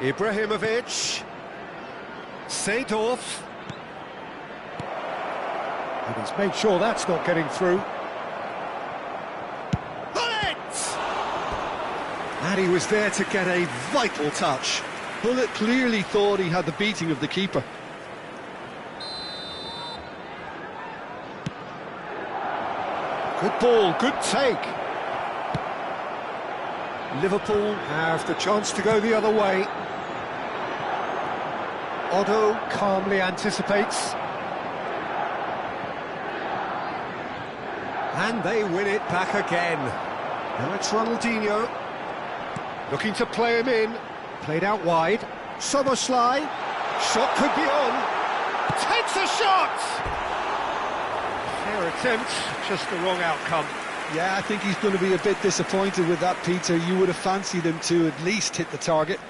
Ibrahimovic. Seedorf. And he's made sure that's not getting through. Hullet! And he was there to get a vital touch. Hullet clearly thought he had the beating of the keeper. Good ball, good take. Liverpool have the chance to go the other way. Otto calmly anticipates. And they win it back again. Now it's Ronaldinho. Looking to play him in. Played out wide. Soboslai. Shot could be on. Takes a shot! Fair attempt, just the wrong outcome. Yeah, I think he's going to be a bit disappointed with that, Peter. You would have fancied him to at least hit the target.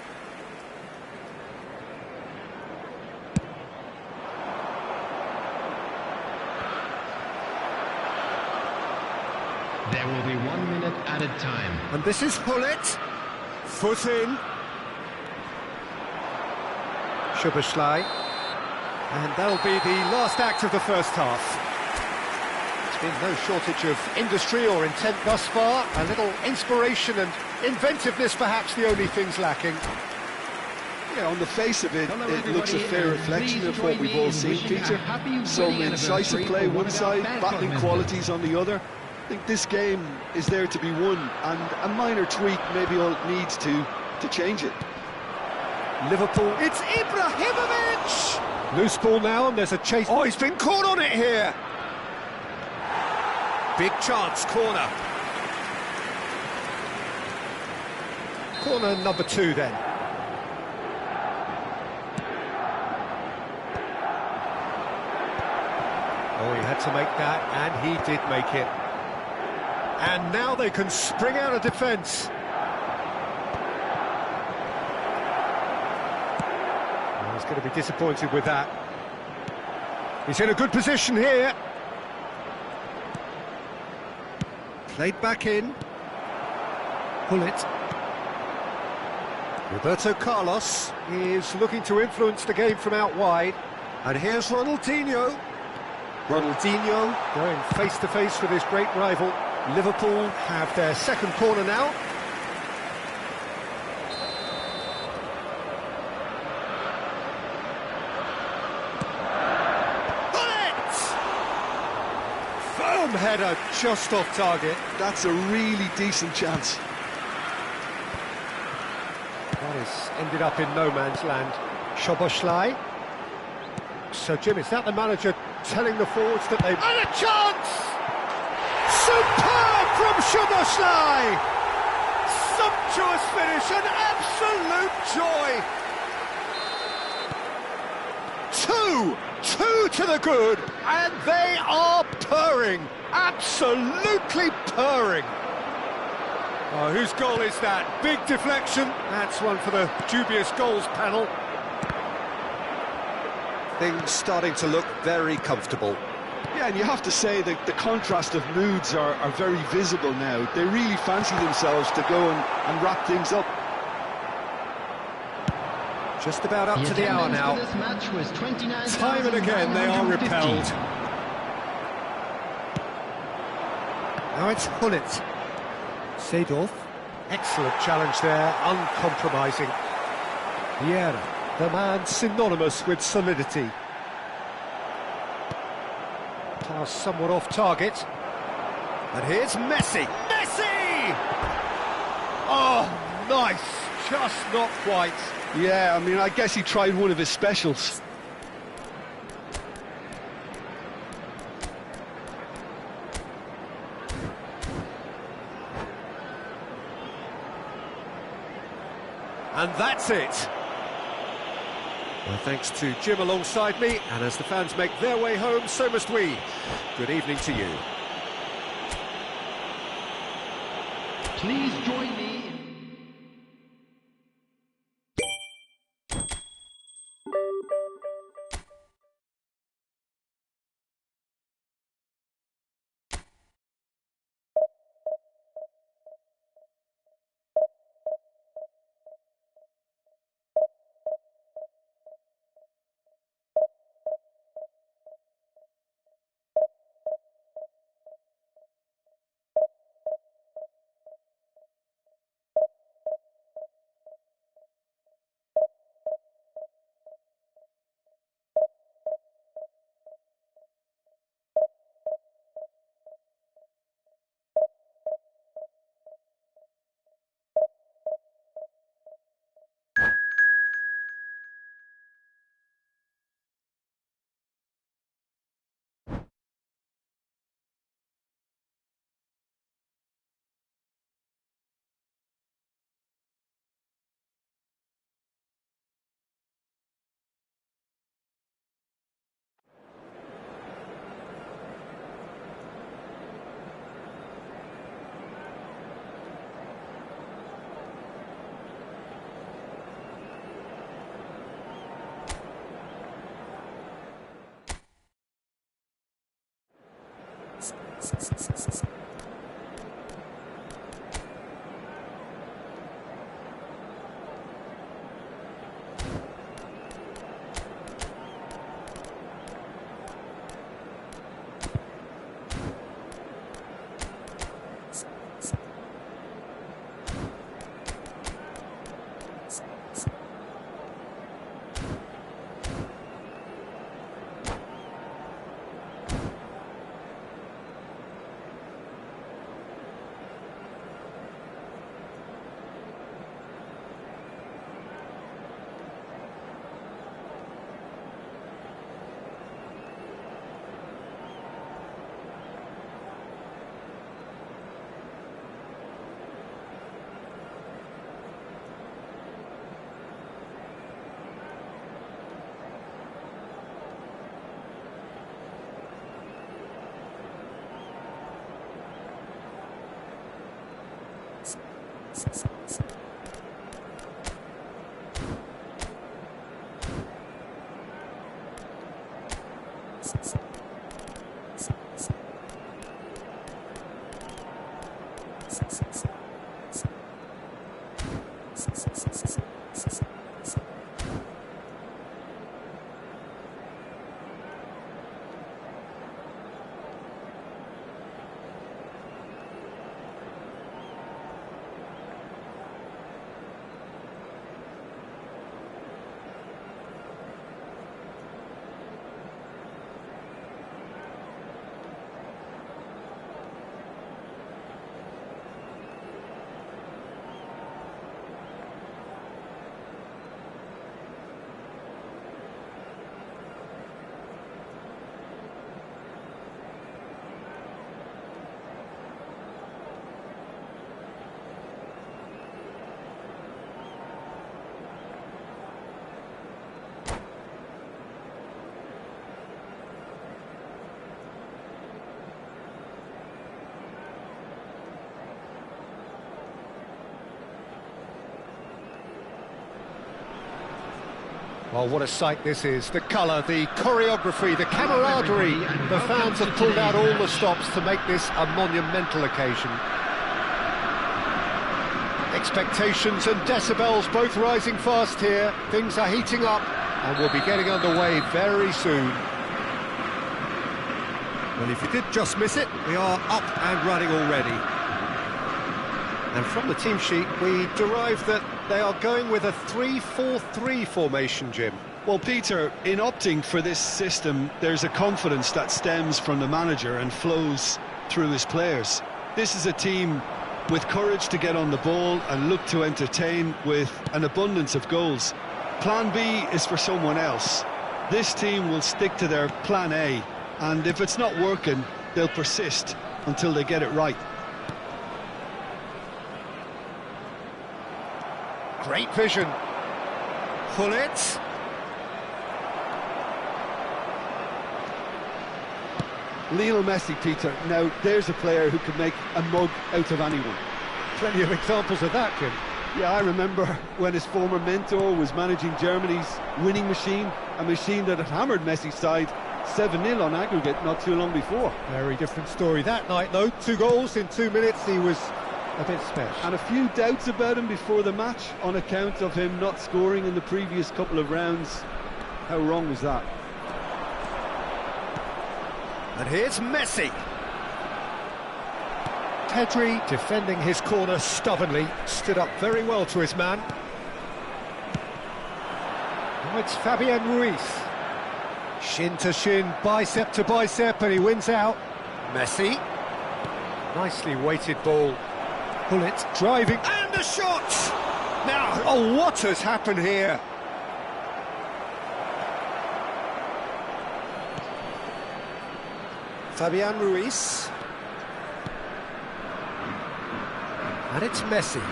There will be 1 minute added time. And this is Hullet. Foot in. Soboslai. And that'll be the last act of the first half. There's been no shortage of industry or intent thus far. A little inspiration and inventiveness, perhaps the only things lacking. Yeah, on the face of it, it looks a fair reflection of what we've all seen, Peter. Some incisive play one side, battling qualities on the other. I think this game is there to be won, and a minor tweak maybe all it needs to change it. Liverpool, it's Ibrahimovic! Loose ball now, and there's a chase. Oh, he's been caught on it here! Big chance, corner. Corner number 2 then. Oh, he had to make that, and he did make it. And now they can spring out of defence. Oh, he's going to be disappointed with that. He's in a good position here. Played back in. Hullet. Roberto Carlos is looking to influence the game from out wide. And here's Ronaldinho. Ronaldinho going face-to-face with his great rival. Liverpool have their second corner now. Firm header just off target. That's a really decent chance. That has ended up in no man's land. Szoboszlai. So, Jim, is that the manager telling the forwards that they've... And a chance! Superb from Szoboszlai! Sumptuous finish, an absolute joy! Two to the good, and they are purring, absolutely purring. Oh, whose goal is that? Big deflection. That's one for the dubious goals panel. Things starting to look very comfortable. Yeah, and you have to say that the contrast of moods are very visible now. They really fancy themselves to go and wrap things up. Just about up to the hour now. This match was 29, Time and again they are repelled. Now it's Hullet. Seedorf. Excellent challenge there, uncompromising. Vieira, the man synonymous with solidity. Pass somewhat off target. And here's Messi. Messi! Oh, nice. Just not quite. Yeah, I mean, I guess he tried one of his specials. And that's it. Well, thanks to Jim alongside me, and as the fans make their way home, so must we. Good evening to you. Please join me. Well, what a sight this is. The colour, the choreography, the camaraderie. The fans have pulled out all the stops to make this a monumental occasion. Expectations and decibels both rising fast here. Things are heating up and we'll be getting underway very soon. Well, if you did just miss it, we are up and running already. And from the team sheet, we derive that they are going with a 3-4-3 formation, Jim. Well, Peter, in opting for this system, there's a confidence that stems from the manager and flows through his players. This is a team with courage to get on the ball and look to entertain with an abundance of goals. Plan B is for someone else. This team will stick to their plan A, and if it's not working, they'll persist until they get it right. Great vision. Hullet. Lionel Messi, Peter. Now, there's a player who can make a mug out of anyone. Plenty of examples of that, Jim. Yeah, I remember when his former mentor was managing Germany's winning machine, a machine that had hammered Messi's side 7-0 on aggregate not too long before. Very different story that night, though. 2 goals in 2 minutes. He was a bit special. And a few doubts about him before the match on account of him not scoring in the previous couple of rounds. How wrong was that? And here's Messi. Pedri, defending his corner stubbornly, stood up very well to his man. Now it's Fabian Ruiz. Shin to shin, bicep to bicep, and he wins out. Messi. Nicely weighted ball. Hullet driving, and a shot! Now, oh, what has happened here? Fabian Ruiz. And it's Messi.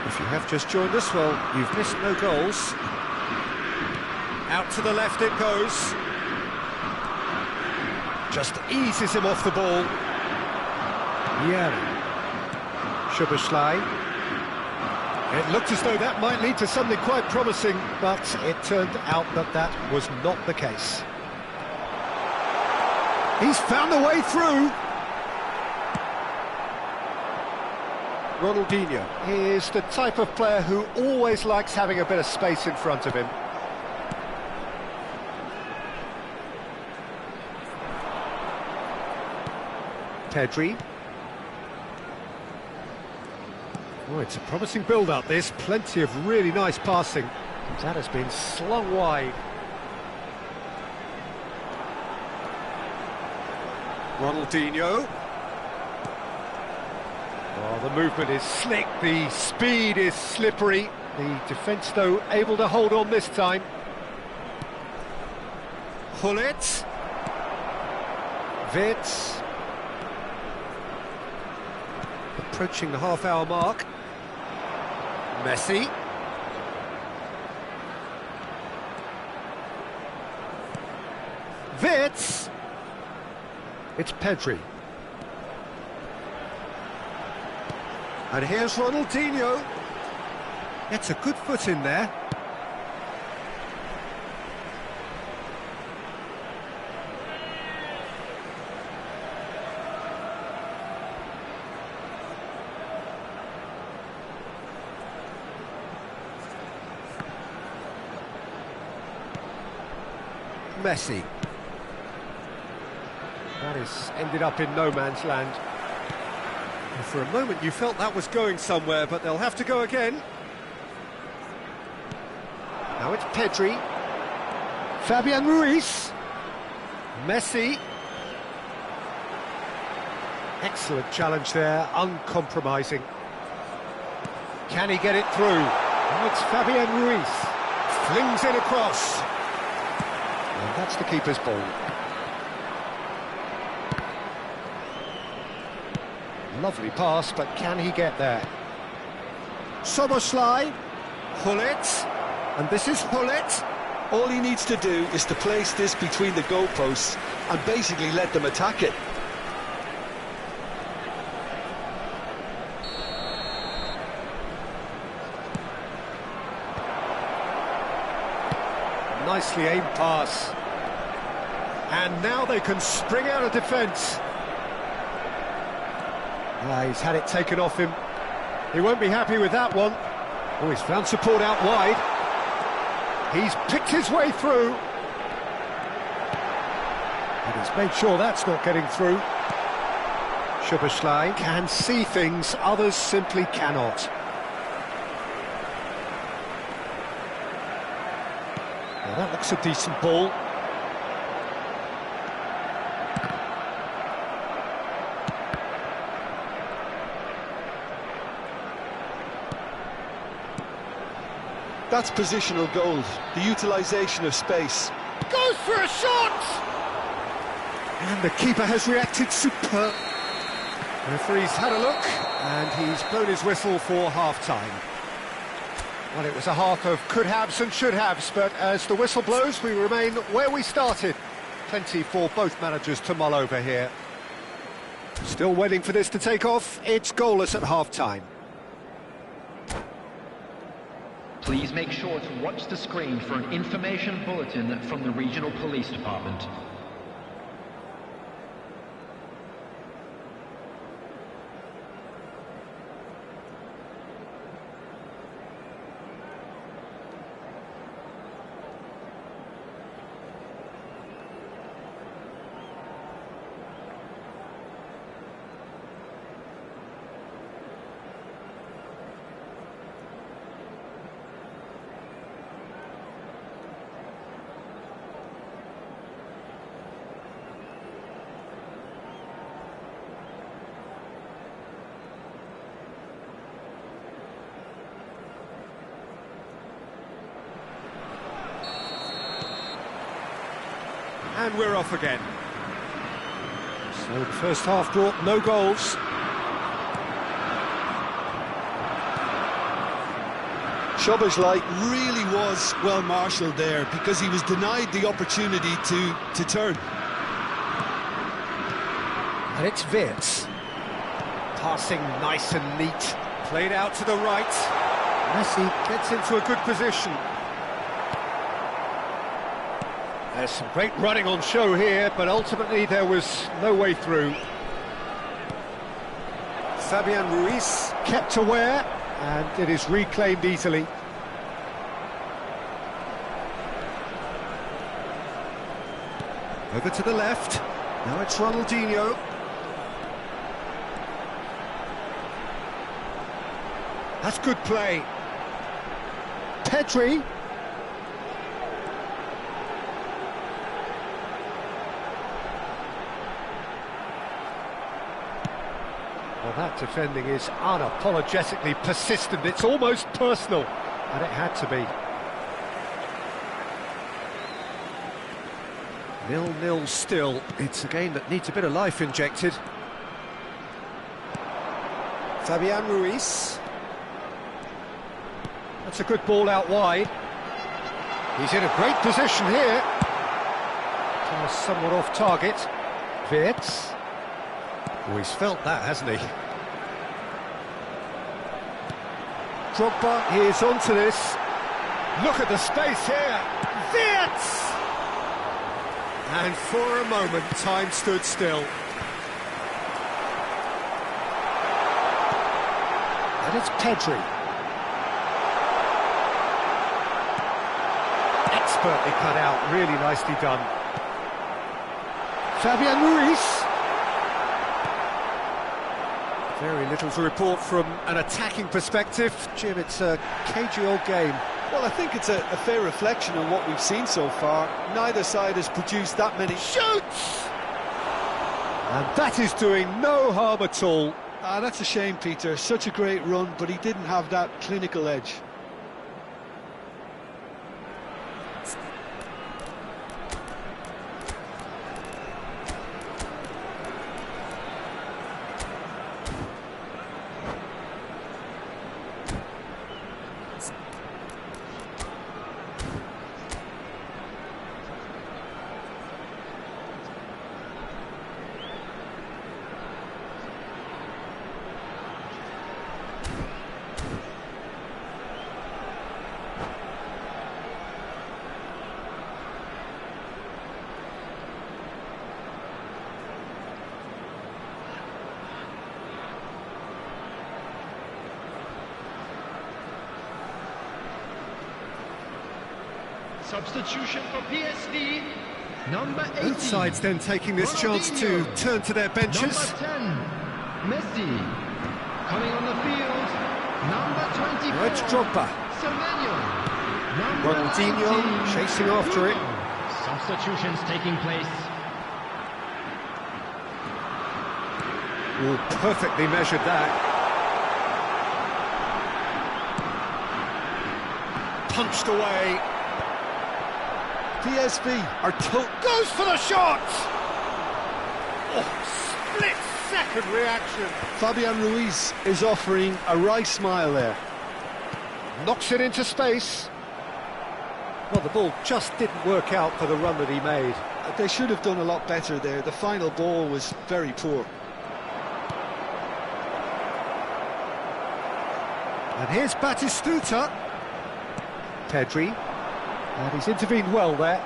If you have just joined us, well, you've missed no goals. Out to the left it goes. Just eases him off the ball. Yeah. Szoboszlai. It looked as though that might lead to something quite promising, but it turned out that that was not the case. He's found a way through. Ronaldinho is the type of player who always likes having a bit of space in front of him. Pedri. Oh, it's a promising build-up, this. Plenty of really nice passing. That has been slung wide. Ronaldinho. Oh, the movement is slick, the speed is slippery. The defence, though, able to hold on this time. Hullet. Wirtz. Approaching the half-hour mark. Messi. Wirtz. It's Pedri. And here's Ronaldinho. It's a good foot in there. Messi. That has ended up in no man's land. And for a moment you felt that was going somewhere, but they'll have to go again. Now it's Pedri. Fabian Ruiz. Messi. Excellent challenge there, uncompromising. Can he get it through? Now it's Fabian Ruiz. Flings it across. And that's the keeper's ball. Lovely pass, but can he get there? Szoboszlai. Hullet. And this is Hullet. All he needs to do is to place this between the goalposts and basically let them attack it. nicely aimed pass. And now they can spring out of defence. He's had it taken off him. He won't be happy with that one. Oh, he's found support out wide. He's picked his way through. And he's made sure that's not getting through. Szoboszlai can see things others simply cannot. Well, that looks a decent ball. That's positional goals, the utilisation of space. Goes for a shot! And the keeper has reacted superb. The referee's had a look, and he's blown his whistle for half-time. Well, it was a half of could-haves and should-haves, but as the whistle blows, we remain where we started. Plenty for both managers to mull over here. Still waiting for this to take off. It's goalless at half-time. Please make sure to watch the screen for an information bulletin from the Regional Police Department. And we're off again. So the first half brought no goals. Szoboszlai really was well marshalled there because he was denied the opportunity to turn. And it's Wirtz. Passing nice and neat. Played out to the right. Messi gets into a good position. There's some great running on show here, but ultimately there was no way through. Fabian Ruiz kept aware, and it is reclaimed easily. Over to the left. Now it's Ronaldinho. That's good play. Pedri. Well, that defending is unapologetically persistent. It's almost personal, and it had to be. 0-0 still. It's a game that needs a bit of life injected. Fabian Ruiz. That's a good ball out wide. He's in a great position here. Pass somewhat off target. Wirtz. Oh, he's felt that, hasn't he? Drogba is onto this. Look at the space here. Wirtz! And for a moment, time stood still. And it's Pedri. Expertly cut out, really nicely done. Fabian Ruiz. Very little to report from an attacking perspective. Jim, it's a cagey old game. Well, I think it's a fair reflection on what we've seen so far. Neither side has produced that many shoots! And that is doing no harm at all. That's a shame, Peter. Such a great run, but he didn't have that clinical edge. Substitution for PSV, number 18. Both sides then taking this chance to turn to their benches. Number 10, Messi. Coming on the field, number 24. Right, Drogba. Semenyo. Number Ronaldinho 19. chasing after it. Substitutions taking place. Oh, perfectly measured that. Punched away. PSV are Goes for the shot! Oh, split-second reaction. Fabian Ruiz is offering a wry smile there. Knocks it into space. Well, the ball just didn't work out for the run that he made. They should have done a lot better there. The final ball was very poor. And here's Batistuta. Pedri. And he's intervened well there.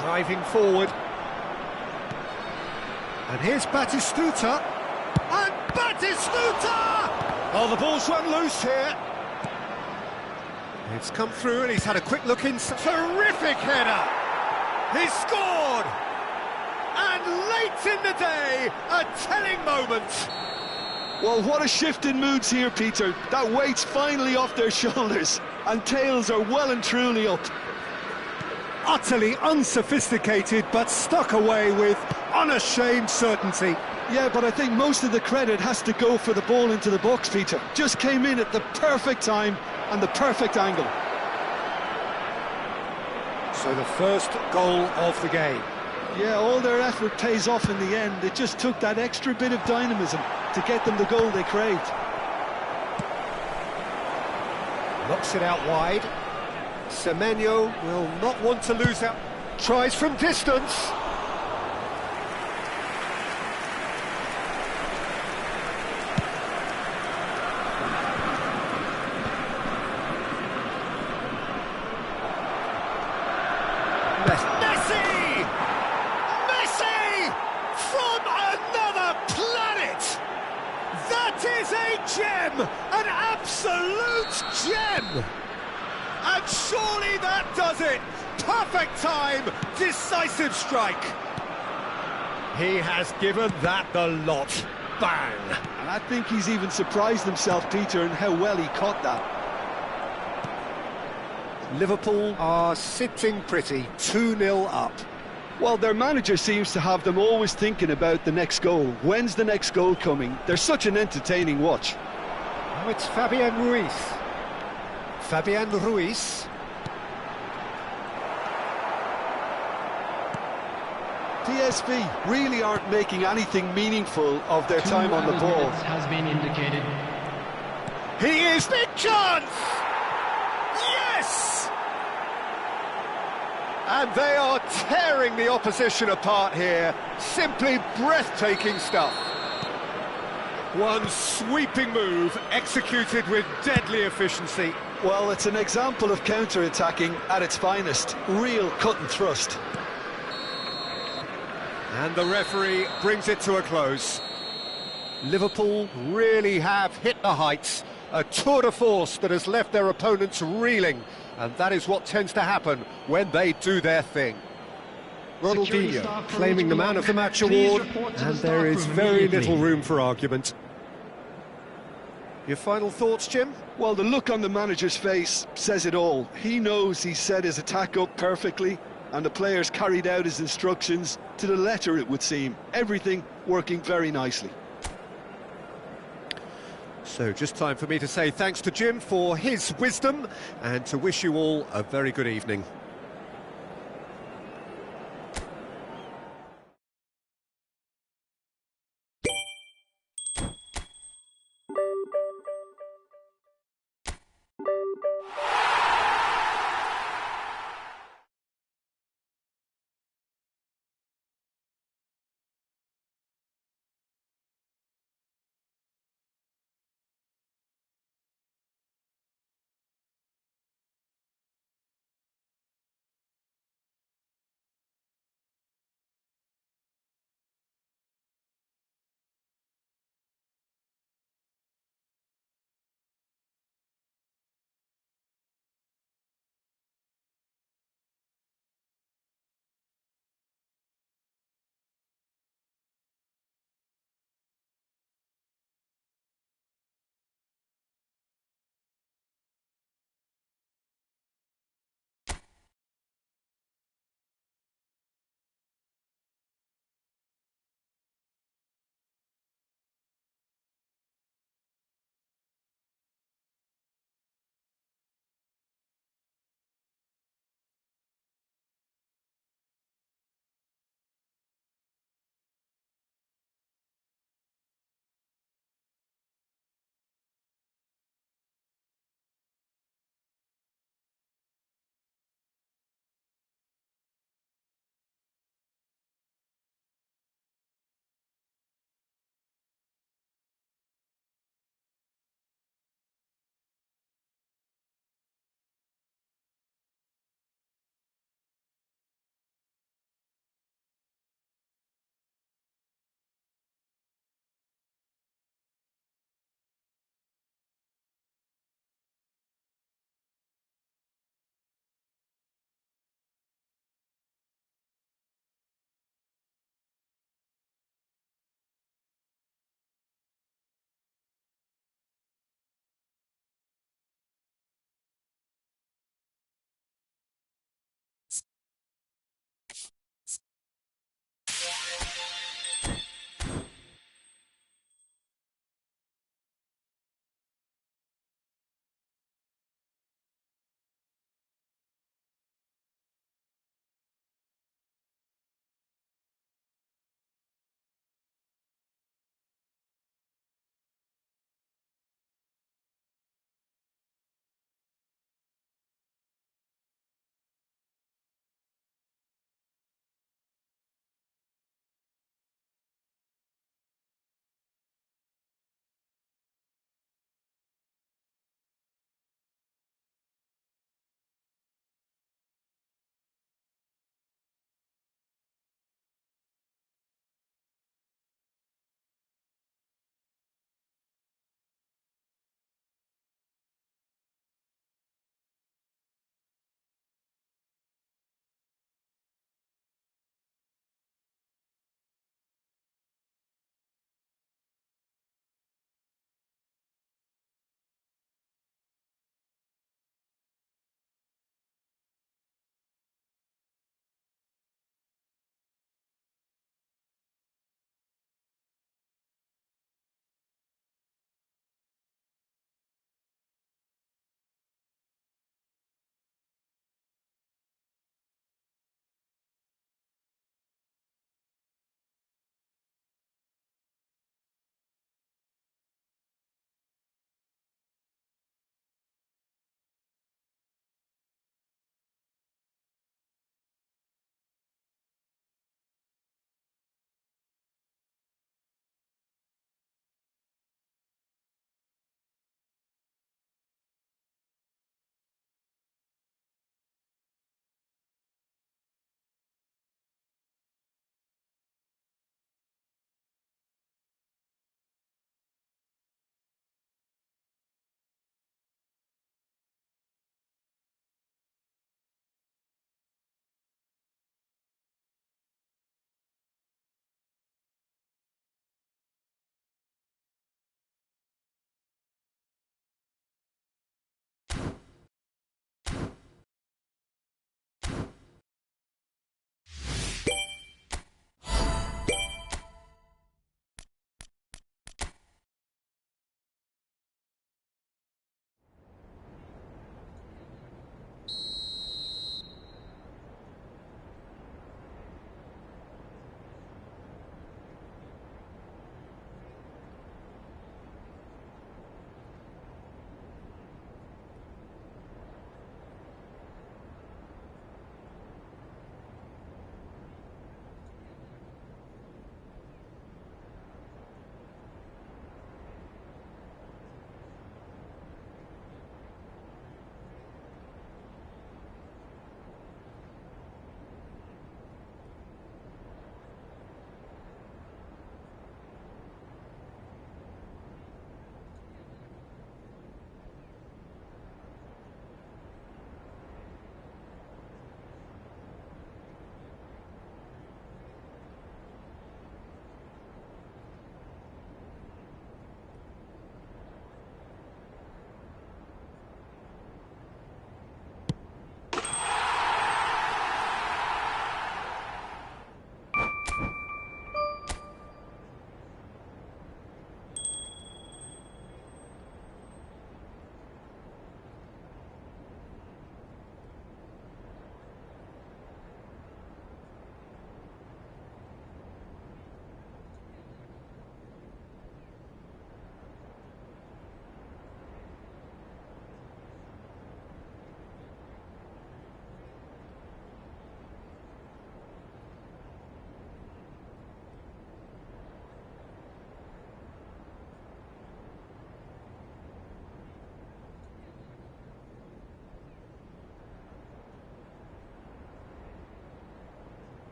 Driving forward. And here's Batistuta. And Batistuta! Oh, the ball's run loose here. It's come through and he's had a quick look inside. Terrific header! He's scored! And late in the day, a telling moment. Well, what a shift in moods here, Peter. That weight's finally off their shoulders, and tails are well and truly up. Utterly unsophisticated, but stuck away with unashamed certainty. Yeah, but I think most of the credit has to go for the ball into the box, Peter. Just came in at the perfect time and the perfect angle. So the first goal of the game. Yeah, all their effort pays off in the end. It just took that extra bit of dynamism to get them the goal they craved. Knocks it out wide. Semenyo will not want to lose out. Tries from distance. Messi! Messi! From another planet! That is a gem! An absolute gem! And surely that does it! Perfect time, decisive strike. He has given that the lot. Bang! And I think he's even surprised himself, Peter, in how well he caught that. Liverpool are sitting pretty, 2-0 up. Well, their manager seems to have them always thinking about the next goal. When's the next goal coming? They're such an entertaining watch. Now it's Fabian Ruiz. Fabian Ruiz. PSV really aren't making anything meaningful of their time on the ball. Has been indicated. He is big chance! Yes! And they are tearing the opposition apart here. Simply breathtaking stuff. One sweeping move executed with deadly efficiency. Well, it's an example of counter-attacking at its finest. Real cut and thrust. And the referee brings it to a close. Liverpool really have hit the heights. A tour de force that has left their opponents reeling. And that is what tends to happen when they do their thing. Ronaldinho claiming the Man of the Match award, and there is very little room for argument. Your final thoughts, Jim? Well, the look on the manager's face says it all. He knows he set his attack up perfectly, and the players carried out his instructions to the letter, it would seem. Everything working very nicely. So just time for me to say thanks to Jim for his wisdom, and to wish you all a very good evening.